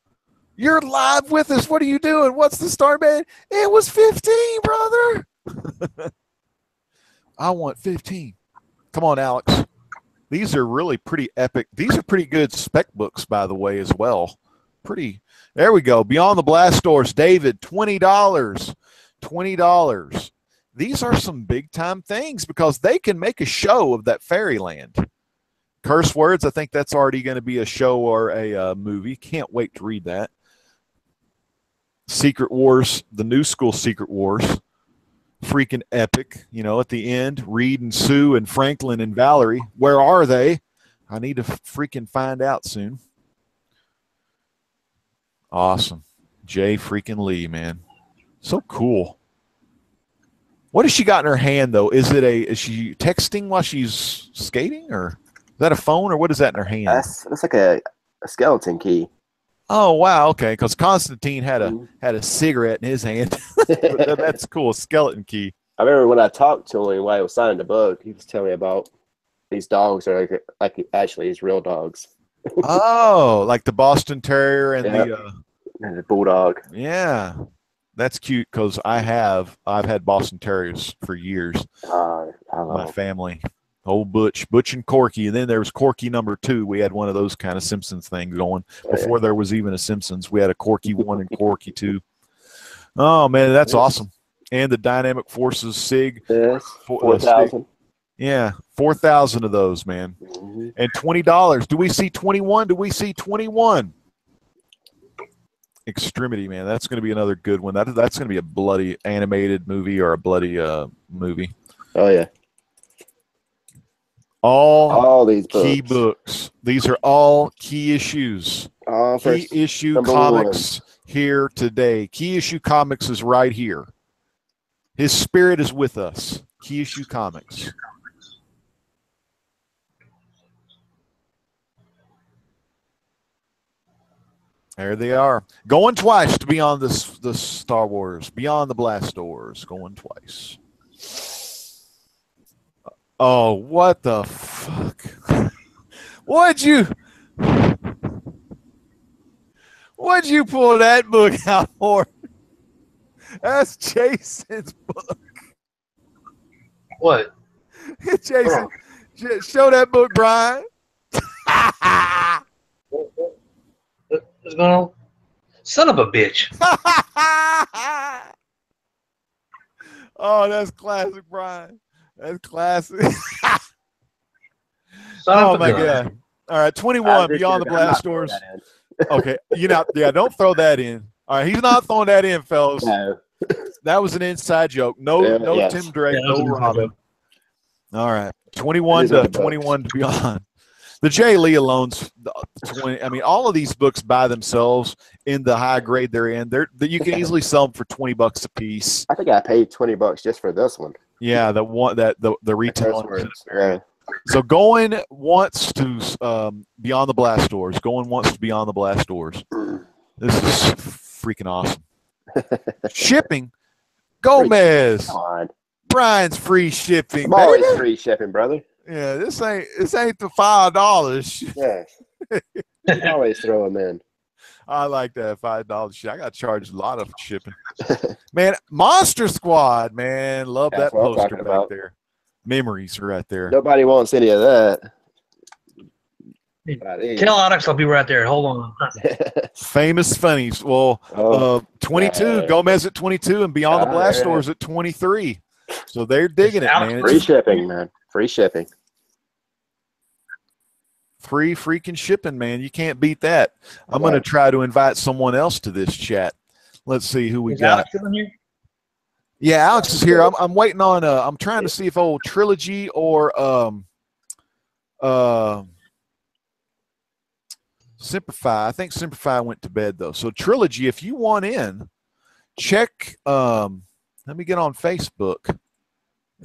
you're live with us. What are you doing? What's the start bid? It was 15, brother. I want 15. Come on, Alex. These are really pretty epic. These are pretty good spec books, by the way, as well. Pretty. There we go. Beyond the Blast Doors. David, $20. $20. These are some big-time things because they can make a show of that fairyland. Curse Words, I think that's already going to be a show or a movie. Can't wait to read that. Secret Wars, the new school Secret Wars. Freaking epic. You know, at the end, Reed and Sue and Franklin and Valerie. Where are they? I need to freaking find out soon. Awesome. Jay freaking Lee, man. So cool. What has she got in her hand, though? Is she texting while she's skating, or is that a phone, or what is that in her hand? That's like a skeleton key. Oh wow, okay. Because Constantine had a cigarette in his hand. That's cool. Skeleton key. I remember when I talked to him while he was signing the book, he was telling me about these dogs are like actually his real dogs. Oh, like the Boston Terrier and the Bulldog. Yeah. That's cute because I've had Boston Terriers for years. My family, old Butch and Corky, and then there was Corky #2. We had one of those kind of Simpsons things going before there was even a Simpsons. We had a Corky 1 and Corky 2. Oh man, that's awesome! And the Dynamic Forces Sig, 4,000. Yeah, 4,000 of those, man. And $20. Do we see 21? Do we see 21? Extremity, man. That's going to be another good one. That's going to be a bloody animated movie or a bloody movie. Oh yeah. All these key books. These are all key issues. Key issue comics here today. Key issue comics is right here. His spirit is with us. Key issue comics. There they are. Going twice to Beyond the Star Wars. Beyond the Blast Doors. Going twice. Oh, what the fuck? What'd you pull that book out for? That's Jason's book. What? Jason, show that book, Brian. What's going on? Son of a bitch. Oh, that's classic, Brian. That's classic. Oh my God. All right, 21, Beyond the Blast Doors. Okay, don't throw that in. All right, he's not throwing that in, fellas. No. That was an inside joke. No yes. Tim Drake, no Robin. All right, 21 to Beyond. The Jay Lee alone's 20. I mean, all of these books by themselves in the high grade they're in, you can easily sell them for $20 a piece. I think I paid $20 just for this one. Yeah, the retail. Yeah. So going once to Beyond the Blast Doors. Going once to Beyond the Blast Doors. This is freaking awesome. Shipping. Gomez. Come on. Brian's free shipping. I'm always free shipping, brother. Yeah, this ain't the $5. Yeah. You can always throw them in. I like that $5 shit. I got charged a lot of shipping. Man, Monster Squad, man, love That's that what I'm poster talking back about. there. Memories right there. Nobody wants any of that. Tell Onyx I'll be right there. Hold on. Famous funnies. Well, 22. Gomez at 22 and Beyond the Blast Doors at 23. So they're digging it, man. Free shipping, man. Free shipping. Free freaking shipping, man. You can't beat that. I'm going to try to invite someone else to this chat. Let's see who we got. Alex still in here? Yeah, Alex is here. I'm waiting on. I'm trying to see if old Trilogy or Simplify. I think Simplify went to bed though. So Trilogy, if you want in, check. Let me get on Facebook.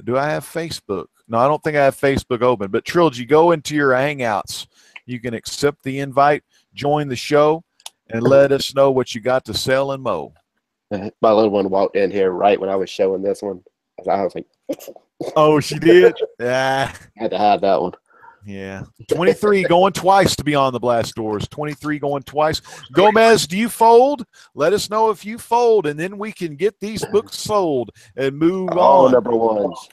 Do I have Facebook? No, I don't think I have Facebook open. But Trilogy, go into your Hangouts. You can accept the invite, join the show, and let us know what you got to sell and mow. My little one walked in here right when I was showing this one. I was like, oh, she did? Yeah. I had to hide that one. Yeah. 23 going twice to Beyond the Blast Doors. 23 going twice. Gomez, do you fold? Let us know if you fold, and then we can get these books sold and move on. Number ones.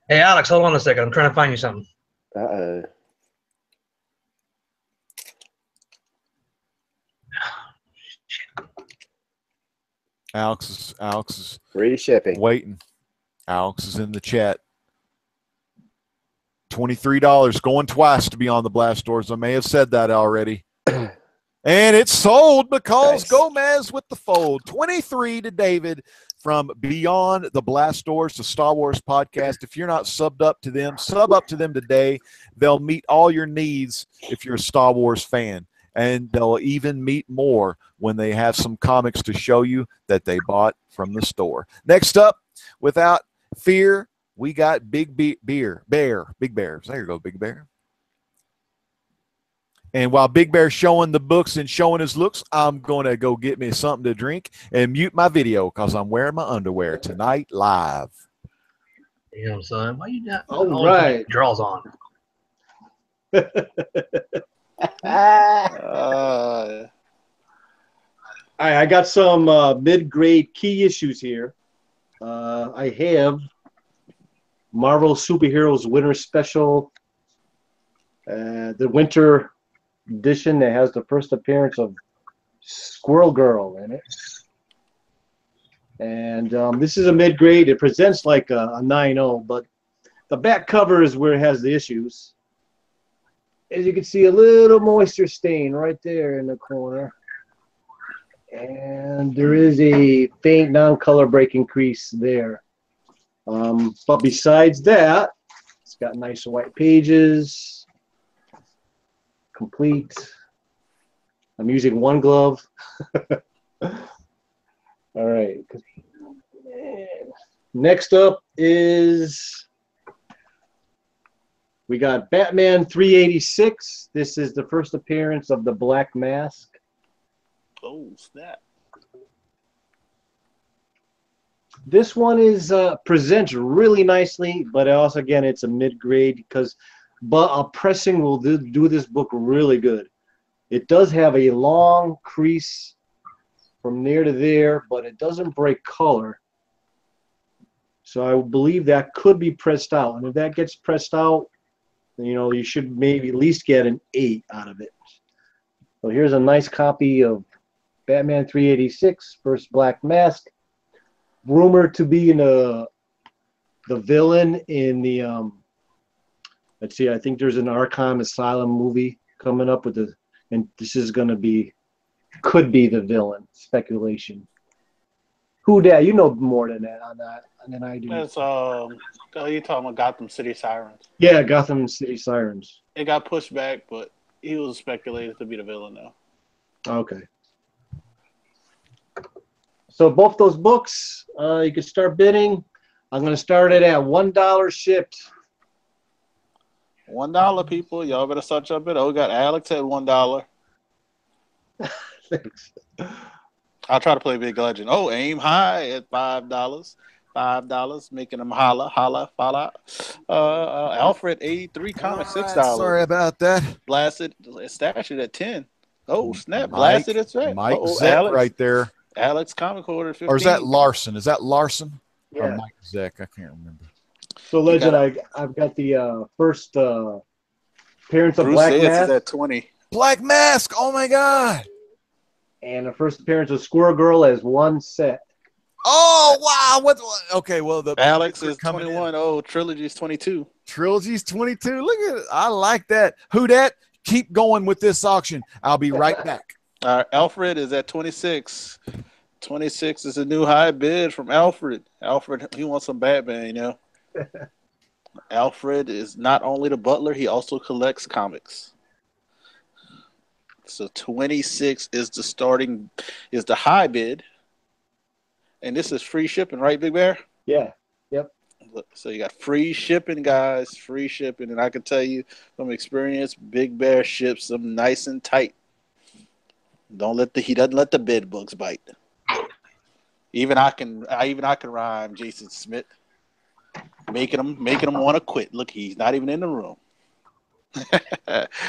Hey, Alex, hold on a second. I'm trying to find you something. Uh-oh. Alex is free shipping. Waiting. Alex is in the chat. $23 going twice to Beyond the Blast Doors. I may have said that already. And it's sold because Gomez with the fold. 23 to David from Beyond the Blast Doors, the Star Wars podcast. If you're not subbed up to them, sub up to them today. They'll meet all your needs if you're a Star Wars fan. And they'll even meet more when they have some comics to show you that they bought from the store. Next up, without fear, we got Big Bear. Big Bears. There you go, Big Bear. And while Big Bear's showing the books and showing his looks, I'm going to go get me something to drink and mute my video because I'm wearing my underwear tonight live. Damn, son. Why you not? All right. Draws on. I got some mid-grade key issues here. I have Marvel Superheroes Winter Special, the Winter Edition that has the first appearance of Squirrel Girl in it. And this is a mid-grade. It presents like a 9.0, but the back cover is where it has the issues. As you can see, a little moisture stain right there in the corner. And there is a faint non-color breaking crease there. But besides that, it's got nice white pages, complete. I'm using one glove. All right. Next up is we got Batman 386. This is the first appearance of the Black Mask. Oh, snap. This one is presents really nicely, but also, again, it's a mid-grade but a pressing will do this book really good. It does have a long crease from there to there, but it doesn't break color. So I believe that could be pressed out. And if that gets pressed out, you know, you should maybe at least get an 8 out of it. So here's a nice copy of Batman 386, First Black Mask. Rumored to be in the villain in the let's see, I think there's an Arkham Asylum movie coming up with and this is gonna be, could be the villain. Speculation. Who that? You know more than that than I do. That's you talking about Gotham City Sirens? Yeah, Gotham City Sirens. It got pushed back, but he was speculated to be the villain now. Okay. So both those books, you can start bidding. I'm going to start it at $1 shipped. $1, people. Y'all better start your bid. Oh, we got Alex at $1. Thanks. I'll try to play Big Legend. Oh, Aim High at $5. $5, making them holla, holla, holla. Alfred, 83 comics, $6. Sorry about that. Blasted, stash it at 10. Oh, snap, Mike, blasted, it's right. Mike Uh-oh, Zeck Alex. right there. Alex comic order 15. Or is that Larson? Is that Larson? Or Yeah. Mike Zeck? I can't remember. So, Legend, I've got the first appearance of Bruce Black says Mask. is at 20. Black Mask. Oh my God. And the first appearance of Squirrel Girl as one set. Oh wow! What? Okay, well the Alex is coming 21. Oh, Trilogy's 22. Trilogy's 22. Look at it. I like that. Who dat? Keep going with this auction. I'll be right back. Alfred is at 26. 26 is a new high bid from Alfred. Alfred, he wants some Batman, you know. Alfred is not only the butler, he also collects comics. So 26 is the high bid. And this is free shipping, right, Big Bear? Yeah. Yep. So you got free shipping, guys. Free shipping. And I can tell you from experience, Big Bear ships them nice and tight. He doesn't let the bid books bite. Even I can rhyme Jason Smith. Making him want to quit. Look, he's not even in the room.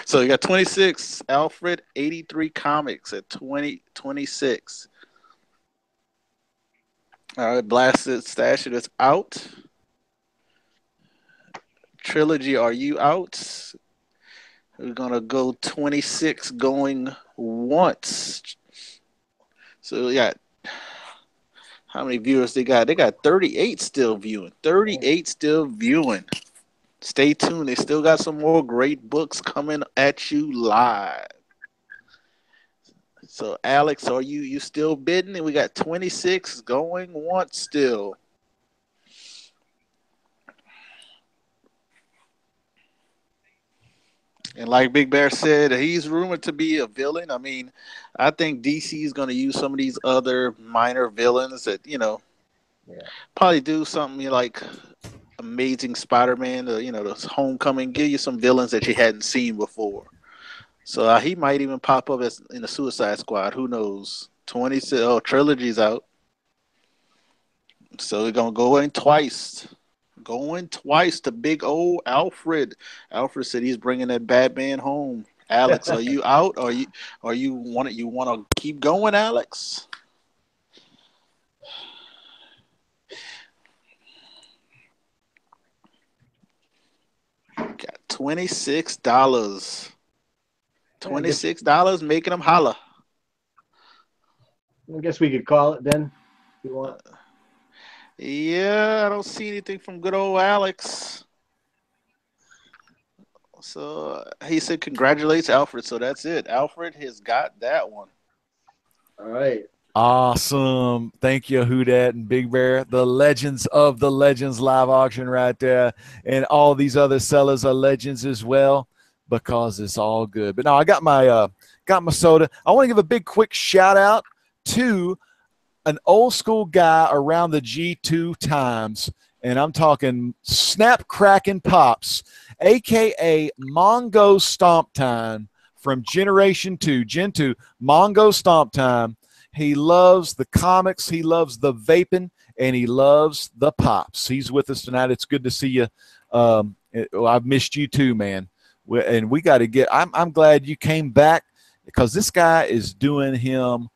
So you got 26. Alfred, 83 comics at 26. All right, Blasted Stash it is out. Trilogy, are you out? We're going to go 26 going once. So we got, how many viewers they got? They got 38 still viewing. 38 still viewing. Stay tuned. They still got some more great books coming at you live. So, Alex, are you still bidding? And we got 26 going once still. And like Big Bear said, he's rumored to be a villain. I mean, I think DC is going to use some of these other minor villains that, probably do something like Amazing Spider-Man, this Homecoming, give you some villains that you hadn't seen before. So he might even pop up as in the Suicide Squad. Who knows? 26. Oh, Trilogy's out. So we're going to go in twice. Going twice to big old Alfred. Alfred said he's bringing that Batman home. Alex, are you out? Or you want to keep going, Alex? Got $26. $26 making them holla. I guess we could call it then, if you want. Yeah, I don't see anything from good old Alex. So he said congratulates Alfred. So that's it. Alfred has got that one. All right. Awesome. Thank you, Who Dat and Big Bear. The legends of the Legends live auction right there. And all these other sellers are legends as well, because it's all good. But no, I got my soda. I want to give a big quick shout out to an old school guy around the G2 times, and I'm talking Snap Crackin' Pops, aka Mongo Stomp Time from Generation 2, Gen 2, Mongo Stomp Time. He loves the comics, he loves the vaping, and he loves the pops. He's with us tonight. It's good to see you. I've missed you too, man. And we got to get, I'm glad you came back, because this guy is doing him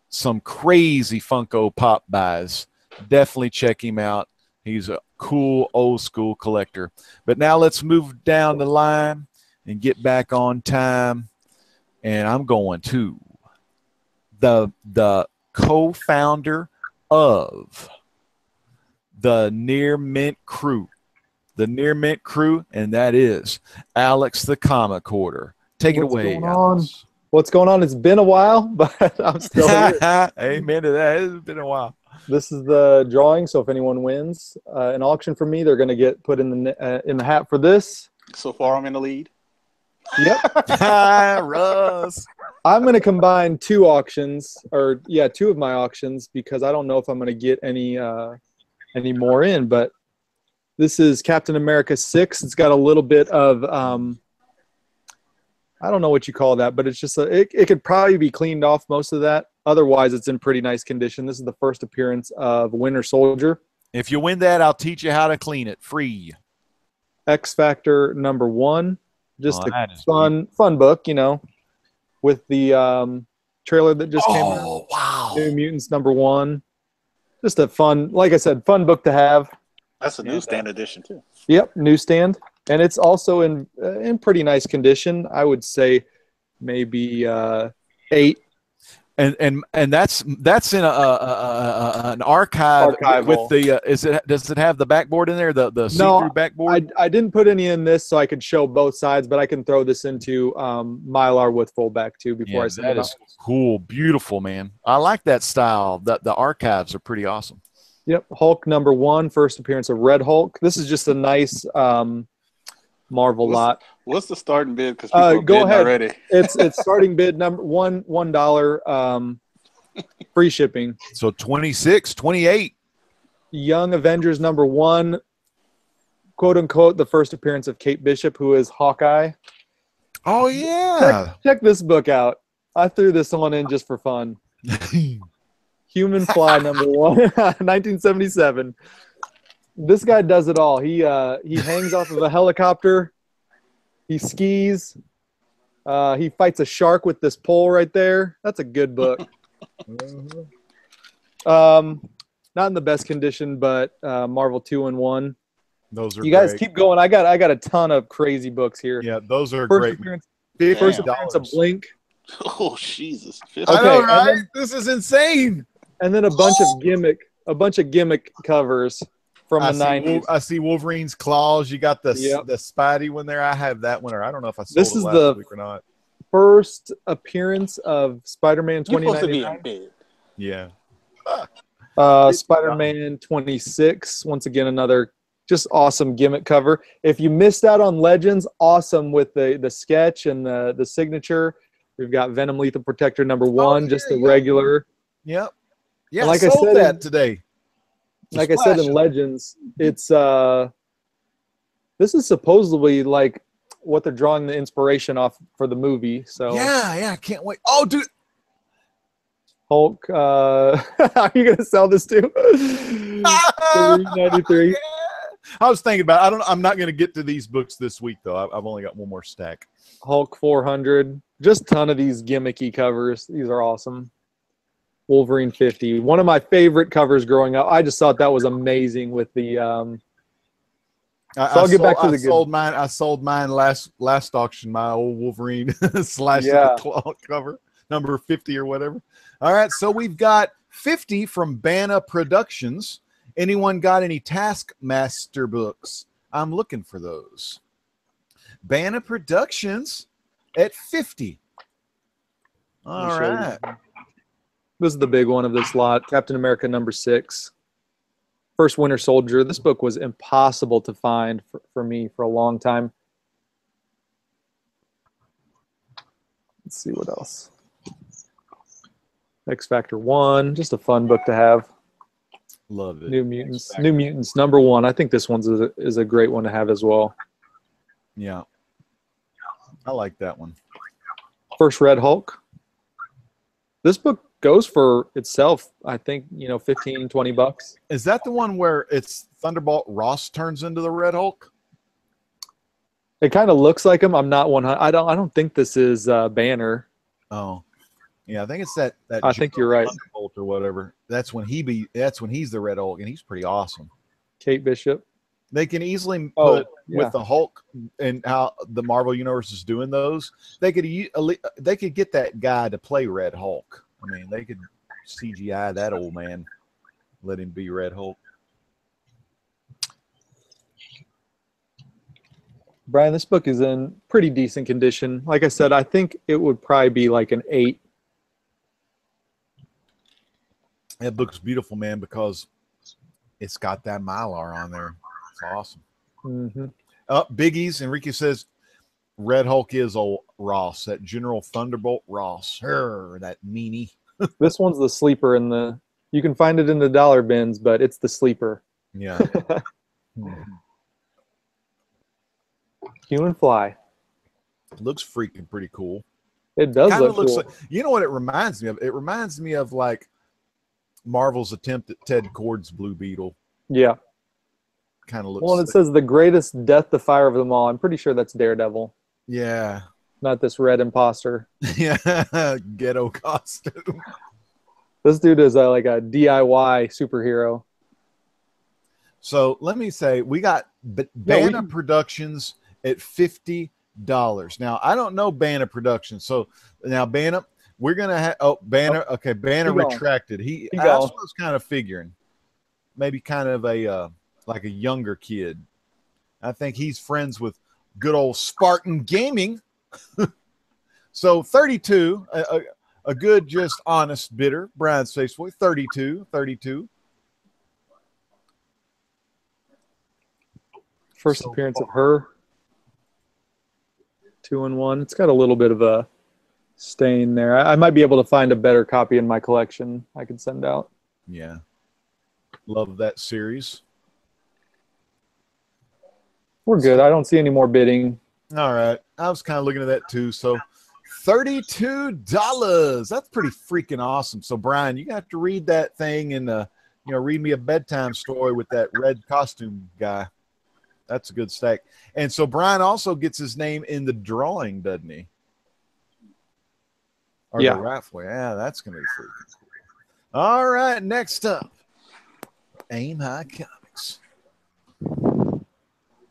some crazy Funko Pop buys. Definitely check him out. He's a cool old school collector. But now let's move down the line and get back on time. And I'm going to the co-founder of the Near Mint crew. The Near Mint crew, and that is Alex the Comic Hoarder. Take it away, Alex. What's going on? It's been a while, but I'm still here. Amen to that. It's been a while. This is the drawing, so if anyone wins an auction for me, they're going to get put in the hat for this. So far, I'm in the lead. Yep. Russ. I'm going to combine two of my auctions, because I don't know if I'm going to get any more in. But this is Captain America 6. It's got a little bit of I don't know what you call that, but it's just it could probably be cleaned off, most of that. Otherwise, it's in pretty nice condition. This is the first appearance of Winter Soldier If you win that, I'll teach you how to clean it free. X Factor #1. Just Oh, that a is fun book, with the trailer that just came out. Oh, wow. New Mutants #1. Just a fun, like I said, fun book to have. That's a newsstand edition too. Yep, newsstand, and it's also in pretty nice condition. I would say maybe 8. And that's in an archive with the does it have the backboard in there, the see-through backboard? I didn't put any in this so I could show both sides, but I can throw this into Mylar with full back too before I send it out. That is cool, beautiful, man. I like that style. The archives are pretty awesome. Yep, Hulk #1, first appearance of Red Hulk. This is just a nice Marvel lot. What's the starting bid? Because people are go bidding ahead. already. It's starting bid number $1, free shipping. So 26, 28. Young Avengers #1, quote unquote, the first appearance of Kate Bishop, who is Hawkeye. Oh yeah. Check this book out. I threw this one in just for fun. Human Fly #1, 1977. This guy does it all. He hangs off of a helicopter. He skis. He fights a shark with this pole right there. That's a good book. Not in the best condition, but Marvel 2-in-1. Those are you guys great. keep going. I got a ton of crazy books here. Yeah, those are First great. First appearance of Blink. Oh Jesus! I know, and right? then- This is insane. And then a bunch of gimmick covers from the 90s. I see Wolverine's claws. You got the Spidey one there. I have that one, or I don't know if I sold This it is last the week or not. first appearance of Spider-Man You're supposed to be 2099. in bid. Yeah. Spider-Man 26. Once again, another just awesome gimmick cover. If you missed out on Legends, awesome with the sketch and the signature. We've got Venom Lethal Protector #1, just a regular. Yep. Yeah, And like I I sold said that today. Like I said in Legends, it's this is supposedly like what they're drawing the inspiration off for the movie. So Yeah, I can't wait. Oh, dude. Hulk, are you gonna sell this too? $3.93. I was thinking about I'm not going to get to these books this week though. I've only got one more stack. Hulk 400. Just a ton of these gimmicky covers. These are awesome. Wolverine 50. One of my favorite covers growing up. I just thought that was amazing with the I'll get back to the good. I sold mine last auction, my old Wolverine slash claw cover, number 50 or whatever. All right, so we've got 50 from Banna Productions. Anyone got any Taskmaster books? I'm looking for those. Banna Productions at 50. All right. This is the big one of this lot. Captain America #6. First Winter Soldier. This book was impossible to find for me for a long time. Let's see what else. X Factor 1. Just a fun book to have. Love it. New Mutants #1. I think this one's is a great one to have as well. Yeah. I like that one. First Red Hulk. This book goes for itself, I think, $15-20. Is that the one where it's Thunderbolt Ross turns into the Red Hulk? It kind of looks like him. I'm not 100. I don't think this is Banner. Oh. Yeah, I think it's that I think you're right. Thunderbolt or whatever. That's when he's the Red Hulk, and he's pretty awesome. Kate Bishop. They can easily put yeah. with the Hulk and how the Marvel Universe is doing those. They could get that guy to play Red Hulk. I mean, they could CGI that old man, let him be Red Hulk. Brian, this book is in pretty decent condition. Like I said, I think it would probably be like an 8. That book's beautiful, man, because it's got that Mylar on there. It's awesome. Mm-hmm. Biggies, Enrique says, Red Hulk is old Ross, that General Thunderbolt Ross. That meanie. This one's the sleeper you can find it in the dollar bins, but it's the sleeper. Yeah. Human Fly. Looks freaking pretty cool. It does Kinda look looks cool. like, you know what it reminds me of? It reminds me of like Marvel's attempt at Ted Kord's Blue Beetle. Yeah. Kind of looks. Well, and it says the greatest death defyer of them all. I'm pretty sure that's Daredevil, Yeah. not this red imposter. Yeah. Ghetto costume. This dude is like a DIY superhero. So let me say, we got Banner Productions at $50. Now, I don't know Banner Productions. So now Banner, we're going to have, Banner, okay, Banner retracted. That's what I was kind of figuring. Maybe kind of like a younger kid. I think he's friends with good old Spartan Gaming. So 32, a good, just honest bidder. Brian's face boy, 32. First appearance of her. 2-in-1. It's got a little bit of a stain there. I might be able to find a better copy in my collection I can send out. Yeah. Love that series. We're good. I don't see any more bidding. All right. I was kind of looking at that too. So $32. That's pretty freaking awesome. So Brian, you have to read that thing and read me a bedtime story with that red costume guy. That's a good stack. And so Brian also gets his name in the drawing, doesn't he? Or the raffle. Yeah, that's going to be freaking cool. All right, next up, Aim High Comics.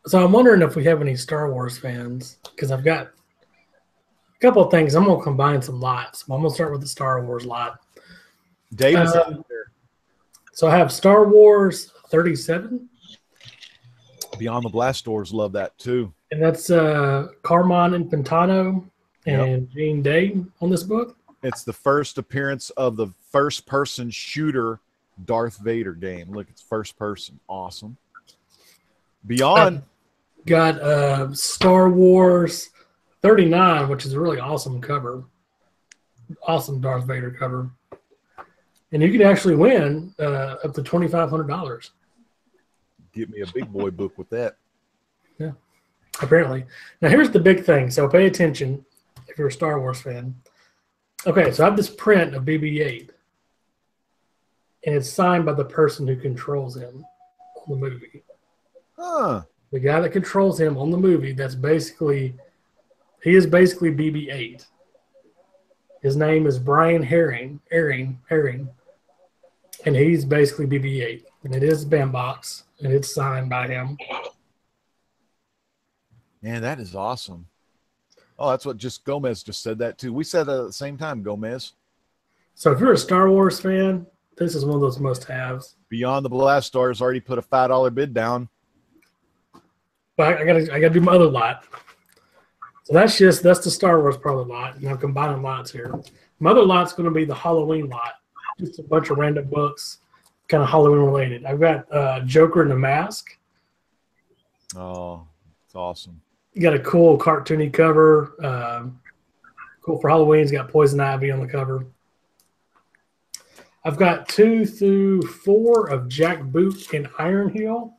So I'm wondering if we have any Star Wars fans, because I've got a couple of things. I'm going to combine some lots. I'm going to start with the Star Wars lot. David's out there. So I have Star Wars 37. Beyond the Blast Doors love that too. And that's Carmine Infantino and Gene Day on this book. It's the first appearance of the first-person shooter Darth Vader game. Look, it's first person. Awesome. Beyond. Got Star Wars 39, which is a really awesome cover. Awesome Darth Vader cover. And you can actually win up to $2,500. Get me a big boy book with that. Yeah, apparently. Now, here's the big thing. So pay attention if you're a Star Wars fan. Okay, so I have this print of BB-8. And it's signed by the person who controls him on the movie. Huh. The guy that controls him on the movie, he is basically BB-8. His name is Brian Herring, and he's basically BB-8. And it is Bambox, and it's signed by him. Man, that is awesome. Oh, that's what Gomez just said that too. We said that at the same time, Gomez. So if you're a Star Wars fan, this is one of those must-haves. Beyond the Blast Stars already put a $5 bid down. But I gotta do my other lot. So that's the Star Wars part of the lot, and I'm combining lots here. My other lot's going to be the Halloween lot. Just a bunch of random books, kind of Halloween related. I've got Joker in the Mask. Oh, it's awesome. You got a cool cartoony cover. Cool for Halloween. It's got Poison Ivy on the cover. I've got 2 through 4 of Jack Boot and Iron Heel.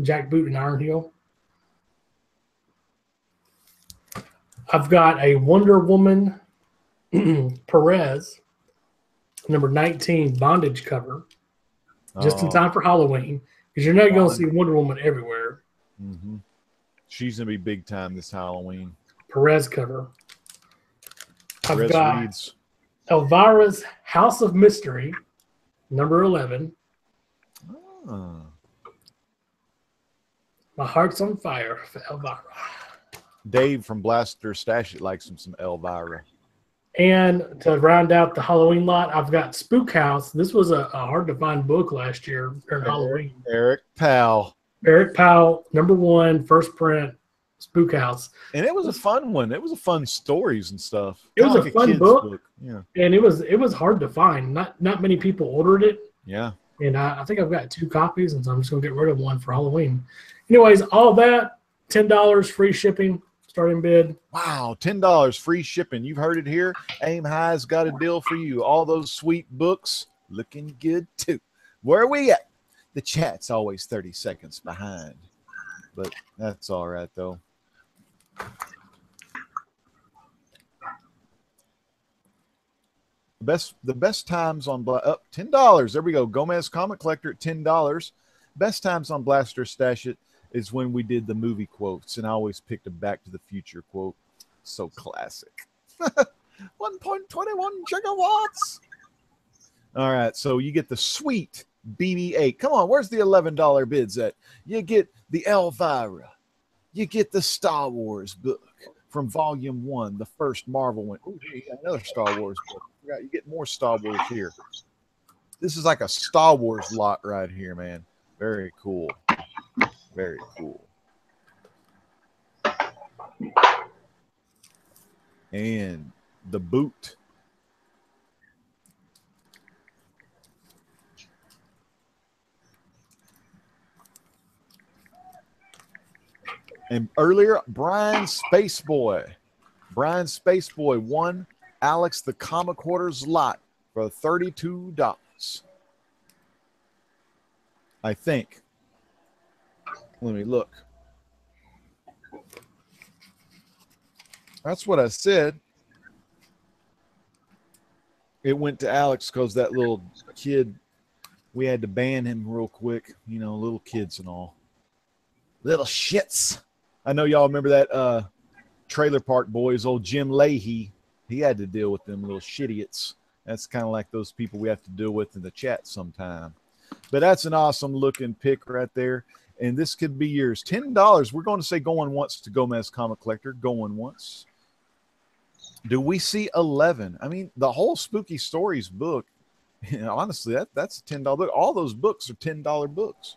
Jack Boot and Iron Heel. I've got a Wonder Woman Perez, number 19 bondage cover, just in time for Halloween, because you're not going to see Wonder Woman everywhere. Mm-hmm. She's going to be big time this Halloween. Perez cover. Perez I've got reads. Elvira's House of Mystery, number 11. Oh. My heart's on fire for Elvira. Dave from Blaster Stash It likes him some Elvira. And to round out the Halloween lot, I've got Spook House. This was a hard-to-find book last year during Halloween. Eric Powell, number 1, first print, Spook House. And it was a fun one. It was a fun stories and stuff. It was a fun book. Yeah. And it was hard to find. Not many people ordered it. Yeah. And I think I've got 2 copies, and so I'm just going to get rid of one for Halloween. Anyways, all that, $10 free shipping. Starting bid. Wow, $10 free shipping. You've heard it here. Aim High's got a deal for you. All those sweet books looking good too. Where are we at? The chat's always 30 seconds behind, but that's all right though. The best times on $10. There we go. Gomez Comic Collector at $10. Best times on Blaster Stash It is when we did the movie quotes, and I always picked a Back to the Future quote. So classic. 1.21 gigawatts. All right, so you get the sweet BB-8. Come on, where's the $11 bids at? You get the Elvira. You get the Star Wars book from Volume 1, the first Marvel one. Oh, hey, another Star Wars book. You get more Star Wars here. This is like a Star Wars lot right here, man. Very cool. Very cool. And the boot. And earlier, Brian Spaceboy. Brian Spaceboy won Alex the Comic Quarters lot for $32. I think. Let me look. That's what I said. It went to Alex because that little kid, we had to ban him real quick. You know, little kids and all. Little shits. I know y'all remember that Trailer Park Boys, old Jim Leahy. He had to deal with them little shitiots. That's kind of like those people we have to deal with in the chat sometime. But that's an awesome looking pick right there. And this could be yours. $10. We're going to say going once to Gomez Comic Collector. Going once. Do we see 11? I mean, the whole Spooky Stories book, you know, honestly, that's a $10 book. All those books are $10 books.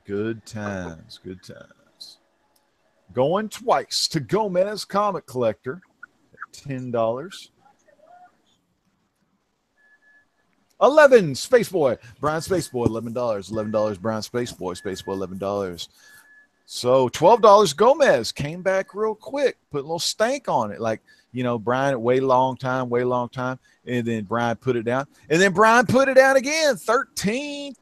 Good times. Good times. Going twice to Gomez Comic Collector at $10. 11 Spaceboy. Brian Spaceboy, $11. $11 Brian Spaceboy. Spaceboy, $11. So $12 Gomez came back real quick, put a little stank on it. Like, you know, Brian, way long time. And then Brian put it down. And then Brian put it down again. 13.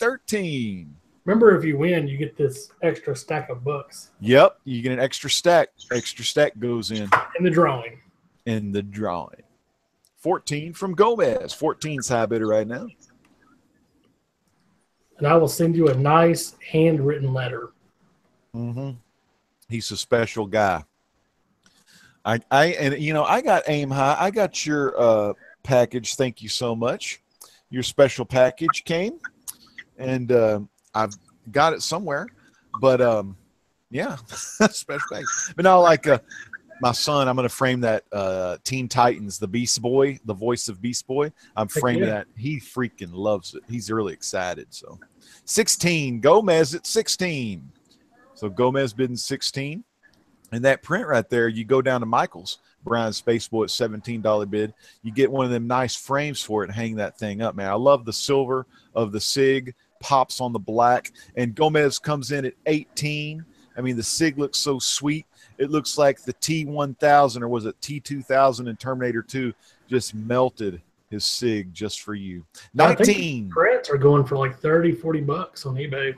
Remember, if you win, you get this extra stack of books. Yep, you get an extra stack. Extra stack goes in the drawing. 14 from Gomez. 14's high bidder right now. And I will send you a nice handwritten letter. Mm-hmm. He's a special guy. I got aim high. I got your package. Thank you so much. Your special package came, and I've got it somewhere. But yeah, special package. But now, like my son, I'm going to frame that Teen Titans, the Beast Boy, the voice of Beast Boy. I'm framing that. He freaking loves it. He's really excited. So 16, Gomez at 16. So Gomez bidding 16. And that print right there, you go down to Michael's, Brian Spaceboy at $17 bid. You get one of them nice frames for it and hang that thing up, man. I love the silver of the SIG, pops on the black. And Gomez comes in at 18. I mean, the SIG looks so sweet. It looks like the T-1000, or was it T-2000 in Terminator 2, just melted his SIG just for you. 19. Prints are going for like $30, $40 on eBay.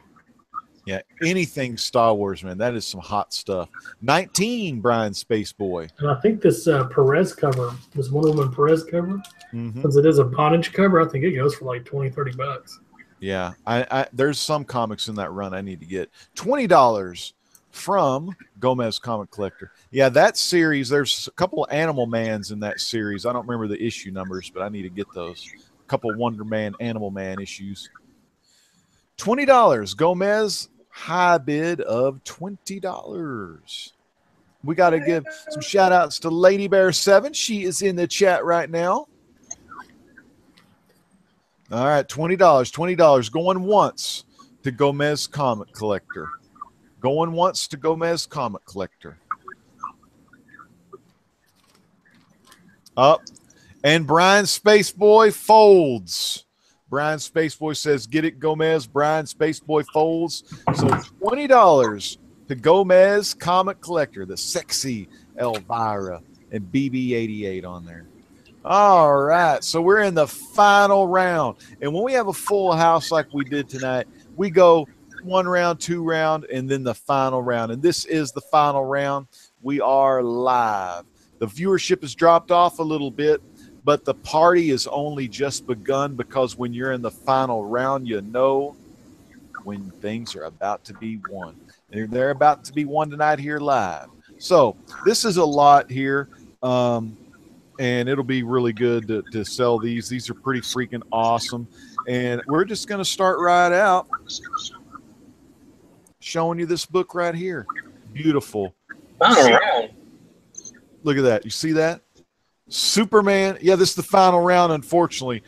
Yeah, anything Star Wars, man. That is some hot stuff. 19, Brian Spaceboy. And I think this Perez cover, this Wonder Woman Perez cover, since it is a bondage cover, I think it goes for like $20, $30. Yeah, I there's some comics in that run I need to get. $20 from Gomez Comic Collector. Yeah, that series, there's a couple of Animal Mans in that series. I don't remember the issue numbers, but I need to get those. A couple Wonder Man, Animal Man issues. $20. Gomez, high bid of $20. We got to give some shout outs to Lady Bear 7. She is in the chat right now. All right, $20. $20 going once to Gomez Comic Collector. Going once to Gomez Comic Collector. Up. And Brian Spaceboy folds. Brian Spaceboy says, get it, Gomez. Brian Spaceboy folds. So $20 to Gomez Comic Collector, the sexy Elvira and BB-88 on there. All right, so we're in the final round. And when we have a full house like we did tonight, we go 1 round, 2 round, and then the final round. And this is the final round. We are live. The viewership has dropped off a little bit, but the party has only just begun, because when you're in the final round, you know when things are about to be won. They're about to be won tonight here live. So this is a lot here, and it'll be really good to sell these. These are pretty freaking awesome. And we're just going to start right out showing you this book right here. Beautiful. Final round. Look at that. You see that? Superman. Yeah, this is the final round, unfortunately.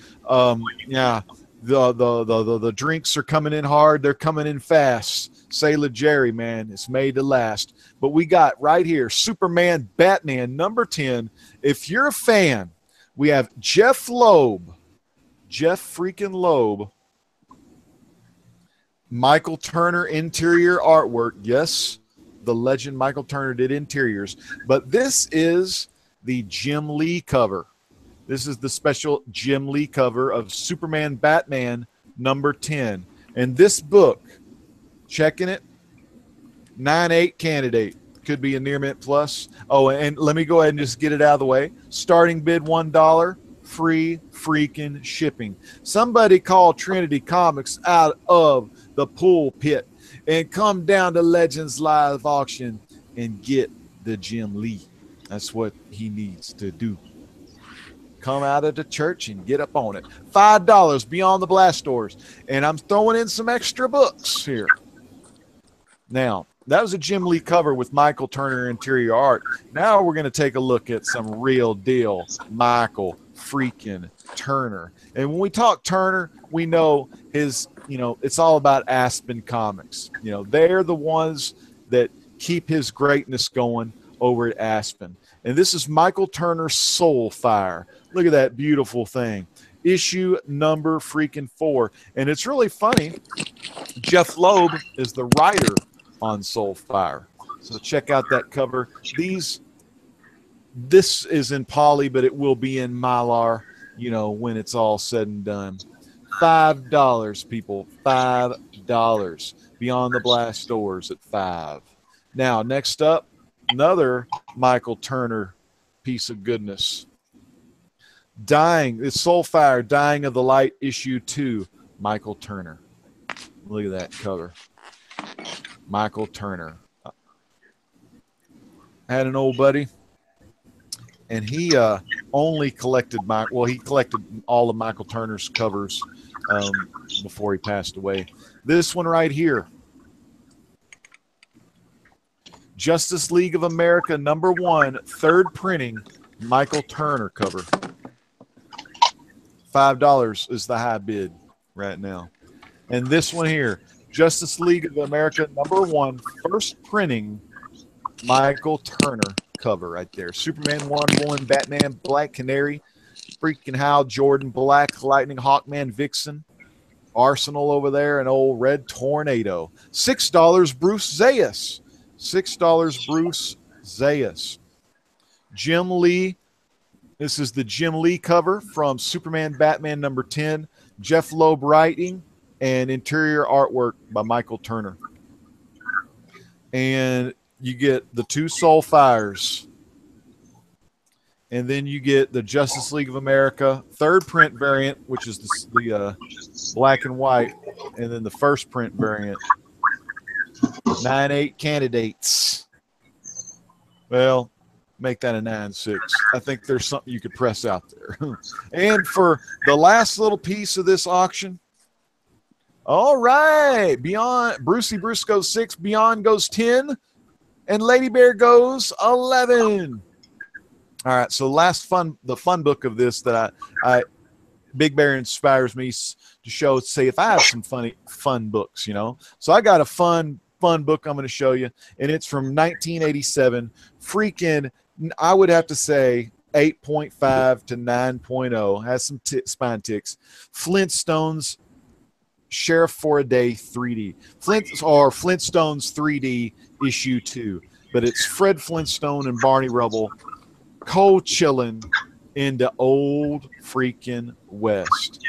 Yeah, the drinks are coming in hard. They're coming in fast. Sailor Jerry, man, it's made to last. But we got right here Superman Batman number 10. If you're a fan, we have Jeff Loeb. Jeff freaking Loeb. Michael Turner interior artwork. Yes, the legend Michael Turner did interiors. But this is the Jim Lee cover. This is the special Jim Lee cover of Superman Batman number 10. And this book, checking it, 9.8 candidate. Could be a near mint plus. Oh, and let me go ahead and just get it out of the way. Starting bid $1, free freaking shipping. Somebody call Trinity Comics out of the pulpit and come down to Legends Live Auction and get the Jim Lee. That's what he needs to do. Come out of the church and get up on it. $5 Beyond the Blast Doors. And I'm throwing in some extra books here. Now, that was a Jim Lee cover with Michael Turner interior art. Now we're going to take a look at some real deal Michael freaking Turner. And when we talk Turner, we know his, it's all about Aspen Comics. They're the ones that keep his greatness going over at Aspen. And this is Michael Turner's Soulfire. Look at that beautiful thing. Issue number freaking 4. And it's really funny. Jeff Loeb is the writer on Soulfire. So check out that cover. This is in poly, but it will be in Mylar, when it's all said and done. $5, people. $5. Beyond the Blast Doors at $5. Now, next up, another Michael Turner piece of goodness. It's Soulfire, Dying of the Light, issue 2, Michael Turner. Look at that cover. Michael Turner. I had an old buddy, and he only collected he collected all of Michael Turner's covers before he passed away. This one right here, Justice League of America number 1, third printing, Michael Turner cover. $5 is the high bid right now. And this one here, Justice League of America number 1, first printing, Michael Turner cover right there. Superman, Wonder Woman, Batman, Black Canary, freaking Hal Jordan, Black Lightning, Hawkman, Vixen, Arsenal over there, and old Red Tornado. $6, Bruce Zayas. $6, Bruce Zayas. Jim Lee. This is the Jim Lee cover from Superman Batman number 10. Jeff Loeb writing and interior artwork by Michael Turner. And you get the 2 Soulfires. And then you get the Justice League of America third print variant, which is the black and white. And then the first print variant. 9.8 candidates. Well, make that a 9.6. I think there's something you could press out there. And for the last little piece of this auction, all right, Beyond Brucey Bruce goes 6, Beyond goes 10, and Lady Bear goes 11. All right, so the fun book of this that I Big Bear inspires me to show, say if I have some fun books, So I got a fun book I'm going to show you, and it's from 1987. Freaking, I would have to say 8.5 to 9.0. Has some spine ticks. Flintstones Sheriff for a Day 3D. Flintstones 3D issue 2. But it's Fred Flintstone and Barney Rubble cold chilling into old freaking West.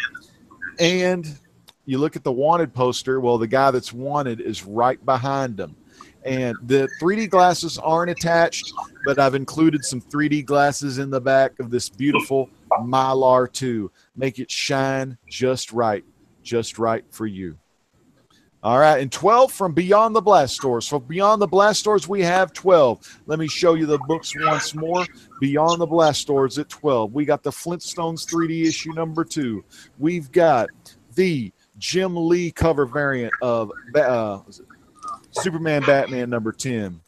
And you look at the wanted poster. Well, the guy that's wanted is right behind them. And the 3D glasses aren't attached, but I've included some 3D glasses in the back of this beautiful Mylar 2. Make it shine just right for you. All right, and 12 from Beyond the Blast Stores. So Beyond the Blast Stores, we have 12. Let me show you the books once more. Beyond the Blast Stores at 12. We got the Flintstones 3D issue number 2. We've got the Jim Lee cover variant of Superman Batman number 10.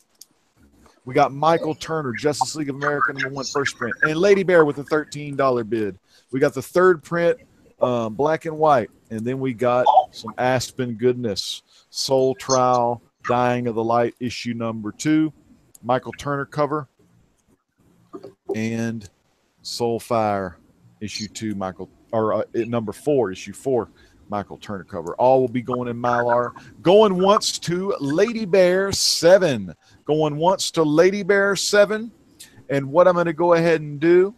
We got Michael Turner, Justice League of America number 1 first print. And Lady Bear with a $13 bid. We got the third print, black and white. And then we got some Aspen goodness. Soul Trial, Dying of the Light, issue number 2. Michael Turner cover. And Soul Fire, issue 2, number 4, issue 4. Michael Turner cover. All will be going in Mylar. Going once to Lady Bear 7. Going once to Lady Bear 7. And what I'm going to go ahead and do,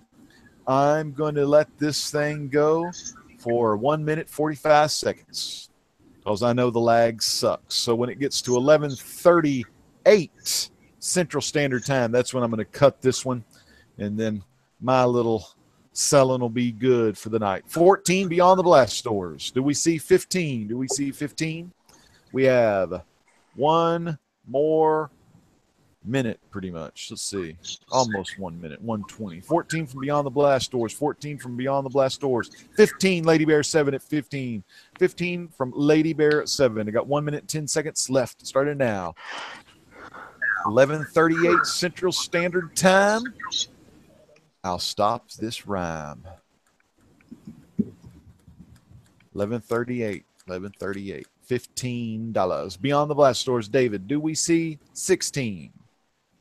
I'm going to let this thing go for 1 minute 45 seconds because I know the lag sucks. So when it gets to 11:38 Central Standard Time, that's when I'm going to cut this one, and then my little selling will be good for the night. 14 Beyond the Blast Stores. Do we see 15? Do we see 15? We have one more minute pretty much. Let's see. Almost 1 minute. 1:20. 14 from Beyond the Blast Stores. 14 from Beyond the Blast Stores. 15 Lady Bear 7 at 15. 15 from Lady Bear 7. I got 1 minute 10 seconds left. Starting now. 11:38 Central Standard Time. I'll stop this rhyme. 11:38. 11:38. $15. Beyond the Blast Stores, David. Do we see 16?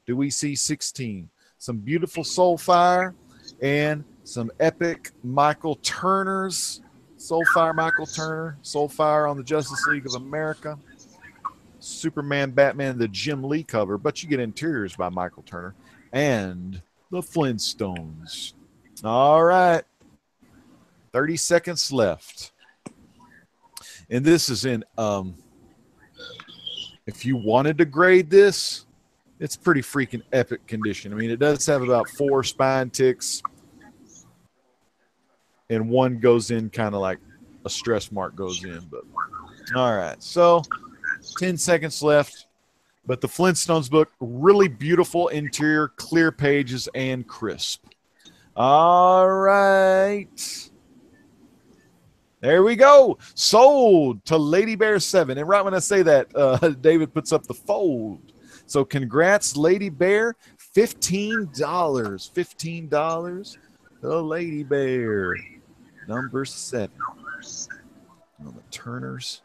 Do we see 16? Some beautiful Soulfire and some epic Michael Turner's. Soulfire Michael Turner. Soulfire on the Justice League of America. Superman, Batman, the Jim Lee cover. But you get interiors by Michael Turner. And the Flintstones. All right. 30 seconds left. And this is in, if you wanted to grade this, it's pretty freaking epic condition. I mean, it does have about 4 spine ticks, and one goes in kind of like a stress mark goes in. But all right, so 10 seconds left. But the Flintstones book, really beautiful interior, clear pages, and crisp. All right. There we go. Sold to Lady Bear 7. And right when I say that, David puts up the fold. So congrats, Lady Bear. $15. $15 to Lady Bear. Number 7. On the Turners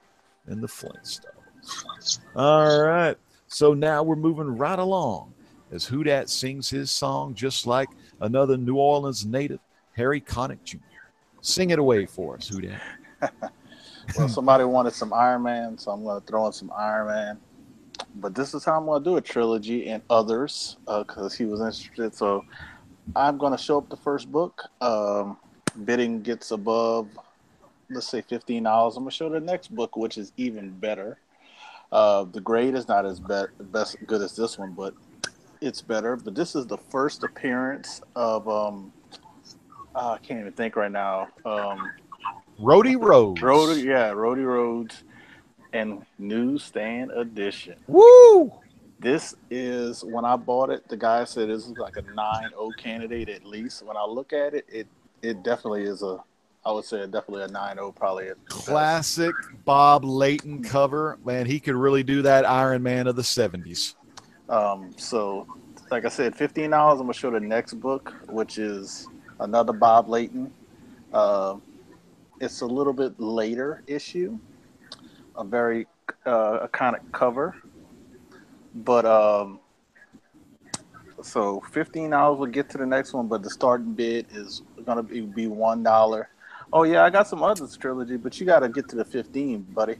and the Flintstones. All right. So now we're moving right along as Who Dat sings his song just like another New Orleans native, Harry Connick Jr. Sing it away for us, Who Dat. Well, somebody wanted some Iron Man, so I'm going to throw in some Iron Man. But this is how I'm going to do a trilogy and others because he was interested. So I'm going to show up the first book. Bidding gets above, let's say, $15. I'm going to show the next book, which is even better. The grade is not as good as this one, but it's better. But this is the first appearance of I can't even think right now. Rhodey Rhodes. Rhodey Rhodes and newsstand edition. Woo! This is, when I bought it, the guy said this is like a 9.0 candidate at least. When I look at it, it definitely is I would say definitely a 9.0 probably. Classic Bob Layton cover. Man, he could really do that Iron Man of the 70s. So, like I said, $15. I'm going to show the next book, which is another Bob Layton. It's a little bit later issue. A very iconic cover. But, so $15 will get to the next one, but the starting bid is going to be $1. Oh, yeah, I got some others trilogy, but you got to get to the 15, buddy.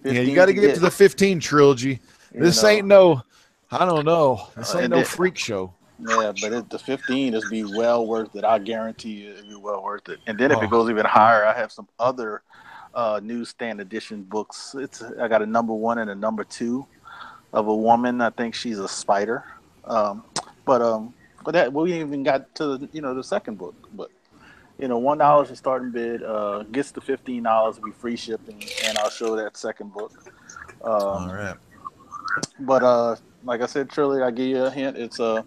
15 yeah, you got to get to the 15 trilogy. This ain't no, I don't know. This ain't no freak show. Yeah, but the 15 is be well worth it. I guarantee you it'll be well worth it. And then if it goes even higher, I have some other newsstand edition books. I got a number 1 and a number 2 of a woman. I think she's a spider. But that we even got to the second book. But $1 is the starting bid. Gets to $15 will be free shipping, and I'll show that second book. All right. But like I said, Trilly, I give you a hint. It's like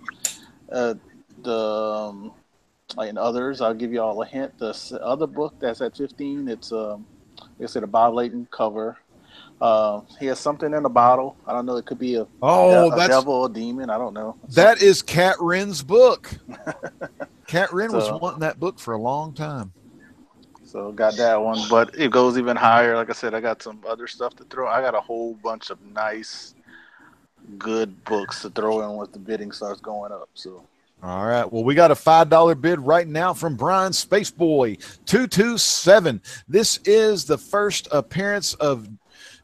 in others, I'll give you all a hint. The other book that's at 15, it's like I said, a Bob Layton cover. He has something in a bottle. I don't know. It could be a devil or a demon. I don't know. That is Kat Wren's book. Kat Wren was wanting that book for a long time. So got that one, but it goes even higher. Like I said, I got some other stuff to throw. I got a whole bunch of nice, good books to throw in once the bidding starts going up. So. All right. Well, we got a $5 bid right now from Brian Spaceboy 227. This is the first appearance of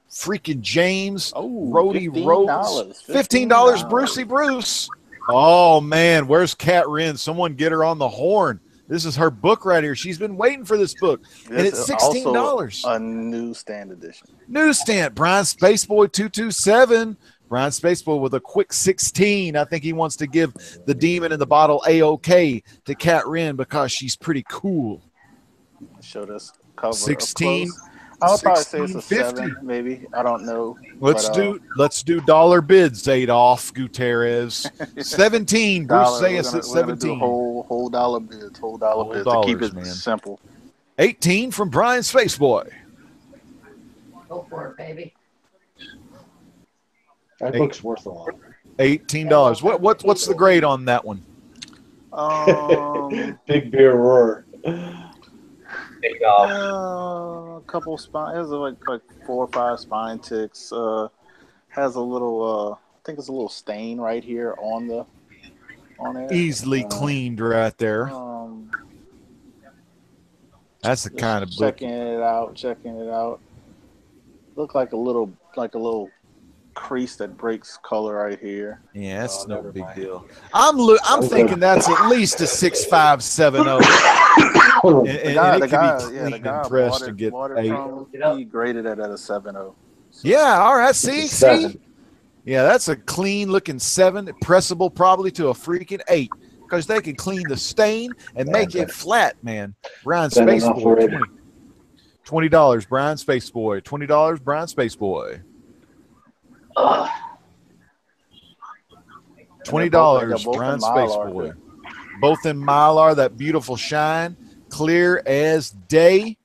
freaking James Rhodey Rhodes. $15, Brucey Bruce. Oh man, where's Kat Wren? Someone get her on the horn. This is her book right here. She's been waiting for this book. And it's $16. A newsstand edition. Newsstand. Brian Spaceboy 227. Brian Spaceboy with a quick 16. I think he wants to give the demon in the bottle A-OK to Kat Wren because she's pretty cool. Show this cover 16. I'll probably say it's a 7, maybe. I don't know. Let's do dollar bids, Adolf Gutierrez. 17. Bruce Zayas at 17. Whole dollar bids. Whole dollar bids to keep it simple. 18 from Brian Spaceboy. Go for it, baby. That book's worth a lot. $18. What's the grade on that one? Big beer roar. A couple of spine. Has like 4 or 5 spine ticks. Has a little. I think it's a little stain right here on it. Easily cleaned right there. That's the kind of book. Checking it out. Look like a little crease that breaks color right here. Yeah, that's no big deal. I'm thinking that's at least a 6570. The guy pressed to get 8. He graded it at a 7.0. Yeah, all right. See. Yeah, that's a clean looking 7, pressable probably to a freaking 8 because they can clean the stain and make it flat, man. Brian Spaceboy, $20. Brian Spaceboy, $20. Brian Spaceboy. $20. Brian Spaceboy. Both in Mylar, that beautiful shine, clear as day.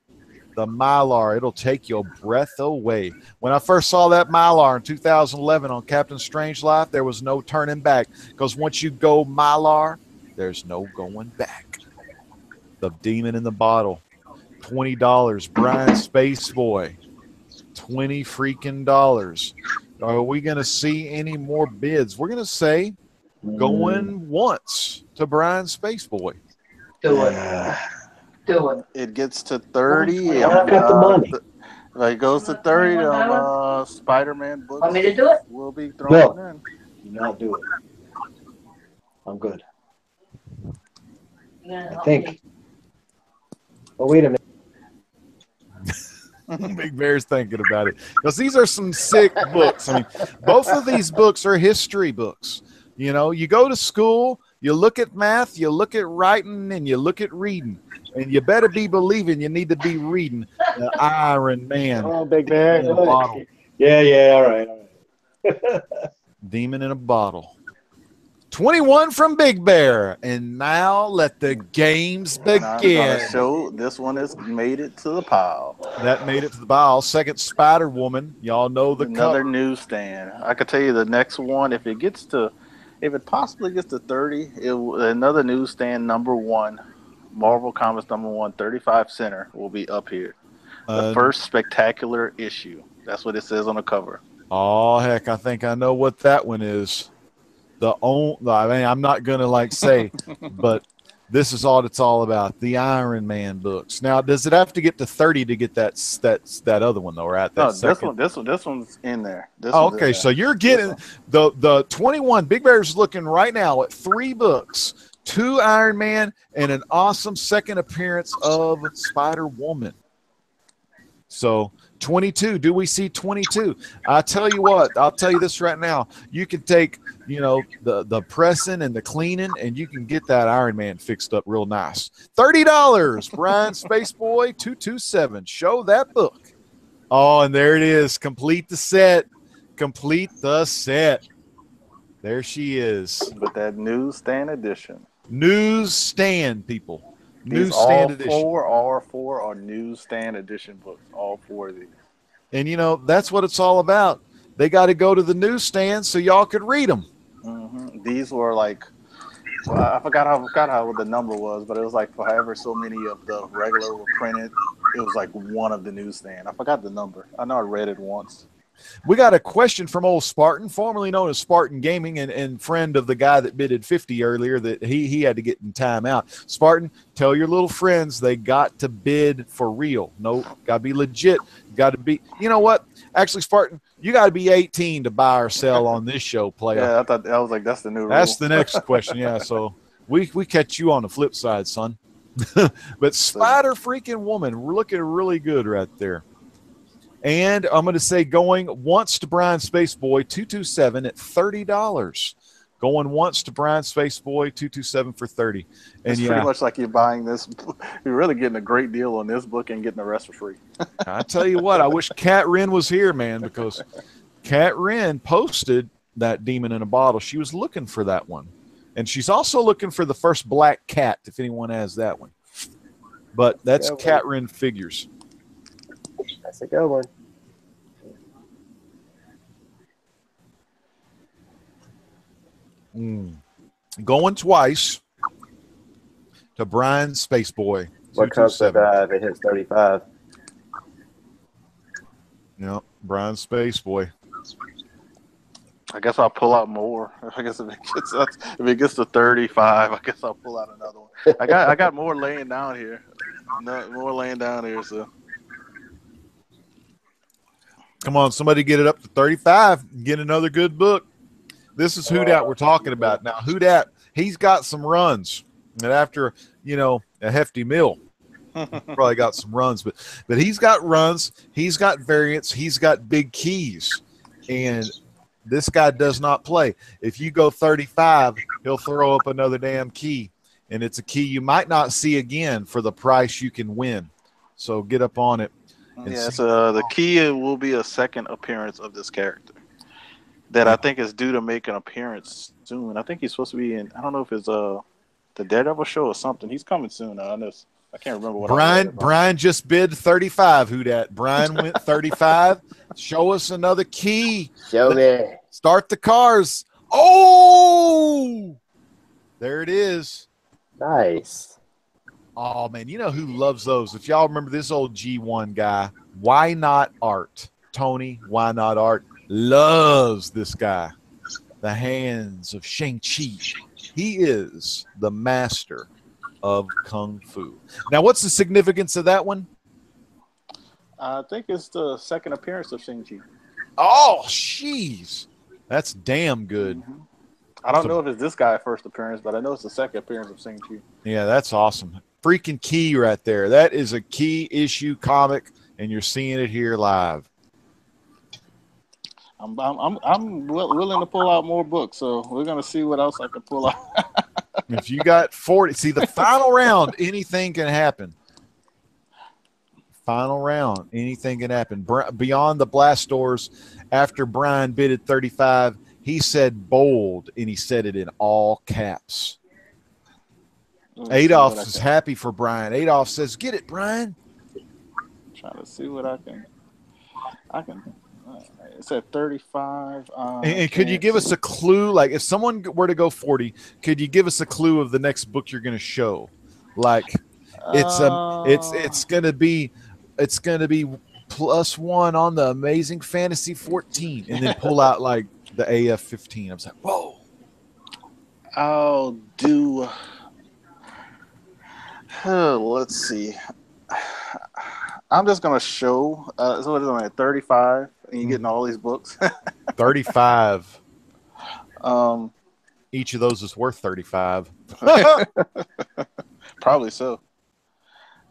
The Mylar, it'll take your breath away. When I first saw that Mylar in 2011 on Captain Strangelove, there was no turning back because once you go Mylar, there's no going back. The demon in the bottle, $20. Brian Spaceboy, $20 freaking dollars. Are we going to see any more bids? We're going to say going once to Brian Spaceboy. Do it. Do it. It gets to 30. I've got the money. If it goes to 30, Spider-Man books. Want me to do it? We'll be throwing in. Do not do it. I'm good. Yeah, I think. Oh, wait a minute. Big Bear's thinking about it because these are some sick books. I mean, both of these books are history books. You know, you go to school, you look at math, you look at writing, and you look at reading. And you better be believing you need to be reading the Iron Man. Oh, Big Bear. In a bottle. Yeah, all right. Demon in a bottle. 21 from Big Bear. And now let the games begin. So this one has made it to the pile. That made it to the pile. Second Spider Woman. Y'all know the another newsstand. I could tell you the next one, if it possibly gets to 30, another newsstand #1. Marvel Comics #1, 35 center will be up here. The first spectacular issue. That's what it says on the cover. Oh heck, I think I know what that one is. I'm not gonna say, but this is all it's all about. The Iron Man books. Now, does it have to get to 30 to get that other one though, right? This one's in there. Okay, so you're getting the 21. Big Bear's looking right now at 3 books. 2 Iron Man and an awesome second appearance of Spider-Woman. So 22. Do we see 22? I tell you what. I'll tell you this right now. You can take, the pressing and the cleaning, and you can get that Iron Man fixed up real nice. $30. Brian Spaceboy 227. Show that book. Oh, and there it is. Complete the set. Complete the set. There she is. With that newsstand edition. Newsstand, people. These Newsstand edition. all four are newsstand edition books. All four of these. And that's what it's all about. They got to go to the newsstand so y'all could read them. Mm-hmm. These were like, I forgot how the number was, but it was like for however so many of the regular were printed, it was like one of the newsstand. I forgot the number. I know I read it once. We got a question from old Spartan, formerly known as Spartan Gaming, and friend of the guy that bidded 50 earlier, that he had to get in time out. Spartan, tell your little friends they got to bid for real. No, got to be legit. Got to be, you know what? Actually, Spartan, you got to be 18 to buy or sell on this show, player. Yeah, I was like, that's the new rule. That's the next question. Yeah, so we catch you on the flip side, son. But Spider freaking Woman, we're looking really good right there. And I'm going to say going once to Brian Spaceboy 227 at $30. Going once to Brian Spaceboy 227 for $30. And it's pretty much like you're buying this. You're really getting a great deal on this book and getting the rest for free. I tell you what, I wish Kat Wren was here, man, because Kat Wren posted that Demon in a Bottle. She was looking for that one. And she's also looking for the first Black Cat, if anyone has that one. But that's Kat Wren figures. That's a good one. Going twice to Brian Spaceboy. What comes with if it hits 35? Yep, Brian Spaceboy. I guess I'll pull out more. I guess if it gets to 35, I guess I'll pull out another one. I got more laying down here. More laying down here, so. Come on, somebody get it up to 35. Get another good book. This is Houdat we're talking about. Now, Houdat, he's got some runs. And after, a hefty meal, probably got some runs. But he's got runs. He's got variants. He's got big keys. And this guy does not play. If you go 35, he'll throw up another damn key. And it's a key you might not see again for the price you can win. So get up on it. Yeah, so the key will be a second appearance of this character that I think is due to make an appearance soon. I think he's supposed to be in, I don't know if it's the Daredevil show or something. He's coming soon. I can't remember what Brian just bid 35. Who that? Brian went 35. Show us another key. Show me. Start the cars. Oh, there it is. Nice. Oh, man, you know who loves those? If y'all remember this old G1 guy, Why Not Art? Tony, Why Not Art, loves this guy. The hands of Shang-Chi. He is the master of Kung Fu. Now, what's the significance of that one? I think it's the second appearance of Shang-Chi. Oh, jeez. That's damn good. Mm-hmm. I don't know if it's this guy's first appearance, but I know it's the second appearance of Shang-Chi. Yeah, that's awesome. Freaking key right there. That is a key issue comic, and you're seeing it here live. I'm willing to pull out more books, so we're gonna see what else I can pull out. If you got 40, see the final round, anything can happen. Final round, anything can happen. Beyond the blast doors, after Brian bid at 35, he said bold, and he said it in all caps. Adolph is happy for Brian. Adolph says, "Get it, Brian." Trying to see what I can. It's at 35. And could you give us a clue? Like, if someone were to go 40, could you give us a clue of the next book you're going to show? Like, it's going to be +1 on the Amazing Fantasy 14, and then pull out like the AF 15. I was like, whoa. I'll do. Let's see. I'm just gonna show. So what is it at 35? And you're getting all these books. 35. Each of those is worth 35. Probably so.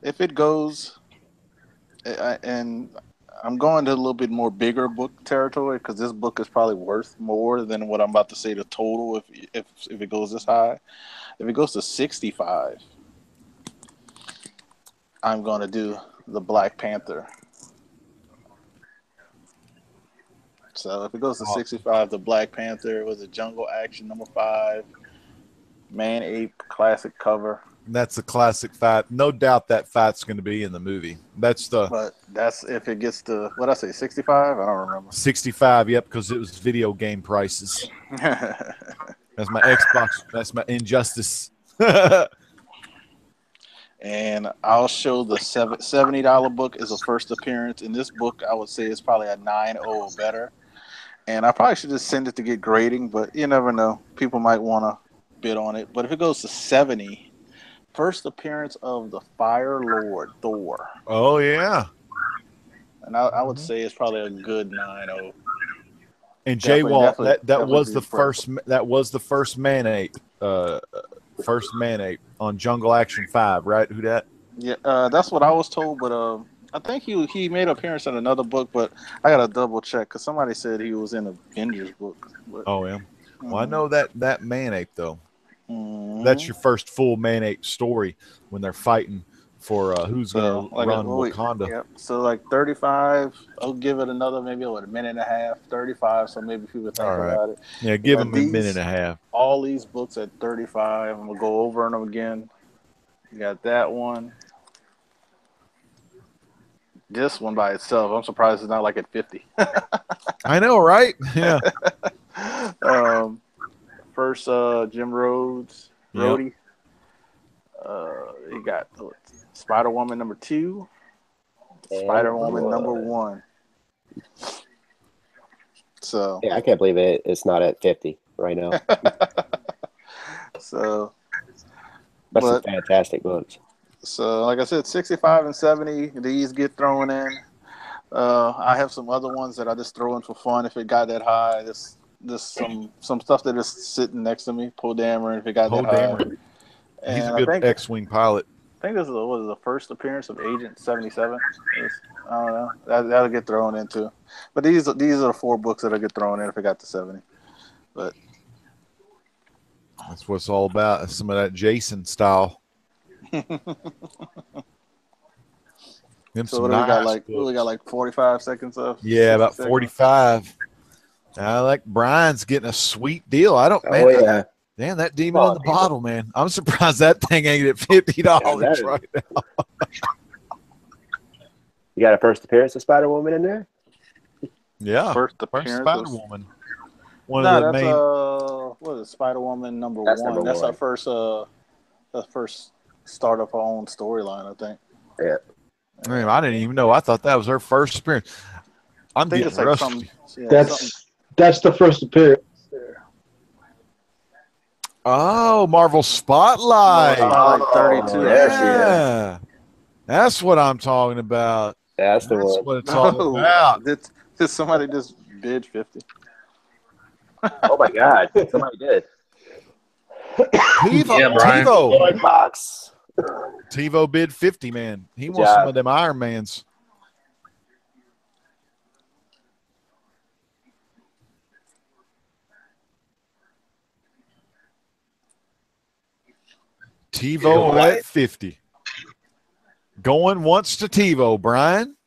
If it goes and I'm going to a little bit more bigger book territory because this book is probably worth more than what I'm about to say the total if it goes this high. If it goes to 65, I'm going to do the Black Panther. So if it goes to 65, the Black Panther was a Jungle Action #5, Man Ape classic cover. That's a classic fight. No doubt that fight's going to be in the movie. But that's if it gets to, what I say, 65? I don't remember. 65, yep, because it was video game prices. That's my Xbox. That's my Injustice. And I'll show the $70 book is a first appearance. In this book, I would say it's probably a 9.0 or better. And I probably should just send it to get grading, but you never know. People might want to bid on it. But if it goes to 70, first appearance of the Fire Lord, Thor. Oh, yeah. And I would say it's probably a good 9.0. And Jay Walt, that was the impressive. first man ape. First man ape on Jungle Action 5, right? Who that? Yeah, that's what I was told, but I think he made an appearance in another book, but I gotta double check because somebody said he was in Avengers book. But, Oh, yeah. Well, I know that man ape though. Mhm. That's your first full man ape story when they're fighting for who's going to run Wakanda. Yep. So like 35, I'll give it another maybe a minute and a half. 35, so maybe people think All right. about it. Yeah, give And him a minute and a half. All these books at 35. I'm gonna go over them again. You got that one. This one by itself, I'm surprised it's not like at 50. I know, right? Yeah. First, Jim Rhodes, Yep. Rhodey. You got Spider-Woman #2, Spider-Woman #1. So Yeah, I can't believe it's not at 50 right now. So That's some fantastic books. So, like I said, 65 and 70, these get thrown in. I have some other ones that I just throw in for fun if it got that high. This some stuff that is sitting next to me, Poe Dameron, if it got Poe that high. Dameron. He's And a good X-wing pilot. I think this is the first appearance of Agent 77. I don't know. That'll get thrown into. But these are the 4 books that'll get thrown in if it got to 70. But that's what it's all about. Some of that Jason style. So what we got like 45 seconds of? Yeah, about 45. I like Brian's getting a sweet deal. I don't, man. Yeah. Damn, that demon in the bottle, man. I'm surprised that thing ain't at $50 right now. You got a first appearance of Spider-Woman in there? Yeah. First appearance of Spider-Woman. One of the main. What is it, Spider-Woman #1? That's number That's one. our first start of our own storyline, I think. Yeah. Man, I didn't even know. I thought that was her first appearance. I'm I think getting it's like rusty. That's the first appearance. Oh, Marvel Spotlight. Spotlight 32. There she is. Yeah. That's what I'm talking about. That's the That's one. what it's all about. Did somebody just bid 50? Oh my God! Somebody did. TiVo, Yeah, Brian. TiVo. Box. TiVo bid 50, man. He Good wants job. some of them Iron Mans. TiVo at 50. Going once to TiVo, Brian.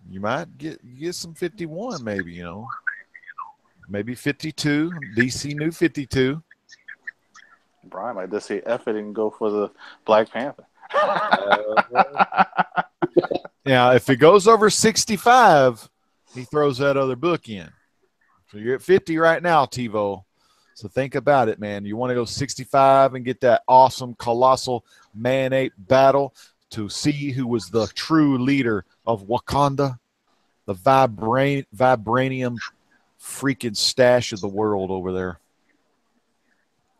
You might get some 51, maybe, you know. Maybe 52. DC new 52. Brian might just say F it and go for the Black Panther. Now, if it goes over 65, he throws that other book in. So you're at 50 right now, TiVo. So think about it, man. You want to go 65 and get that awesome, colossal man-ape battle to see who was the true leader of Wakanda, the vibranium freaking stash of the world over there.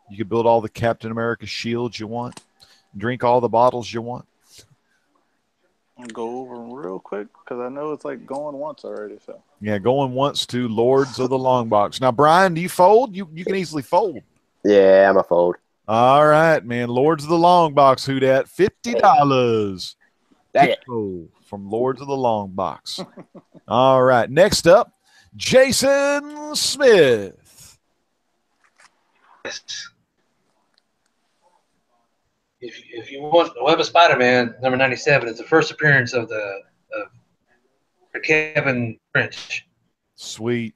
You can build all the Captain America shields you want, drink all the bottles you want. I'll go over them real quick because I know it's like going once already. So Yeah, going once to Lords of the Long Box. Now, Brian, do you fold? You can easily fold. Yeah, I'm a fold. All right, man. Lords of the Long Box, who dat? $50. Dang it. Kiko from Lords of the Long Box. All right. Next up, Jason Smith. If you want the Web of Spider-Man, number 97 is the first appearance of Kevin French. Sweet.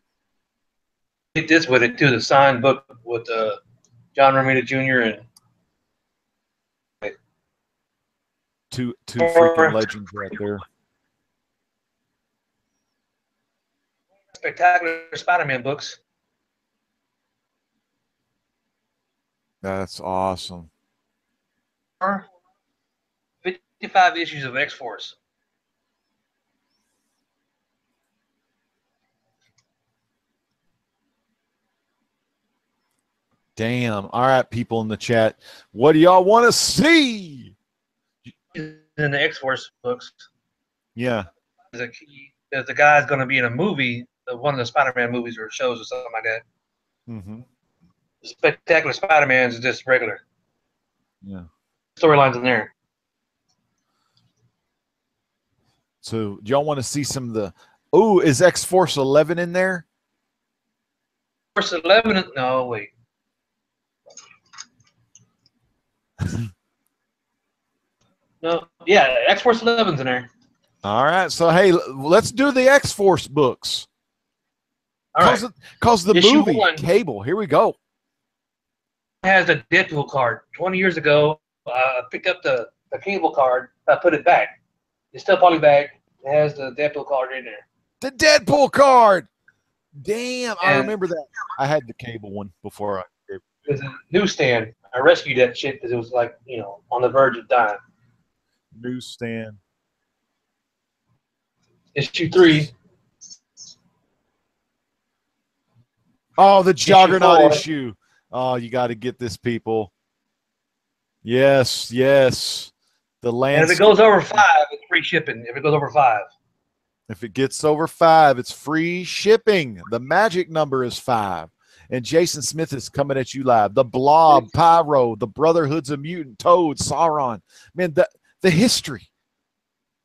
Did this with it too, the signed book with John Romita Jr. and Two freaking legends right there. Spectacular Spider-Man books. That's awesome. 55 issues of X-Force. Damn. All right, people in the chat. What do y'all want to see? In the X-Force books. Yeah. There's a guy's going to be in a movie, one of the Spider-Man movies or shows or something like that. Mm-hmm. Spectacular Spider-Man is just regular. Yeah. Storylines in there. So, do y'all want to see some of the? Oh, is X-Force 11 in there? Force 11? No, wait. No, yeah, X-Force 11's in there. All right. So, hey, let's do the X-Force books. All right. Because the Issue movie 1 Cable. Here we go. has a Deadpool card. 20 years ago, I picked up the Cable card. I put it back. It's still polybagged. It has the Deadpool card in there. The Deadpool card. Damn, I And remember that. I had the Cable one before. there's a newsstand. I rescued that shit because it was like, on the verge of dying. Newsstand. Issue 3. Oh, the Juggernaut 4. issue. Oh, you got to get this, people. Yes, yes. The land. And if it goes over 5, it's free shipping. If it goes over 5. If it gets over 5, it's free shipping. The magic number is 5. And Jason Smith is coming at you live. The Blob, Pyro, the Brotherhoods of Mutant, Toad, Sauron. Man, the history.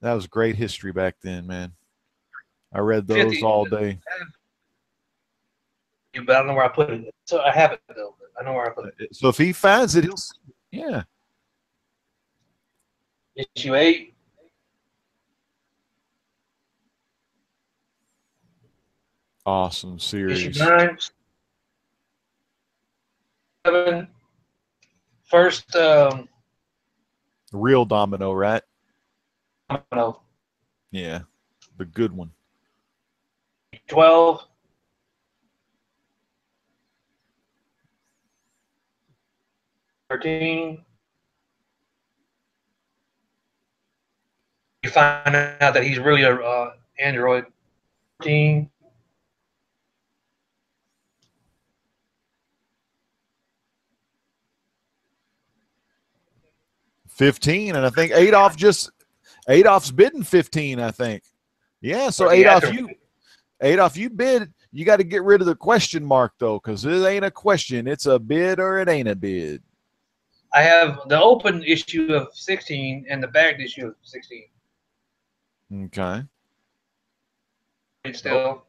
That was great history back then, man. I read those 50. all day. But I don't know where I put it. So I have it, though. I know where I put it. So if he finds it, yeah. Issue 8. Awesome series. Issue 9. 7. First, Real Domino, right? Domino. Yeah, the good one. 12. 13. You find out that he's really a android. 14. $15, and I think Adolf's bidding 15, I think. Yeah, so Adolf, you bid. You got to get rid of the question mark, though, because it ain't a question. It's a bid or it ain't a bid. I have the open issue of 16 and the bagged issue of 16. Okay. It's still.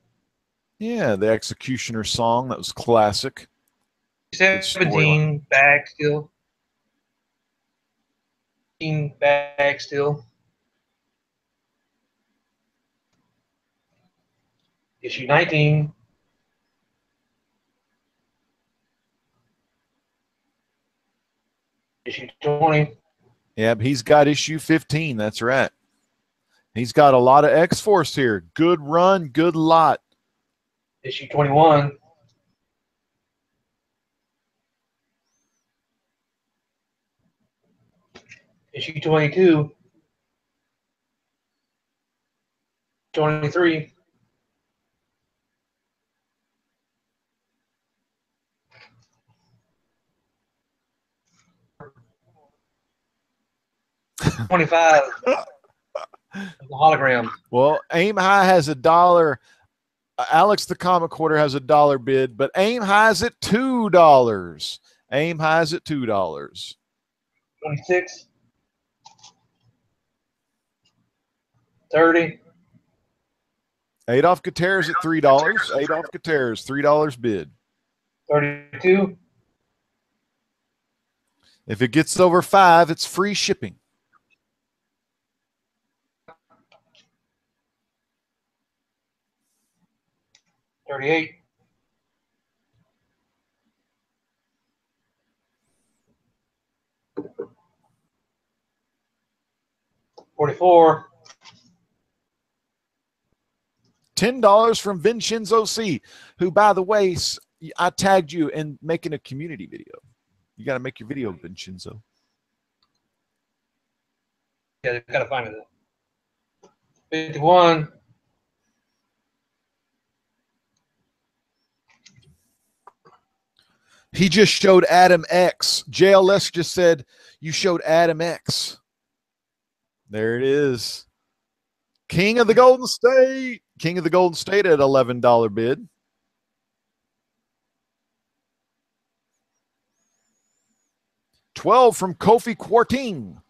Yeah, the Executioner song. That was classic. 17 bagged still. 15 bagged still. Issue 19. Issue 20. Yeah, but he's got issue 15. That's right. He's got a lot of X-Force here. Good run, good lot. Issue 21. Issue 22. 23. $25. The hologram. Well, Aim High has $1. Alex the Comic Quarter has $1 bid, but Aim High is at $2. Aim High is at $2. 26. 30. Adolf Gutierrez at $3. Adolf Gutierrez, $3 bid. 32. If it gets over 5, it's free shipping. $38. 44. $10 from Vincenzo C, who, by the way, I tagged you in making a community video. You got to make your video, Vincenzo. Yeah, they gotta find it. 51. He just showed Adam X. JLS just said, you showed Adam X. There it is. King of the Golden State. King of the Golden State at $11 bid. $12 from Kofi Quarting.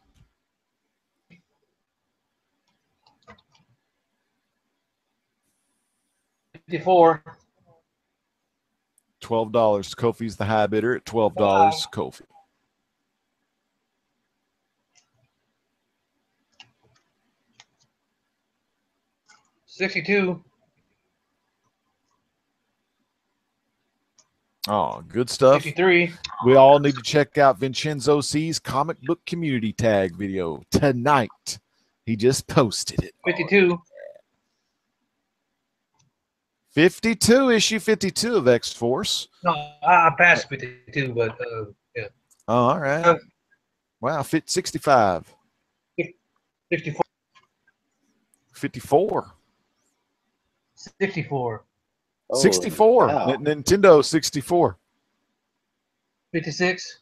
$54. $12. Kofi's the high bidder at $12. Kofi. $62. Oh, good stuff. 53. We all need to check out Vincenzo C's comic book community tag video tonight. He just posted it. 52. 52, issue 52 of X-Force. No, I passed 52, but yeah. Oh, all right. Wow, 65. 54. 54. 64. Oh, 64. wow. Nintendo 64. 56.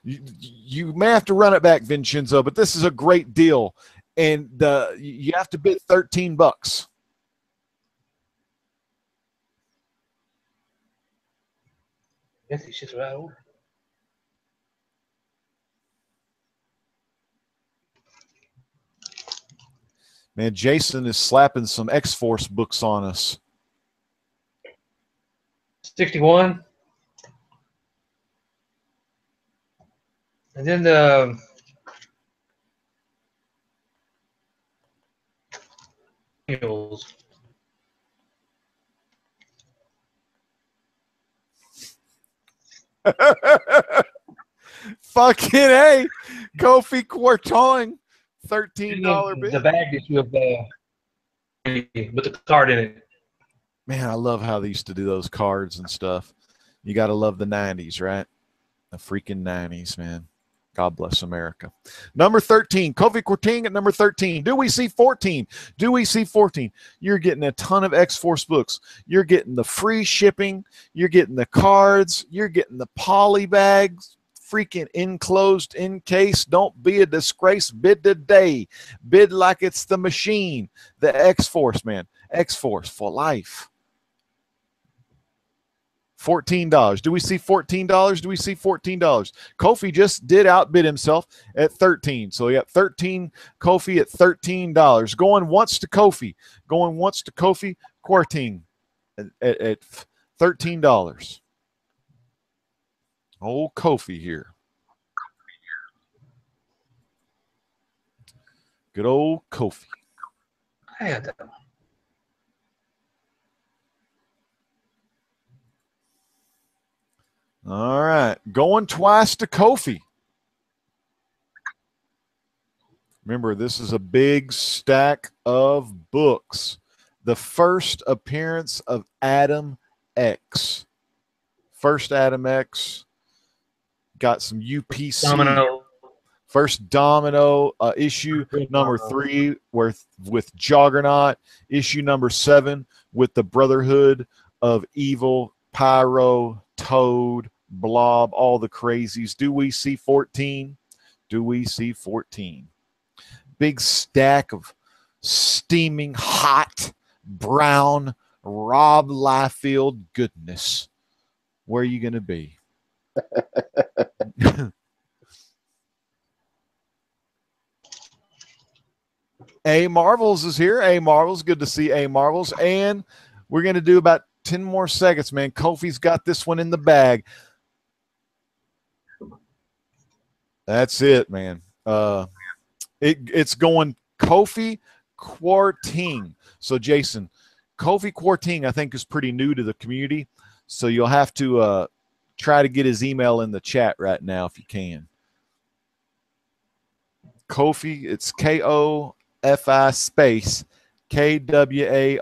You may have to run it back, Vincenzo, but this is a great deal. And you have to bid $13. Yes, these shit's right over. Man, Jason is slapping some X-Force books on us. 61. And then the annuals. Fucking A. Kofi Quartong, $13 bid. The bag issue of the with the card in it. Man, I love how they used to do those cards and stuff. You got to love the 90s, right? The freaking 90s, man. God bless America. Number 13, Kofi Quarting at number 13. Do we see 14? Do we see 14? You're getting a ton of X-Force books. You're getting the free shipping. You're getting the cards. You're getting the poly bags. Freaking enclosed, in case. Don't be a disgrace. Bid today. Bid like it's the machine. The X-Force, man. X-Force for life. $14. Do we see $14? Do we see $14? Kofi just did outbid himself at 13. So we got 13 Kofi at $13. Going once to Kofi. Going once to Kofi Quarting at $13. Old Kofi here. Good old Kofi. I had that one. All right. Going twice to Kofi. Remember, this is a big stack of books. The first appearance of Adam X. First Adam X. Got some UPC. Domino. First Domino issue number 3 with Juggernaut. Issue number 7 with the Brotherhood of Evil, Pyro, Toad, Blob, all the crazies. Do we see 14? Do we see 14? Big stack of steaming hot brown Rob Liefeld goodness. Where are you going to be? A Marvels is here. A Marvels, good to see A Marvels. And we're going to do about 10 more seconds, man. Kofi's got this one in the bag. That's it, man. It's going Kofi Quarting. So, Jason, Kofi Quarting, I think, is pretty new to the community. So you'll have to try to get his email in the chat right now if you can. Kofi, it's Kofi space Kwarteng,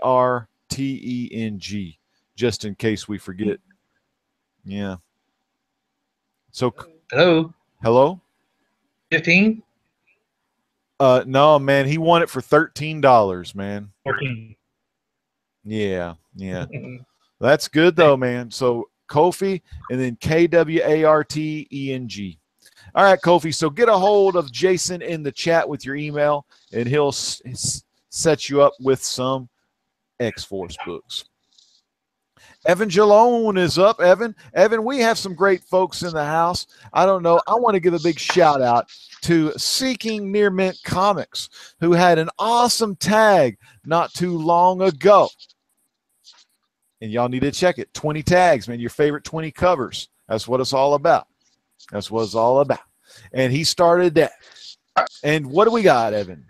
just in case we forget. Yeah. So, hello? 15? No, man, he won it for $13, man. 14. Yeah. That's good though, man. So Kofi and then Kwarteng. All right, Kofi. So get a hold of Jason in the chat with your email, and he'll set you up with some X-Force books. Evan Jalone is up. Evan, we have some great folks in the house. I don't know. I want to give a big shout out to Seeking Near Mint Comics, who had an awesome tag not too long ago. And y'all need to check it. 20 tags, man. Your favorite 20 covers. That's what it's all about. That's what it's all about. And he started that. And what do we got, Evan?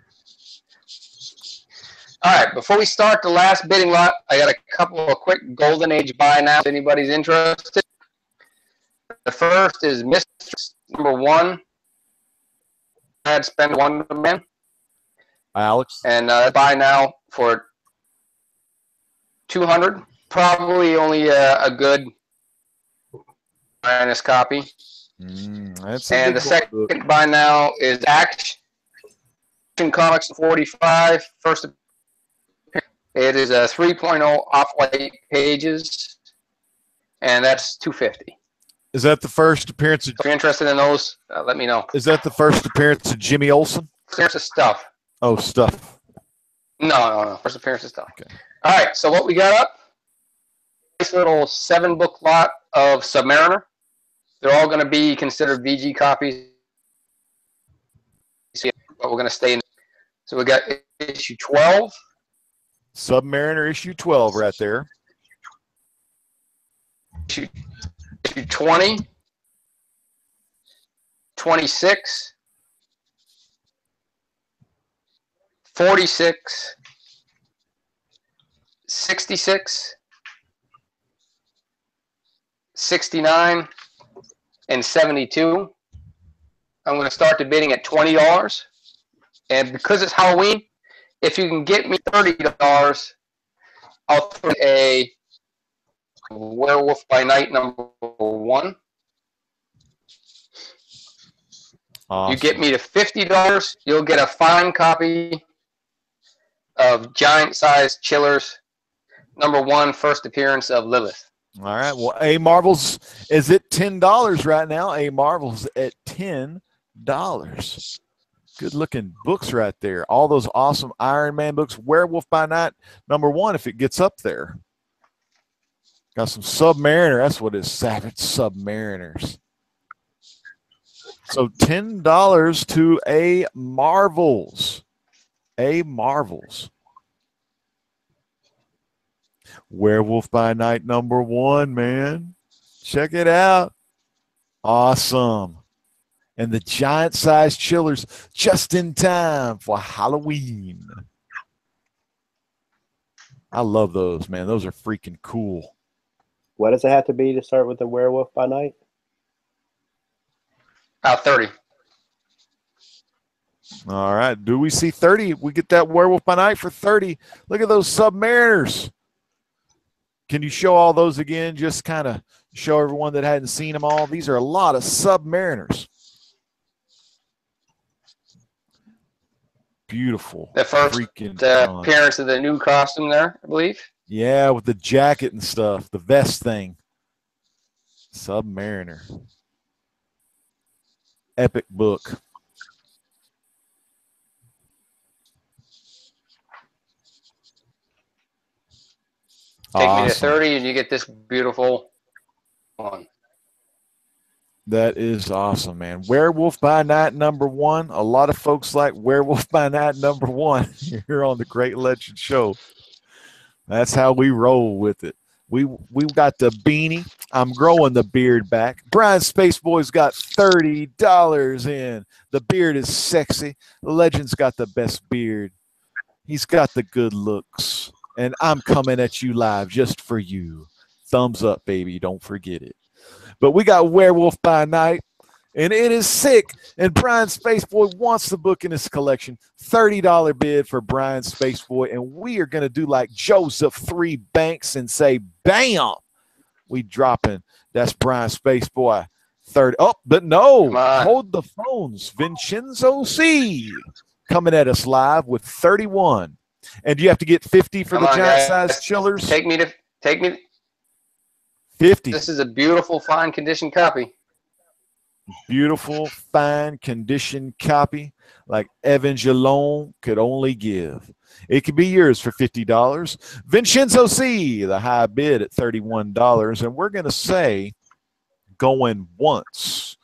All right, before we start the last bidding lot, I got a couple of quick Golden Age buy now if anybody's interested. The first is Mistress #1. I had spent Wonder Man. Alex. And buy now for 200. Probably only a good minus copy. And the second buy now is Action Comics 45. First, it is a 3.0 off-white pages, and that's 250. Is that the first appearance? If you're interested in those, let me know. Is that the first appearance of Jimmy Olsen? Appearance of Stuff. Oh, Stuff. No. First appearance of Stuff. Okay. All right, so what we got up? Nice little 7-book lot of Submariner. They're all going to be considered VG copies, but we're going to stay in. So we got issue 12. Submariner issue 12 right there. Issue 20. 26. 46. 66. 69. And 72. I'm going to start the bidding at $20. And because it's Halloween, if you can get me $30, I'll throw a Werewolf by Night #1. Awesome. You get me to $50, you'll get a fine copy of Giant Size Chillers #1, first appearance of Lilith. All right. Well, A Marvels is at $10 right now. A Marvels at $10. Good looking books right there. All those awesome Iron Man books. Werewolf by Night #1 if it gets up there. Got some Submariner. That's what it is. Savage Submariners. So $10 to A Marvels. A Marvels. Werewolf by Night #1, man. Check it out. Awesome. And the giant size chillers just in time for Halloween. I love those, man. Those are freaking cool. What does it have to be to start with the Werewolf by Night? About 30. All right. Do we see 30? We get that Werewolf by Night for 30. Look at those Submariners. Can you show all those again? Just kind of show everyone that hadn't seen them all. These are a lot of Submariners. Beautiful. The first appearance of the new costume there, I believe. Yeah, with the jacket and stuff, the vest thing. Submariner. Epic book. Take me to 30 and you get this beautiful one. That is awesome, man. Werewolf by Night #1. A lot of folks like Werewolf by Night #1 here on the Great Legend Show. That's how we roll with it. We got the beanie. I'm growing the beard back. Brian Spaceboy's got $30 in. The beard is sexy. The Legend's got the best beard. He's got the good looks. And I'm coming at you live just for you. Thumbs up, baby. Don't forget it. But we got Werewolf by Night. And it is sick. And Brian Spaceboy wants the book in his collection. $30 bid for Brian Spaceboy. And we are going to do like Joseph 3 Banks and say, bam, we dropping. That's Brian Spaceboy. 30. Oh, but no. Hold the phones. Vincenzo C. coming at us live with 31. And do you have to get 50 for the giant size chillers? Take me 50. This is a beautiful, fine condition copy. Beautiful, fine condition copy like Evangelon could only give. It could be yours for $50. Vincenzo C, the high bid at $31. And we're going to say going once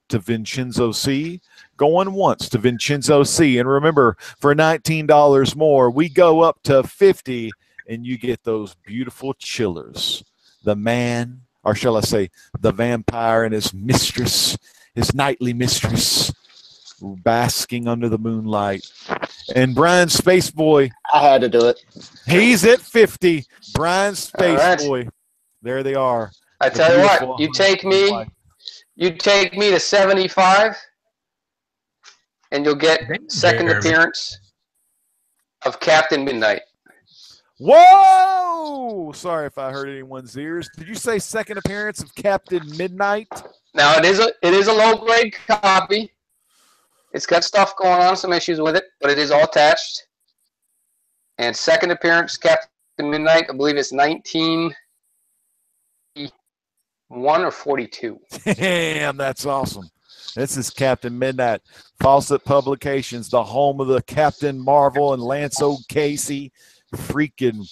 to Vincenzo C. Going once to Vincenzo C. And remember, for $19 more, we go up to $50 and you get those beautiful chillers. The man, or shall I say, the vampire and his mistress, his nightly mistress, basking under the moonlight. And Brian Spaceboy. I had to do it. He's at 50. Brian Spaceboy. Right. There they are. I tell you what, you take me to 75, and you'll get second appearance of Captain Midnight. Whoa! Sorry if I hurt anyone's ears. Did you say second appearance of Captain Midnight? Now it is a low grade copy. It's got stuff going on, some issues with it, but it is all attached. And second appearance, Captain Midnight, I believe it's 1941 or 42. Damn, that's awesome. This is Captain Midnight. Fawcett Publications, the home of the Captain Marvel and Lance O'Casey, freaking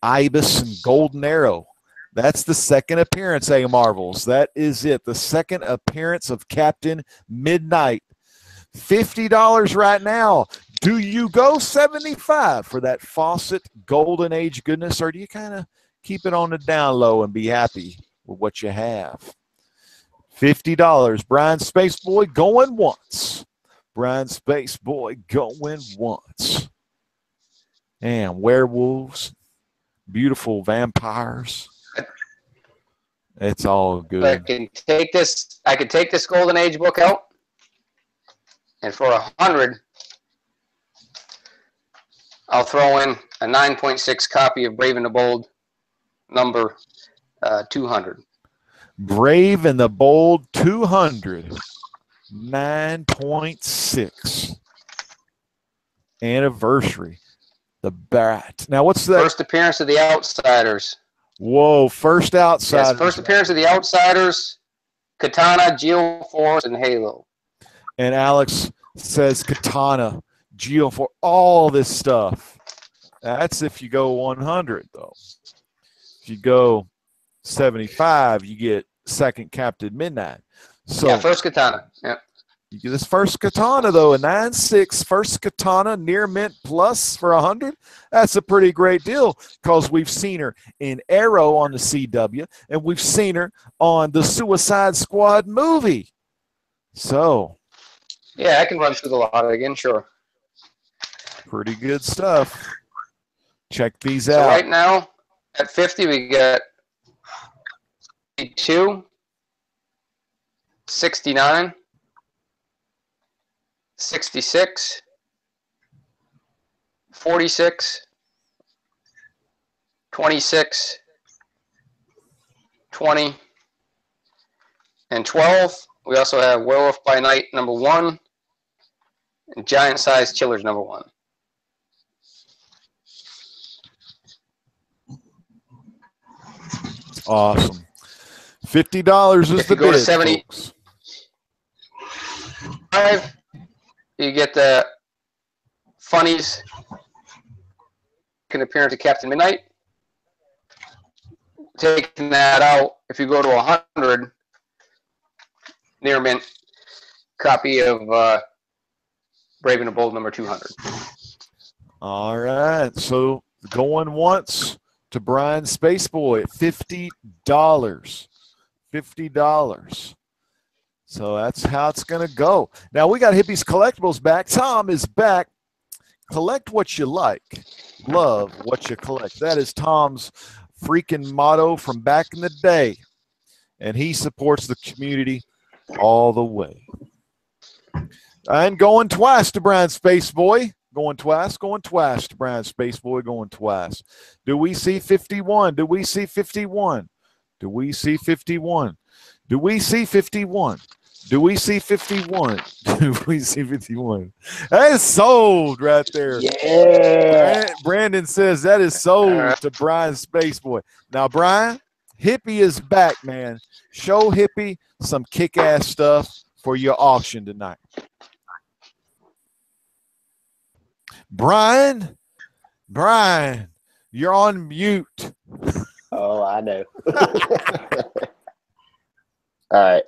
Ibis and Golden Arrow. That's the second appearance, Marvels. That is it. The second appearance of Captain Midnight. $50 right now. Do you go 75 for that Fawcett Golden Age goodness, or do you kind of keep it on the down low and be happy with what you have? $50. Brian Spaceboy going once. Brian Spaceboy going once. And werewolves, beautiful vampires. It's all good. I can take this Golden Age book out, and for 100, I'll throw in a 9.6 copy of Brave and the Bold, number 200. Brave and the Bold 200, 9.6 anniversary. The Bat. Now, what's that? First appearance of the Outsiders. Whoa, first Outsiders. Yes, first appearance of the Outsiders, Katana, Geo-Force, and Halo. And Alex says Katana, Geo-Force, all this stuff. That's if you go 100, though. If you go 75, you get second Captain Midnight. So yeah, first Katana. Yeah. You get this first Katana, though, a 9.6 first Katana near mint plus for 100. That's a pretty great deal because we've seen her in Arrow on the CW, and we've seen her on the Suicide Squad movie. So. Yeah, I can run through the lot again, sure. Pretty good stuff. Check these out. So right now, at 50, we got 52, 69, 66, 46, 26, 20, and 12. We also have Werewolf by Night #1 and Giant Size Chillers #1. Awesome. $50 is the bid. If you go to 75, you get the funnies. Can appearance of Captain Midnight. Taking that out, if you go to 100, near mint copy of Brave and the Bold number 200. All right. So going once to Brian Spaceboy at $50. $50. So that's how it's going to go. Now we got Hippie's Collectibles back. Tom is back. Collect what you like. Love what you collect. That is Tom's freaking motto from back in the day. And he supports the community all the way. And going twice to Brian Spaceboy. Going twice to Brian Spaceboy. Going twice. Do we see 51? Do we see 51? Do we see 51? Do we see 51? Do we see 51? Do we see 51? That is sold right there. Yeah. Brandon says that is sold to Brian Spaceboy. Now, Brian, Hippie is back, man. Show Hippie some kick-ass stuff for your auction tonight. Brian, you're on mute. Oh, I know. All right.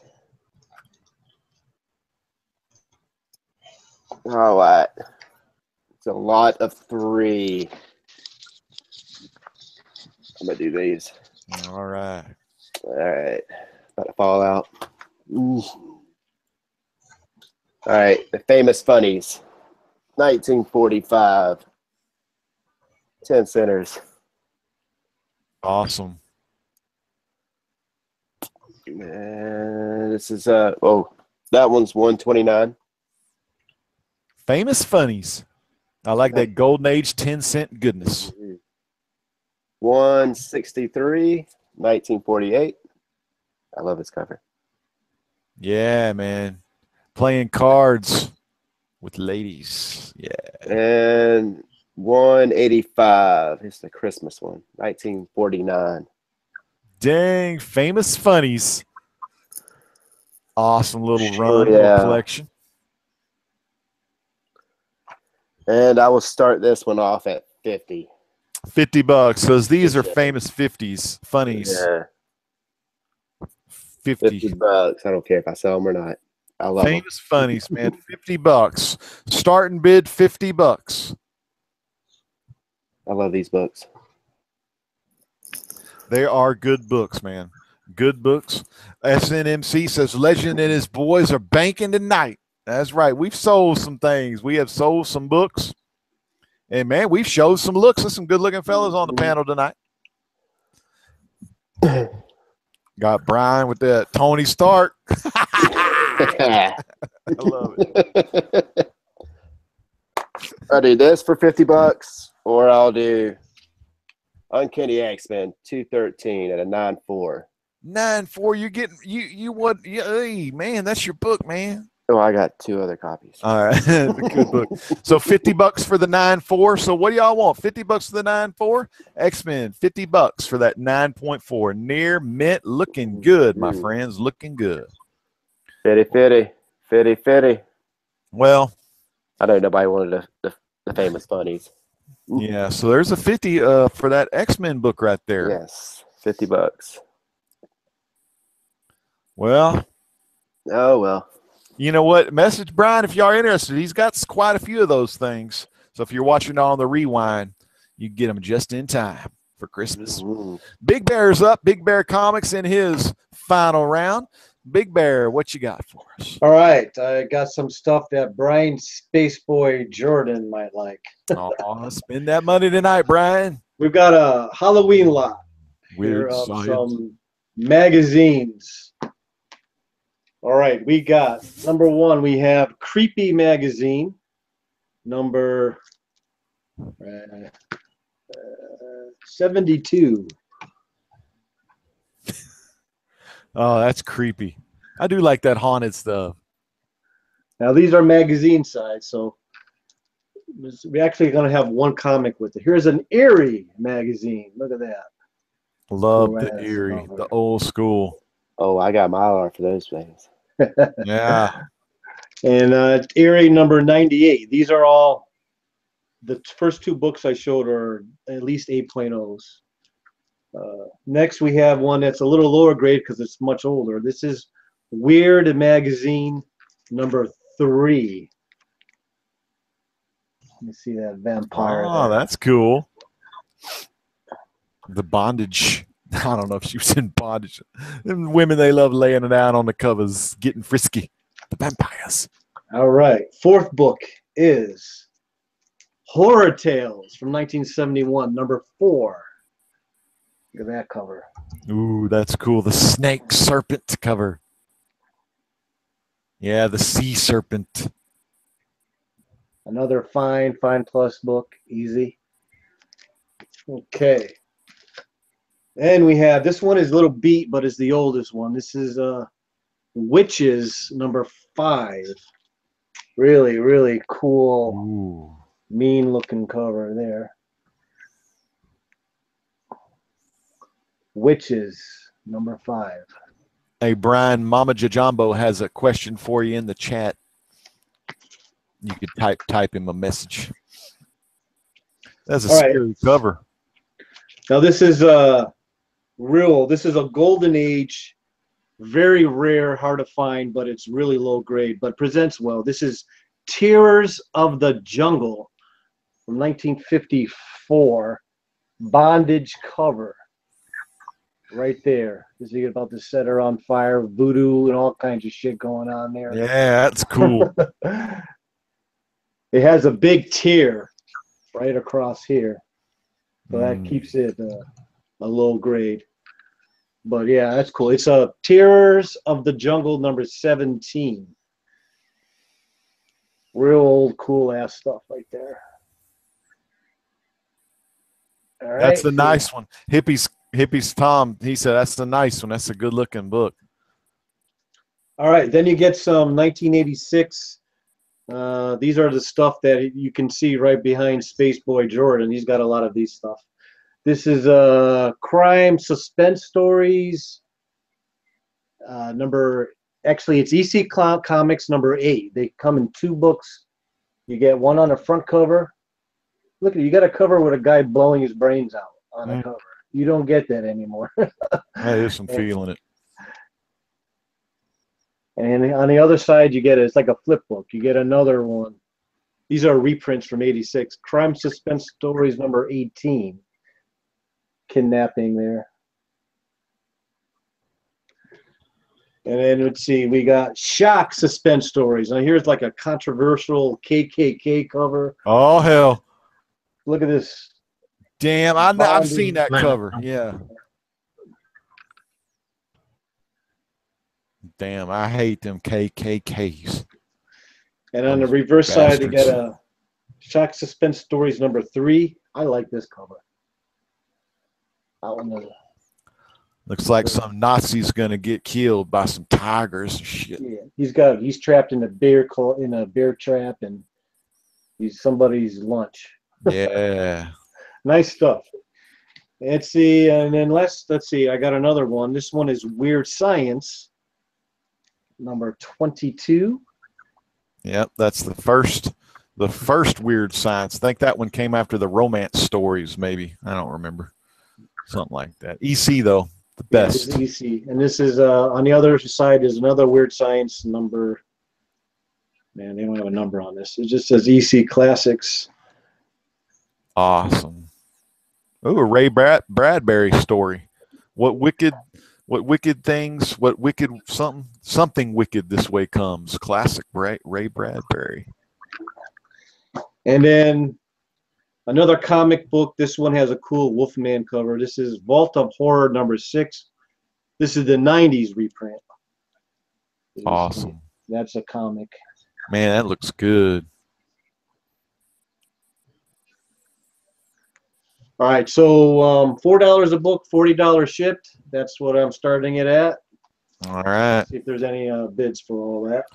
All right. It's a lot of 3. I'm going to do these. All right. All right. About to fall out. Ooh. All right. The Famous Funnies. 1945. 10 centers. Awesome. And this is oh, that one's 129. Famous Funnies. I like that Golden Age 10-cent goodness. 163, 1948. I love this cover. Yeah, man. Playing cards with ladies. Yeah. And 185. It's the Christmas one, 1949. Dang, Famous Funnies. Awesome little run collection. And I will start this one off at 50. $50 because these are famous 50s funnies. Yeah. 50 bucks. I don't care if I sell them or not. I love famous funnies, man. $50. Starting bid $50. I love these books. They are good books, man. Good books. SNMC says Legend and his boys are banking tonight. That's right. We've sold some things. We have sold some books. And, man, we've showed some looks. There's some good-looking fellas on the panel tonight. Got Brian with that Tony Stark. I love it. I'll do this for $50, or I'll do Uncanny X-Men 213 at a 9.4. 9.4. You're getting you what? Hey, man, that's your book, man. Oh, I got 2 other copies. All right, good book. So $50 for the 9.4. So what do y'all want? $50 for the 9.4. X-Men $50 for that 9.4. Near mint, looking good, my friends, looking good. 50. Well, I know nobody wanted the famous funnies. Yeah, so there's a 50 for that X-Men book right there. Yes, $50. Well, oh well. You know what? Message Brian if y'all are interested. He's got quite a few of those things. So if you're watching on the rewind, you can get them just in time for Christmas. Big Bear's up. Big Bear Comics in his final round. Big Bear, what you got for us? All right. I got some stuff that Brian Spaceboy Jordan might like. Oh, spend that money tonight, Brian. We've got a Halloween lot Weird here of science. some magazines. All right, we got number 1. We have Creepy Magazine, number 72. Oh, that's creepy. I do like that haunted stuff. Now these are magazine size, so we're actually going to have one comic with it. Here's an Eerie magazine. Look at that. Love the Eerie, the old school. Oh, I got Mylar for those things. Yeah. And Eerie number 98. These are all, the first 2 books I showed are at least 8.0s. Next we have one that's a little lower grade because it's much older. This is Weird Magazine number 3. Let me see that vampire. Oh, there. that's cool. The bondage. I don't know if she was in bondage. Them women, they love laying it out on the covers, getting frisky. The vampires. All right. 4th book is Horror Tales from 1971, number 4. Look at that cover. Ooh, that's cool. The snake serpent cover. Yeah, the sea serpent. Another fine plus book. Easy. Okay. And we have, this one is a little beat, but it's the oldest one. This is Witches number 5. Really, really cool, Ooh. mean looking cover there. Witches number 5. Hey, Brian, Mama Jajambo has a question for you in the chat. You could type him a message. That's a All right. scary cover. Now this is this is a golden age, very rare, hard to find, but it's really low grade, but presents well. This is Terrors of the Jungle from 1954, bondage cover. Right there. This is about to set her on fire, voodoo, and all kinds of shit going on there. Yeah, that's cool. It has a big tear right across here, so that keeps it a low grade. But yeah, that's cool. It's a Terrors of the Jungle number 17. Real old cool ass stuff right there. All right. That's the nice one. Hippies Tom, he said that's the nice one. That's a good looking book. All right, then you get some 1986. These are the stuff that you can see right behind Space Boy Jordan. He's got a lot of these stuff. This is crime suspense stories. It's EC Comics number 8. They come in 2 books. You get one on the front cover. Look at it, you got a cover with a guy blowing his brains out on the cover. You don't get that anymore. That is some feeling it. And on the other side, you get it's like a flip book. You get another one. These are reprints from '86. Crime Suspense Stories number 18. Kidnapping there. And then let's see, we got Shock Suspense Stories. Now here's like a controversial KKK cover. Oh hell! Look at this. Damn, I've seen that cover. Yeah. Damn, I hate them KKKs. And on the reverse side, you get a Shock Suspense Stories number 3. I like this cover. That one looks like some Nazi's gonna get killed by some tigers and shit. Yeah, he's trapped in a bear trap, and he's somebody's lunch. Yeah. Nice stuff. Let's see, and then let's see. I got another one. This one is Weird Science, number 22. Yep, that's the first Weird Science. I think that one came after the romance stories, maybe. I don't remember. Something like that. EC though, the best. Yeah, this is EC, and this is on the other side is another Weird Science number. Man, they don't have a number on this. It just says EC Classics. Awesome. Oh, a Ray Bradbury story. What wicked things, something wicked this way comes. Classic Ray Bradbury. And then another comic book. This one has a cool Wolfman cover. This is Vault of Horror number 6. This is the 90s reprint. Awesome. That's a comic. Man, that looks good. All right, so $4 a book, $40 shipped. That's what I'm starting it at. All right. See if there's any bids for all that.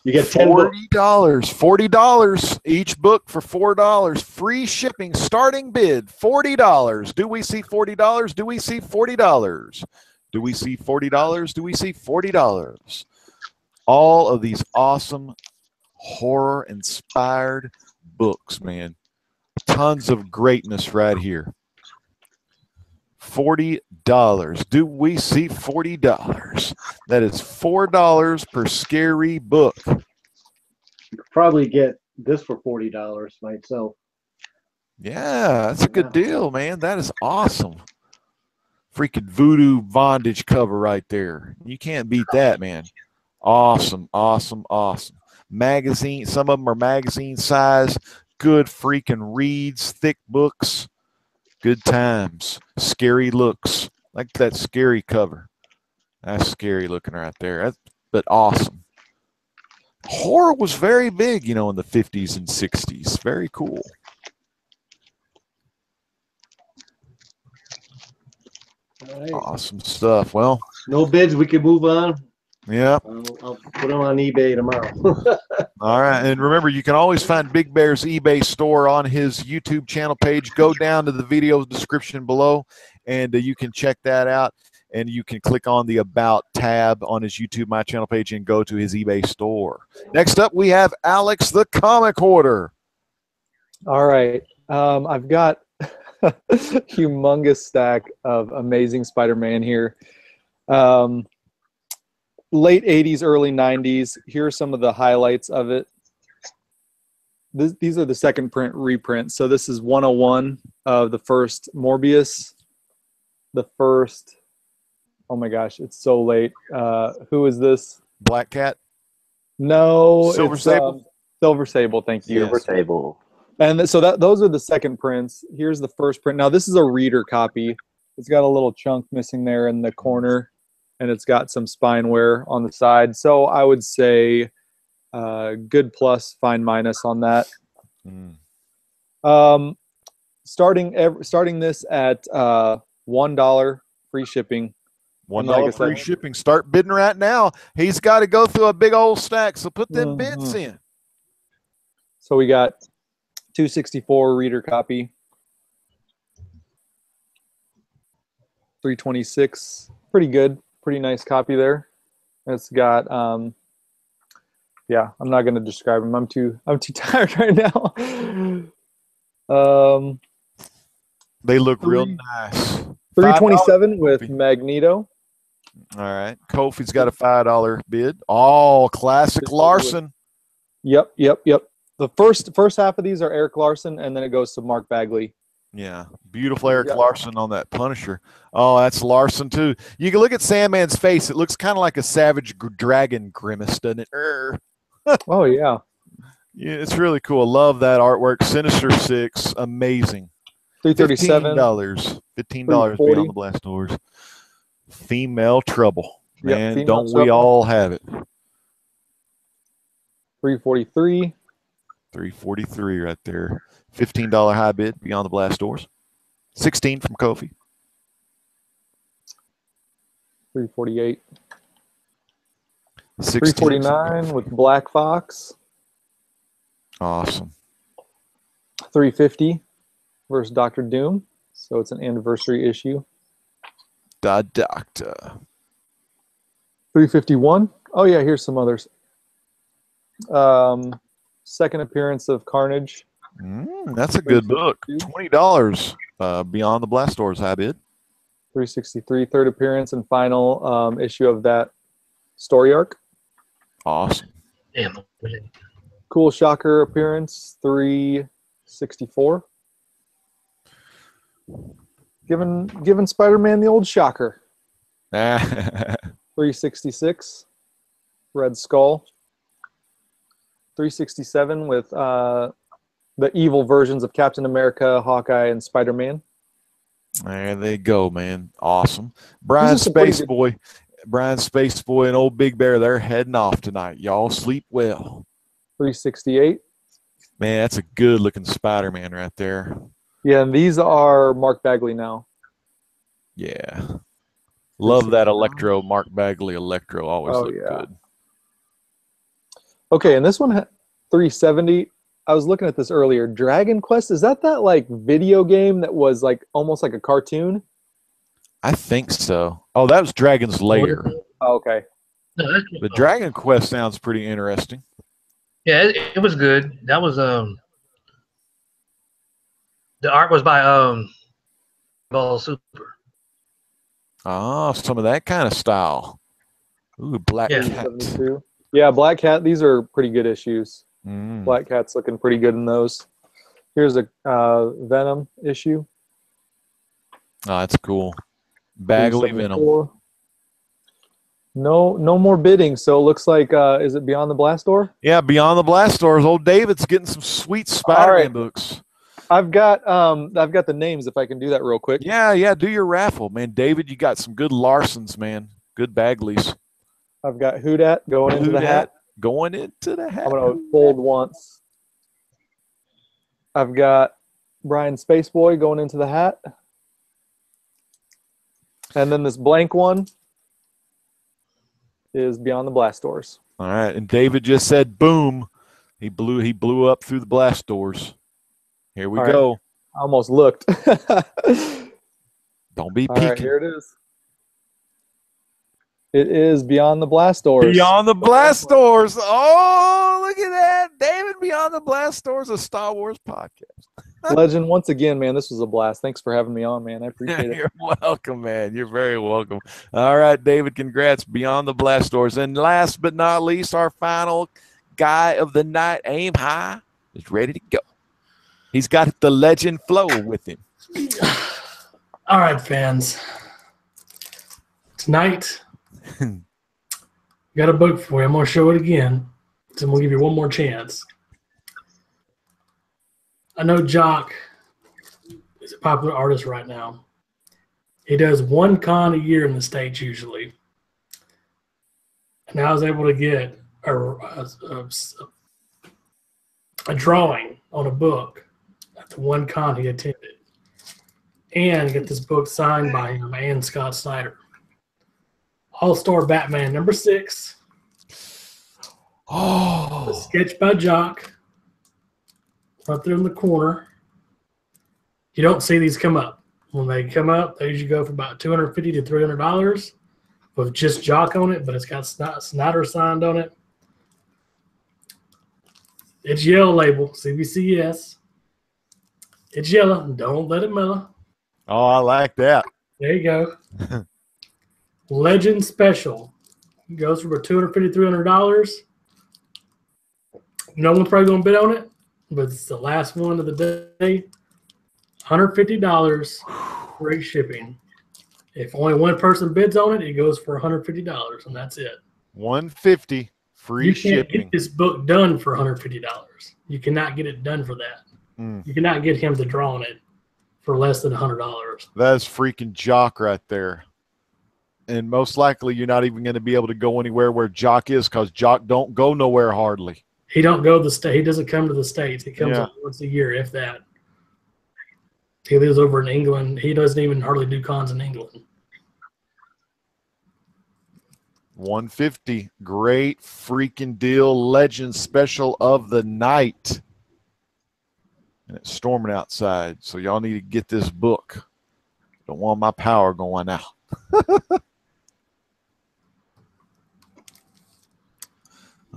You get $40. $40 each book for $4. Free shipping. Starting bid $40. Do we see $40? Do we see $40? Do we see $40? Do we see $40? All of these awesome horror-inspired books, man. Tons of greatness right here. $40. Do we see $40? That is $4 per scary book. You could probably get this for $40 myself. Yeah, that's a good deal, man. That is awesome. Freaking voodoo bondage cover right there. You can't beat that, man. Awesome, awesome, awesome. Magazine, some of them are magazine size. Good freaking reads, thick books. Good times. Scary looks. Like that scary cover. That's scary looking right there. But awesome. Horror was very big, in the 50s and 60s. Very cool. All right. Awesome stuff. Well, no bids. We can move on. Yeah. I'll put them on eBay tomorrow. All right. And remember, you can always find Big Bear's eBay store on his YouTube channel page. Go down to the video description below, and you can check that out. And you can click on the About tab on his YouTube My Channel page and go to his eBay store. Next up, we have Alex the Comic Hoarder. All right. I've got a humongous stack of Amazing Spider-Man here. Late 80s, early 90s. Here are some of the highlights of it. These are the second print reprints. So this is 101 of the first Morbius. The first, oh my gosh, it's so late. Who is this? Black Cat? No. Silver Sable? Silver Sable, thank you. Silver Sable. And so those are the second prints. Here's the first print. Now this is a reader copy. It's got a little chunk missing there in the corner, and it's got some spine wear on the side. So I would say good plus, fine minus on that. Starting this at $1 free shipping. $1 free shipping. Start bidding right now. He's got to go through a big old stack, so put them bids in. So we got 264 reader copy. 326, pretty good. Pretty nice copy there. It's got yeah, I'm not going to describe them. I'm too tired right now. They look real nice. 327 with Magneto. All right. Kofi's got a $5 bid. All classic Larson. Yep. The first half of these are Eric Larson, and then it goes to Mark Bagley. Yeah, beautiful Eric Larson on that Punisher. Oh, that's Larson too. You can look at Sandman's face. It looks kind of like a savage dragon grimace, doesn't it? Oh, yeah. Yeah, it's really cool. Love that artwork. Sinister 6, amazing. $337. $15 beyond the blast doors. Female Trouble. Man, female don't trouble. we all have it? $343. $343 right there. $15 high bid beyond the blast doors. 16 from Kofi. $348. 16 $349 with Black Fox. Awesome. $350 versus Doctor Doom. So it's an anniversary issue. Da Doctor. $351. Oh yeah, here's some others. Second appearance of Carnage. That's a good book. $20 beyond the blast doors high bid. $363. Third appearance and final issue of that story arc. Awesome. Damn. Cool Shocker appearance. $364. Giving Spider-Man the old Shocker. $366. Red Skull. $367 with the evil versions of Captain America, Hawkeye, and Spider-Man. There they go, man. Awesome. Brian Spaceboy and old Big Bear, they're heading off tonight. Y'all sleep well. $368. Man, that's a good looking Spider-Man right there. Yeah, and these are Mark Bagley now. Yeah. Love that Electro, Mark Bagley Electro. Always look good. Okay, and this one, $370. I was looking at this earlier. Dragon Quest, is that like video game that was like almost like a cartoon? I think so. Oh, that was Dragon's Lair. Oh, okay. The Dragon Quest sounds pretty interesting. Yeah, it was good. That was the art was by Ball Super. Oh, some of that kind of style. Ooh, Black Yeah. Cat. 72. Yeah, Black Cat. These are pretty good issues. Mm. Black Cat's looking pretty good in those. Here's a Venom issue. Oh, that's cool. Bagley Venom. 374. No more bidding. So it looks like is it Beyond the Blast Door? Yeah, Beyond the Blast Doors. Old David's getting some sweet Spider-Man books. I've got the names if I can do that real quick. Yeah, do your raffle, man. David, you got some good Larsons, man. Good Bagleys. I've got Houdat going into the hat. Going into the hat. I'm gonna fold once. I've got Brian Spaceboy going into the hat. And then this blank one is Beyond the Blast Doors. All right, and David just said boom. He blew up through the blast doors. Here we go. I almost looked. Don't be All peeking. right, here it is. It is Beyond the Blast Doors. Beyond the Blast Doors. Oh, look at that. David, Beyond the Blast Doors, a Star Wars podcast. Legend, once again, man, this was a blast. Thanks for having me on, man. I appreciate it. You're welcome, man. You're very welcome. All right, David, congrats. Beyond the Blast Doors. And last but not least, our final guy of the night, Aim High, is ready to go. He's got the legend flow with him. All right, fans. Tonight, got a book for you. I'm going to show it again. So I'm going to give you one more chance. I know Jock is a popular artist right now. He does one con a year in the States usually. And I was able to get a drawing on a book at the one con he attended. And get this book signed by him and Scott Snyder. All-Star Batman number 6. Oh. A sketch by Jock. Right there in the corner. You don't see these come up. When they come up, they usually go for about $250 to $300 with just Jock on it, but it's got Snyder signed on it. It's yellow label, CBCS. It's yellow. Don't let it mellow. Oh, I like that. There you go. Legend Special. Goes for $250, $300. No one's probably going to bid on it, but it's the last one of the day. $150 free shipping. If only one person bids on it, it goes for $150, and that's it. $150 free you can't shipping. get this book done for $150. You cannot get it done for that. You cannot get him to draw on it for less than $100. That's freaking Jock right there. And most likely you're not even going to be able to go anywhere where Jock is because Jock don't go nowhere hardly. He don't go to the state. He doesn't come to the States. He comes Yeah. like once a year, if that. He lives over in England. He doesn't even hardly do cons in England. $150. Great freaking deal. Legend special of the night. And it's storming outside, so y'all need to get this book. Don't want my power going out.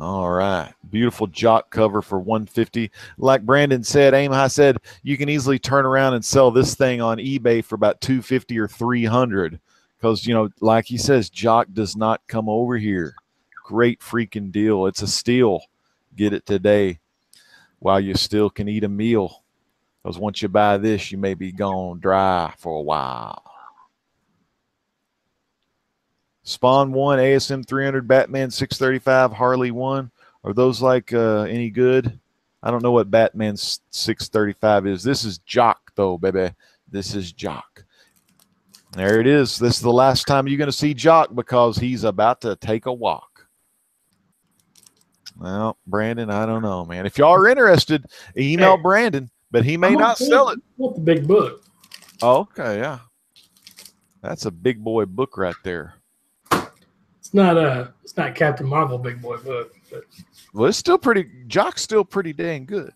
All right. Beautiful Jock cover for $150. Like Brandon said, Aim High said, you can easily turn around and sell this thing on eBay for about $250 or $300. Because, you know, like he says, Jock does not come over here. Great freaking deal. It's a steal. Get it today while you still can eat a meal. Because once you buy this, you may be gone dry for a while. Spawn 1, ASM 300, Batman 635, Harley 1. Are those like any good? I don't know what Batman 635 is. This is Jock, though, baby. This is Jock. There it is. This is the last time you're going to see Jock because he's about to take a walk. Well, Brandon, I don't know, man. If y'all are interested, email Brandon, but he may not sell it. I want the big book. Oh, okay, yeah. That's a big boy book right there. It's not Captain Marvel big boy book, but Well, it's still pretty. Jock's still pretty dang good.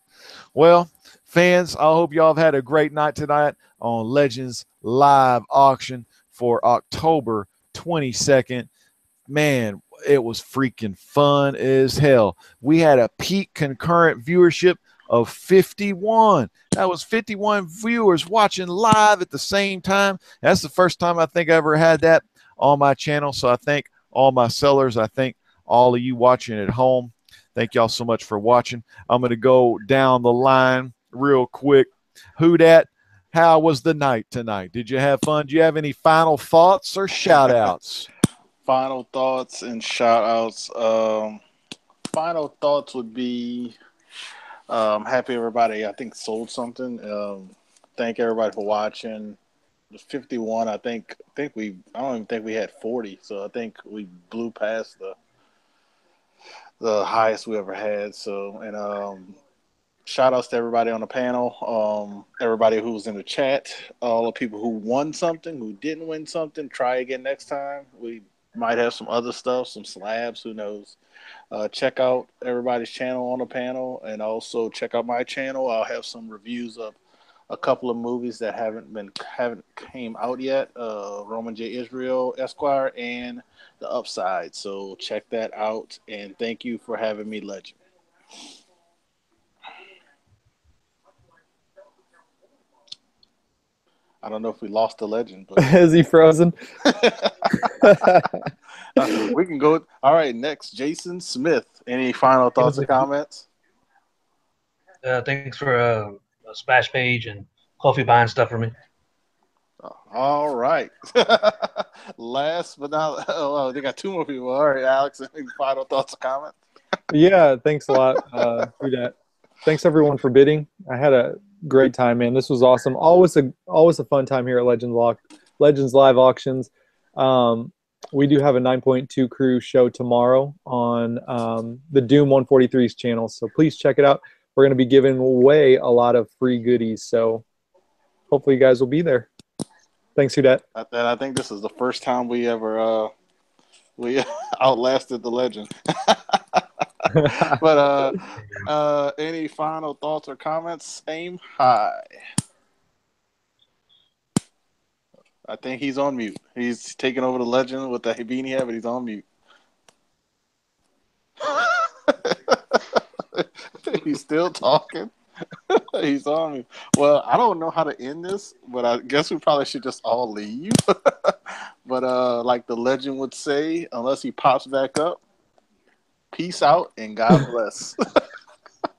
Well, fans, I hope y'all have had a great night tonight on Legends live auction for October 22nd. Man, it was freaking fun as hell. We had a peak concurrent viewership of 51. That was 51 viewers watching live at the same time. That's the first time I think I ever had that on my channel. So I thank all my sellers. I thank all of you watching at home. Thank y'all so much for watching. I'm going to go down the line real quick. Who dat? How was the night tonight? Did you have fun? Do you have any final thoughts or shout outs? Final thoughts and shout outs. Final thoughts would be happy everybody, I think, sold something. Thank everybody for watching. It was 51. I don't even think we had 40. So I think we blew past the highest we ever had. So, and shout outs to everybody on the panel, everybody who was in the chat, all the people who won something, who didn't win something. Try again next time. We might have some other stuff, some slabs, who knows. Check out everybody's channel on the panel, and also check out my channel. I'll have some reviews of a couple of movies that haven't came out yet. Roman J. Israel Esquire and The Upside. So check that out, and thank you for having me, Legend. I don't know if we lost the Legend, but is he frozen? We can go. All right, next, Jason Smith. Any final thoughts or comments? Thanks for a splash page and coffee buying stuff for me. All right. Last but not, they got two more people. All right, Alex, any final thoughts or comments? Yeah, thanks a lot. Do that. Thanks everyone for bidding. I had a great time, man. This was awesome. Always a fun time here at Legends Live Auctions. We do have a 9.2 crew show tomorrow on the Doom 143's channel, so please check it out. We're going to be giving away a lot of free goodies, so hopefully you guys will be there. Thanks, Hudet. I think this is the first time we ever we outlasted the Legend. But any final thoughts or comments? Aim high. I think he's on mute. He's taking over the Legend with the beanie hat, but he's on mute. He's still talking. He's on mute. Well, I don't know how to end this, but I guess we probably should just all leave. But like the Legend would say, unless he pops back up, peace out and God bless.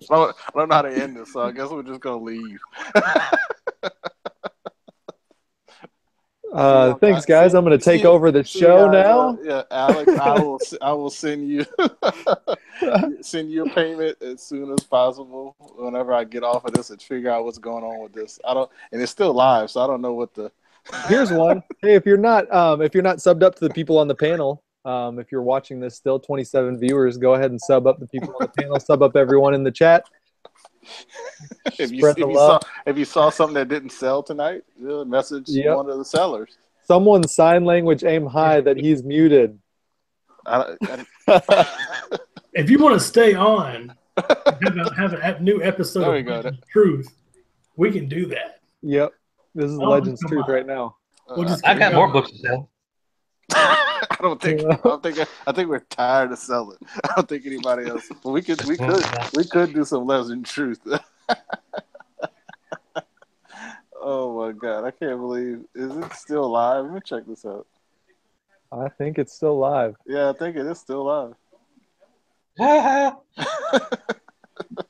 I don't know how to end this, so I guess we're just going to leave. Thanks, guys. I'm going to take over the show now. Yeah, Alex, I will send you a payment as soon as possible. Whenever I get off of this and figure out what's going on with this, and it's still live, so I don't know what the. Here's one. Hey, if you're not subbed up to the people on the panel, if you're watching this still, 27 viewers, go ahead and sub up the people on the panel. Sub up everyone in the chat. If you saw something that didn't sell tonight, message one of the sellers. Someone sign language aim high that he's muted. If you want to stay on, have a new episode of Legends Truth, we can do that. Yep, this is Legends Truth right now. I got more books to sell. I think we're tired of selling. I don't think anybody else. But we could do some Legend Truth. Oh my God, I can't believe. Is it still live? Let me check this out. I think it's still live. Yeah, I think it is still live.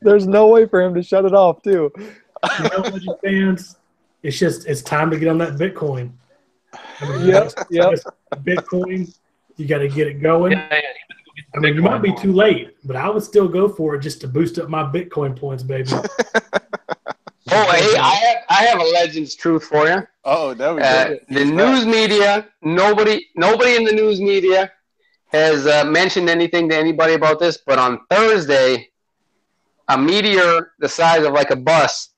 There's no way for him to shut it off, too. You know, Legend fans, it's time to get on that Bitcoin. Yep. Bitcoin, you got to get it going. I mean, you might be too late, but I would still go for it just to boost up my Bitcoin points, baby. Oh, hey, I have a Legends Truth for you. Oh, that was good. The news media, nobody in the news media has mentioned anything to anybody about this, but on Thursday, a meteor the size of like a bus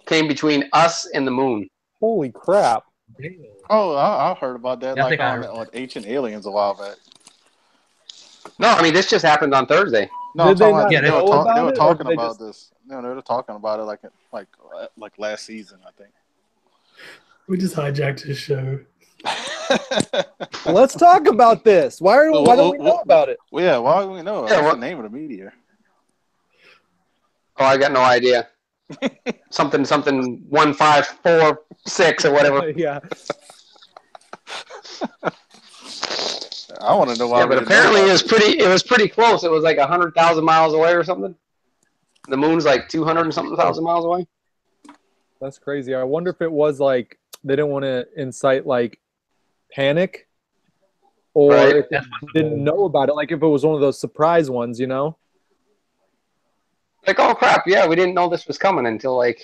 came between us and the moon. Holy crap. Oh, I heard about that on Ancient Aliens a while back. No, I mean, this just happened on Thursday. No, they were talking about this. No, they were talking about it like last season, I think. We just hijacked his show. Let's talk about this. Why don't we know about it? Well, yeah, why do we know? What's the name of the meteor? Oh, I got no idea. something 1546 or whatever. Yeah. I want to know why. Yeah, but apparently it was pretty close. It was like 100,000 miles away or something. The moon's like 200 and something thousand miles away. That's crazy. I wonder if it was like they didn't want to incite like panic, or Right. if they didn't know about it. Like if it was one of those surprise ones, you know? Like, oh crap! Yeah, we didn't know this was coming until like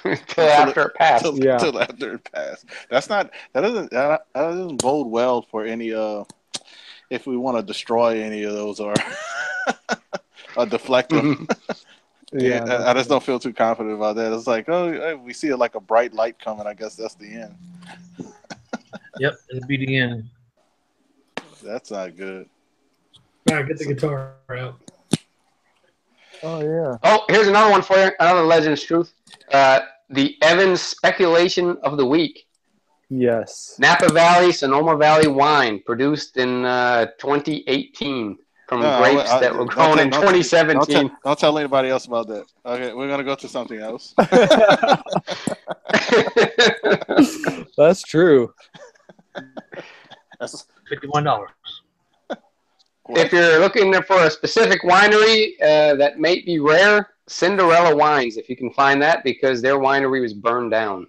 until after it passed. Until after it passed. That doesn't bode well for any if we want to destroy any of those or deflect them. Yeah, I just don't feel too confident about that. It's like, oh, we see it like a bright light coming. I guess that's the end. Yep, it'll be the end. That's not good. All right, get the guitar out. Oh yeah. Oh, here's another one for you. Another Legends Truth. The Evans speculation of the week. Yes. Napa Valley, Sonoma Valley wine produced in 2018 from grapes that were grown in 2017. Don't tell anybody else about that. Okay, we're gonna go to something else. That's true. That's $51. If you're looking for a specific winery that may be rare, Cinderella Wines, if you can find that, because their winery was burned down.